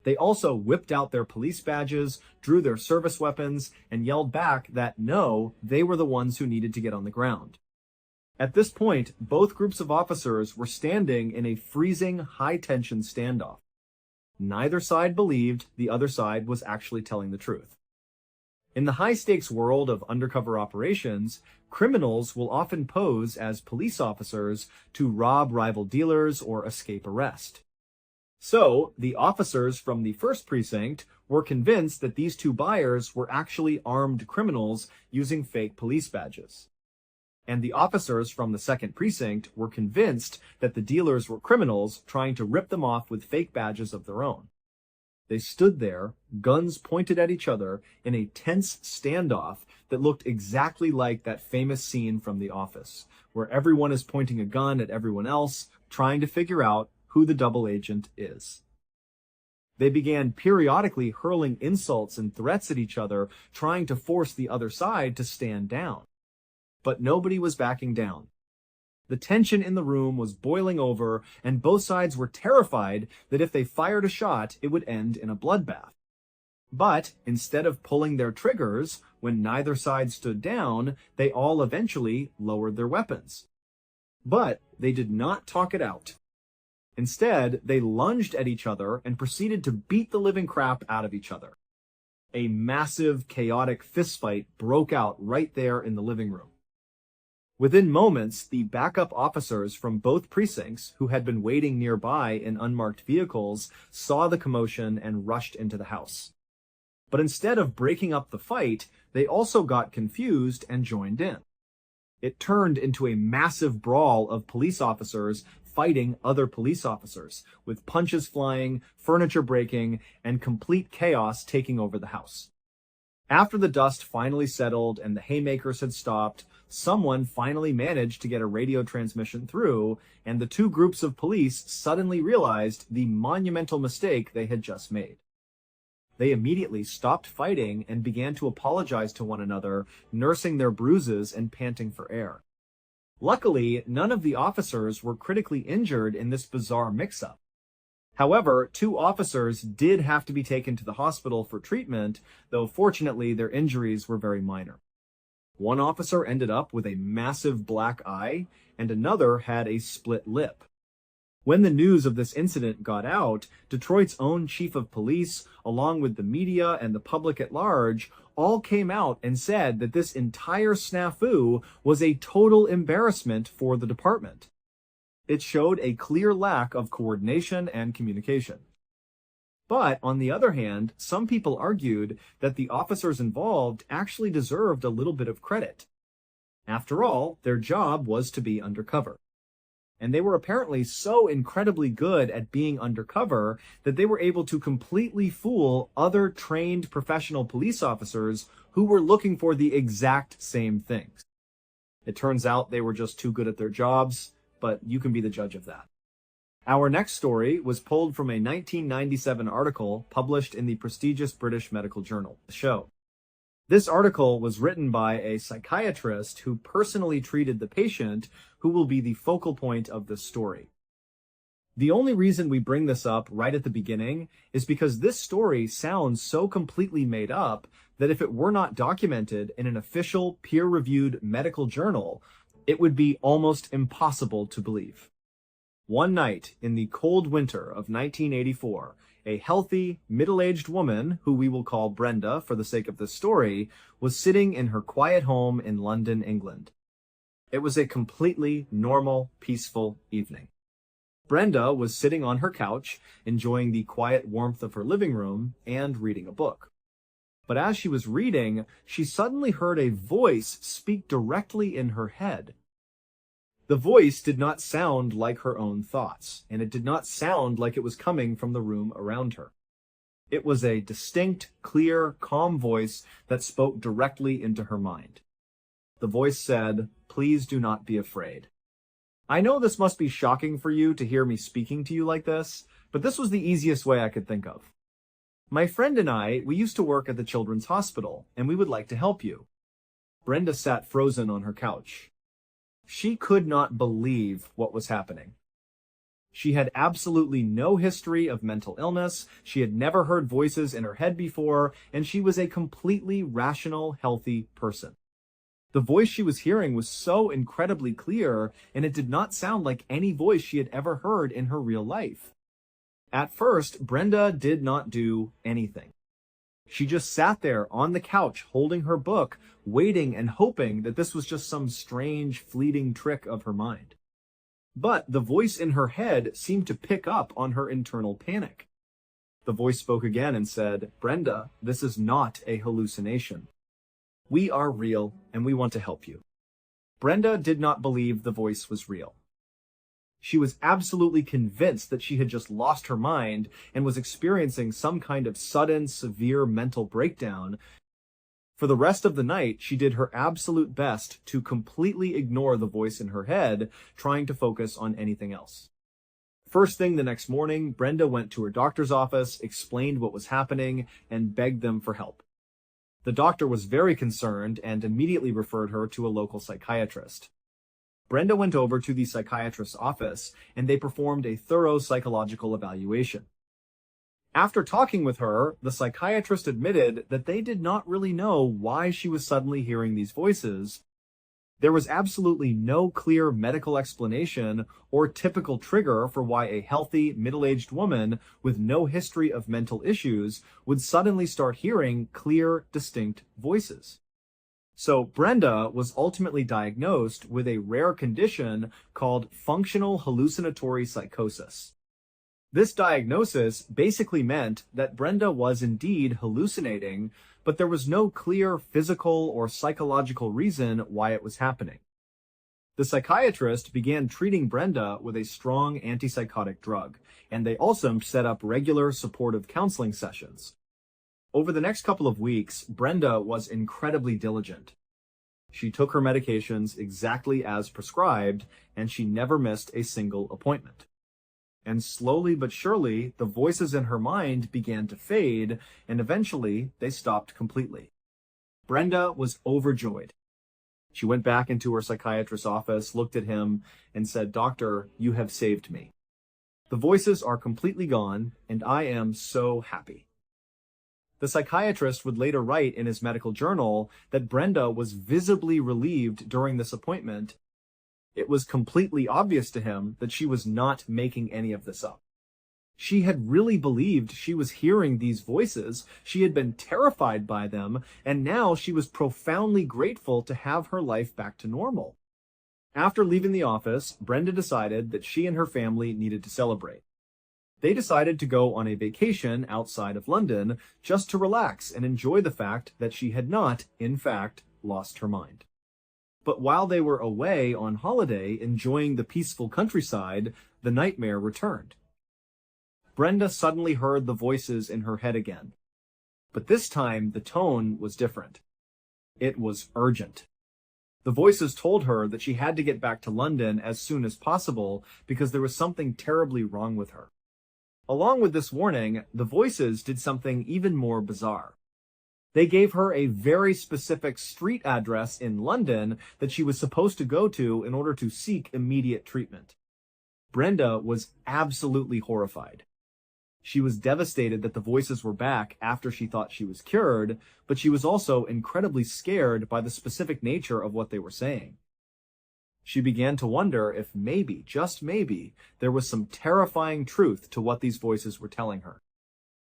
They also whipped out their police badges, drew their service weapons, and yelled back that no, they were the ones who needed to get on the ground. At this point, both groups of officers were standing in a freezing, high-tension standoff. Neither side believed the other side was actually telling the truth. In the high-stakes world of undercover operations, criminals will often pose as police officers to rob rival dealers or escape arrest. So, the officers from the 1st Precinct were convinced that these two buyers were actually armed criminals using fake police badges. and the officers from the second precinct were convinced that the dealers were criminals trying to rip them off with fake badges of their own. They stood there, guns pointed at each other, in a tense standoff that looked exactly like that famous scene from The Office, where everyone is pointing a gun at everyone else, trying to figure out who the double agent is. They began periodically hurling insults and threats at each other, trying to force the other side to stand down. But nobody was backing down. The tension in the room was boiling over, and both sides were terrified that if they fired a shot, it would end in a bloodbath. But instead of pulling their triggers, when neither side stood down, they all eventually lowered their weapons. But they did not talk it out. Instead, they lunged at each other and proceeded to beat the living crap out of each other. A massive, chaotic fistfight broke out right there in the living room. Within moments, the backup officers from both precincts, who had been waiting nearby in unmarked vehicles, saw the commotion and rushed into the house. But instead of breaking up the fight, they also got confused and joined in. It turned into a massive brawl of police officers fighting other police officers, with punches flying, furniture breaking, and complete chaos taking over the house. After the dust finally settled and the haymakers had stopped, someone finally managed to get a radio transmission through, and the two groups of police suddenly realized the monumental mistake they had just made. They immediately stopped fighting and began to apologize to one another, nursing their bruises and panting for air. Luckily, none of the officers were critically injured in this bizarre mix-up. However, two officers did have to be taken to the hospital for treatment, though fortunately their injuries were very minor. One officer ended up with a massive black eye, and another had a split lip. When the news of this incident got out, Detroit's own chief of police, along with the media and the public at large, all came out and said that this entire snafu was a total embarrassment for the department. It showed a clear lack of coordination and communication. But, on the other hand, some people argued that the officers involved actually deserved a little bit of credit. After all, their job was to be undercover. And they were apparently so incredibly good at being undercover that they were able to completely fool other trained professional police officers who were looking for the exact same things. It turns out they were just too good at their jobs, but you can be the judge of that. Our next story was pulled from a 1997 article published in the prestigious British medical journal, The Show. This article was written by a psychiatrist who personally treated the patient, who will be the focal point of this story. The only reason we bring this up right at the beginning is because this story sounds so completely made up that if it were not documented in an official, peer-reviewed medical journal, it would be almost impossible to believe. One night in the cold winter of 1984, a healthy, middle-aged woman, who we will call Brenda for the sake of this story, was sitting in her quiet home in London, England. It was a completely normal, peaceful evening. Brenda was sitting on her couch, enjoying the quiet warmth of her living room and reading a book. But as she was reading, she suddenly heard a voice speak directly in her head. The voice did not sound like her own thoughts, and it did not sound like it was coming from the room around her. It was a distinct, clear, calm voice that spoke directly into her mind. The voice said, "Please do not be afraid." I know this must be shocking for you to hear me speaking to you like this, but this was the easiest way I could think of. My friend and we used to work at the Children's Hospital, and we would like to help you. Brenda sat frozen on her couch. She could not believe what was happening. She had absolutely no history of mental illness, she had never heard voices in her head before, and she was a completely rational, healthy person. The voice she was hearing was so incredibly clear, and it did not sound like any voice she had ever heard in her real life. At first, Brenda did not do anything. She just sat there on the couch holding her book, waiting and hoping that this was just some strange, fleeting trick of her mind. But the voice in her head seemed to pick up on her internal panic. The voice spoke again and said, "Brenda, this is not a hallucination. We are real, and we want to help you. Brenda did not believe the voice was real. She was absolutely convinced that she had just lost her mind and was experiencing some kind of sudden, severe mental breakdown. For the rest of the night, she did her absolute best to completely ignore the voice in her head, trying to focus on anything else. First thing the next morning, Brenda went to her doctor's office, explained what was happening, and begged them for help. The doctor was very concerned and immediately referred her to a local psychiatrist. Brenda went over to the psychiatrist's office, and they performed a thorough psychological evaluation. After talking with her, the psychiatrist admitted that they did not really know why she was suddenly hearing these voices. There was absolutely no clear medical explanation or typical trigger for why a healthy, middle-aged woman with no history of mental issues would suddenly start hearing clear, distinct voices. So Brenda was ultimately diagnosed with a rare condition called functional hallucinatory psychosis. This diagnosis basically meant that Brenda was indeed hallucinating, but there was no clear physical or psychological reason why it was happening. The psychiatrist began treating Brenda with a strong antipsychotic drug, and they also set up regular supportive counseling sessions. Over the next couple of weeks, Brenda was incredibly diligent. She took her medications exactly as prescribed, and she never missed a single appointment. And slowly but surely, the voices in her mind began to fade, and eventually they stopped completely. Brenda was overjoyed. She went back into her psychiatrist's office, looked at him, and said, "Doctor, you have saved me. The voices are completely gone, and I am so happy." The psychiatrist would later write in his medical journal that Brenda was visibly relieved during this appointment. It was completely obvious to him that she was not making any of this up. She had really believed she was hearing these voices, she had been terrified by them, and now she was profoundly grateful to have her life back to normal. After leaving the office, Brenda decided that she and her family needed to celebrate. They decided to go on a vacation outside of London just to relax and enjoy the fact that she had not, in fact, lost her mind. But while they were away on holiday, enjoying the peaceful countryside, the nightmare returned. Brenda suddenly heard the voices in her head again. But this time, the tone was different. It was urgent. The voices told her that she had to get back to London as soon as possible because there was something terribly wrong with her. Along with this warning, the voices did something even more bizarre. They gave her a very specific street address in London that she was supposed to go to in order to seek immediate treatment. Brenda was absolutely horrified. She was devastated that the voices were back after she thought she was cured, but she was also incredibly scared by the specific nature of what they were saying. She began to wonder if maybe, just maybe, there was some terrifying truth to what these voices were telling her.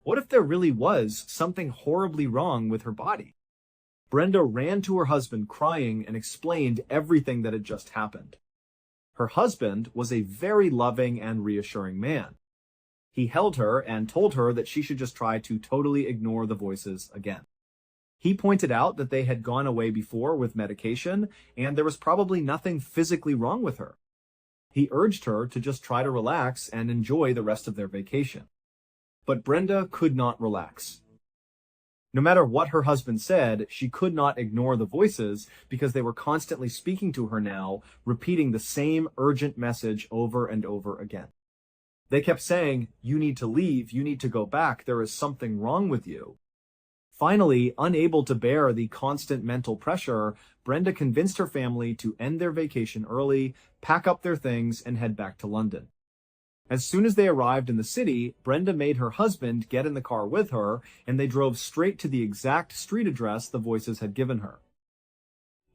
What if there really was something horribly wrong with her body? Brenda ran to her husband crying and explained everything that had just happened. Her husband was a very loving and reassuring man. He held her and told her that she should just try to totally ignore the voices again. He pointed out that they had gone away before with medication, and there was probably nothing physically wrong with her. He urged her to just try to relax and enjoy the rest of their vacation. But Brenda could not relax. No matter what her husband said, she could not ignore the voices because they were constantly speaking to her now, repeating the same urgent message over and over again. They kept saying, "You need to leave, you need to go back, there is something wrong with you." Finally, unable to bear the constant mental pressure, Brenda convinced her family to end their vacation early, pack up their things, and head back to London. As soon as they arrived in the city, Brenda made her husband get in the car with her, and they drove straight to the exact street address the voices had given her.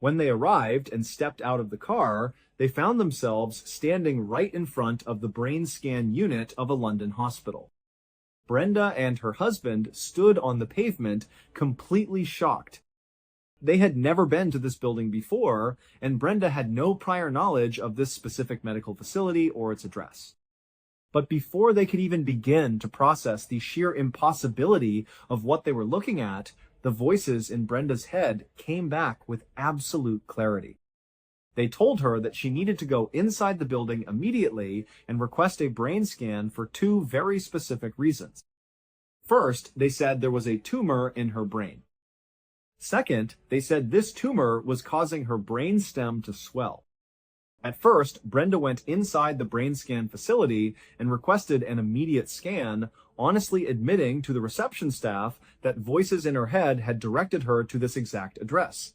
When they arrived and stepped out of the car, they found themselves standing right in front of the brain scan unit of a London hospital. Brenda and her husband stood on the pavement, completely shocked. They had never been to this building before, and Brenda had no prior knowledge of this specific medical facility or its address. But before they could even begin to process the sheer impossibility of what they were looking at, the voices in Brenda's head came back with absolute clarity. They told her that she needed to go inside the building immediately and request a brain scan for two very specific reasons. First, they said there was a tumor in her brain. Second, they said this tumor was causing her brain stem to swell. At first, Brenda went inside the brain scan facility and requested an immediate scan, honestly admitting to the reception staff that voices in her head had directed her to this exact address.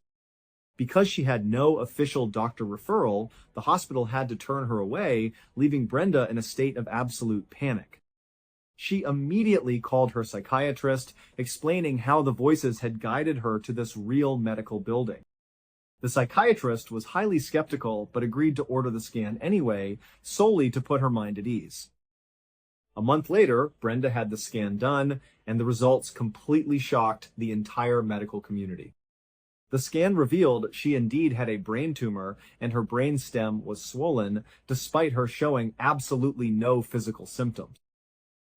Because she had no official doctor referral, the hospital had to turn her away, leaving Brenda in a state of absolute panic. She immediately called her psychiatrist, explaining how the voices had guided her to this real medical building. The psychiatrist was highly skeptical but agreed to order the scan anyway, solely to put her mind at ease. A month later, Brenda had the scan done, and the results completely shocked the entire medical community. The scan revealed she indeed had a brain tumor and her brain stem was swollen, despite her showing absolutely no physical symptoms.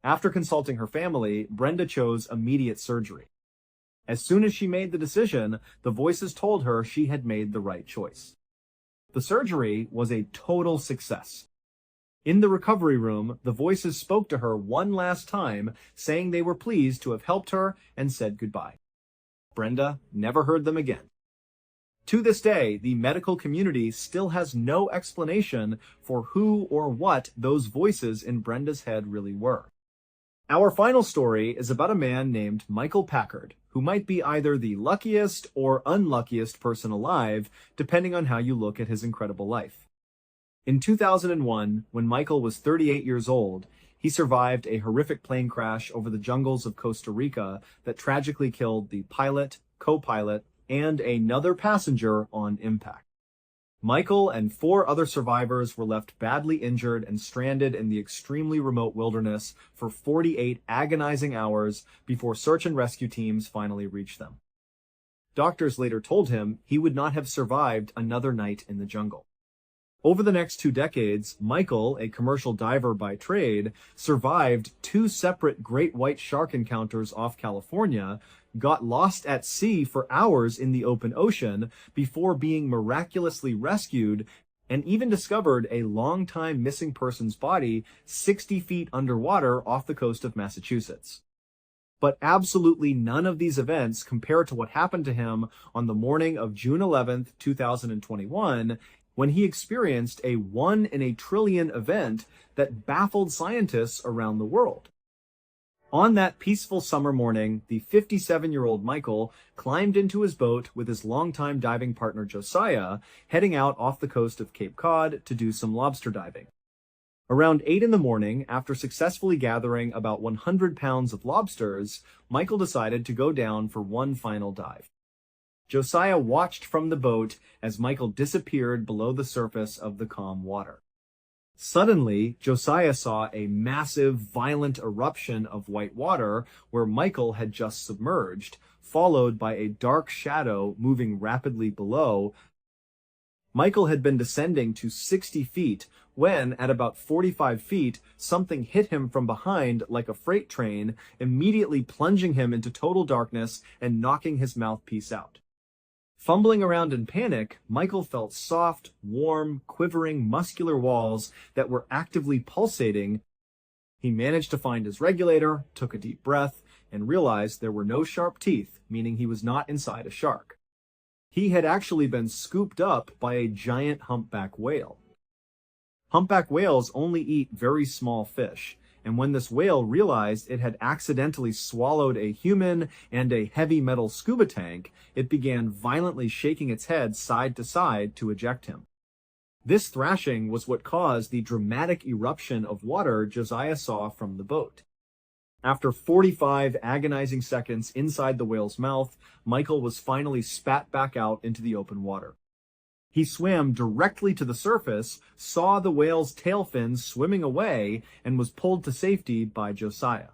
After consulting her family, Brenda chose immediate surgery. As soon as she made the decision, the voices told her she had made the right choice. The surgery was a total success. In the recovery room, the voices spoke to her one last time, saying they were pleased to have helped her and said goodbye. Brenda never heard them again. To this day, the medical community still has no explanation for who or what those voices in Brenda's head really were. Our final story is about a man named Michael Packard, who might be either the luckiest or unluckiest person alive, depending on how you look at his incredible life. In 2001, when Michael was 38 years old, he survived a horrific plane crash over the jungles of Costa Rica that tragically killed the pilot, co-pilot, and another passenger on impact. Michael and 4 other survivors were left badly injured and stranded in the extremely remote wilderness for 48 agonizing hours before search and rescue teams finally reached them. Doctors later told him he would not have survived another night in the jungle. Over the next 2 decades, Michael, a commercial diver by trade, survived 2 separate great white shark encounters off California, got lost at sea for hours in the open ocean before being miraculously rescued, and even discovered a long-time missing person's body 60 feet underwater off the coast of Massachusetts. But absolutely none of these events compare to what happened to him on the morning of June 11th, 2021, when he experienced a 1 in a trillion event that baffled scientists around the world. On that peaceful summer morning, the 57-year-old Michael climbed into his boat with his longtime diving partner Josiah, heading out off the coast of Cape Cod to do some lobster diving. Around 8 in the morning, after successfully gathering about 100 pounds of lobsters, Michael decided to go down for one final dive. Josiah watched from the boat as Michael disappeared below the surface of the calm water. Suddenly, Josiah saw a massive, violent eruption of white water where Michael had just submerged, followed by a dark shadow moving rapidly below. Michael had been descending to 60 feet when, at about 45 feet, something hit him from behind like a freight train, immediately plunging him into total darkness and knocking his mouthpiece out. Fumbling around in panic, Michael felt soft, warm, quivering, muscular walls that were actively pulsating. He managed to find his regulator, took a deep breath, and realized there were no sharp teeth, meaning he was not inside a shark. He had actually been scooped up by a giant humpback whale. Humpback whales only eat very small fish, and when this whale realized it had accidentally swallowed a human and a heavy metal scuba tank, it began violently shaking its head side to side to eject him. This thrashing was what caused the dramatic eruption of water Josiah saw from the boat. After 45 agonizing seconds inside the whale's mouth, Michael was finally spat back out into the open water. He swam directly to the surface, saw the whale's tail fins swimming away, and was pulled to safety by Josiah.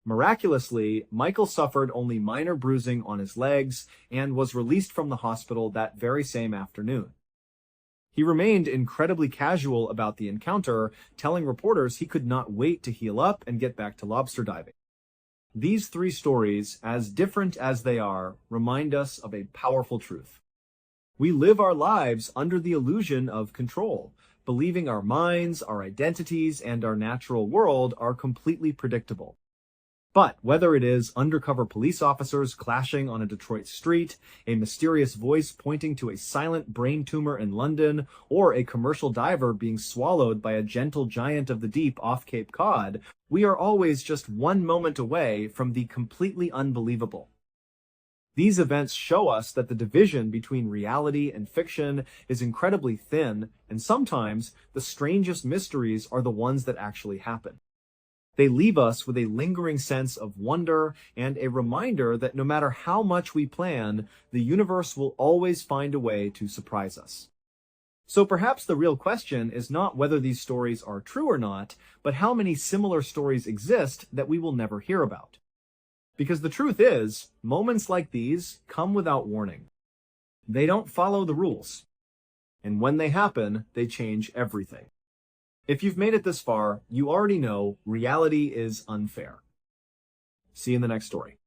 Miraculously, Michael suffered only minor bruising on his legs and was released from the hospital that very same afternoon. He remained incredibly casual about the encounter, telling reporters he could not wait to heal up and get back to lobster diving. These 3 stories, as different as they are, remind us of a powerful truth. We live our lives under the illusion of control, believing our minds, our identities, and our natural world are completely predictable. But whether it is undercover police officers clashing on a Detroit street, a mysterious voice pointing to a silent brain tumor in London, or a commercial diver being swallowed by a gentle giant of the deep off Cape Cod, we are always just one moment away from the completely unbelievable. These events show us that the division between reality and fiction is incredibly thin, and sometimes the strangest mysteries are the ones that actually happen. They leave us with a lingering sense of wonder and a reminder that no matter how much we plan, the universe will always find a way to surprise us. So perhaps the real question is not whether these stories are true or not, but how many similar stories exist that we will never hear about. Because the truth is, moments like these come without warning. They don't follow the rules. And when they happen, they change everything. If you've made it this far, you already know reality is unfair. See you in the next story.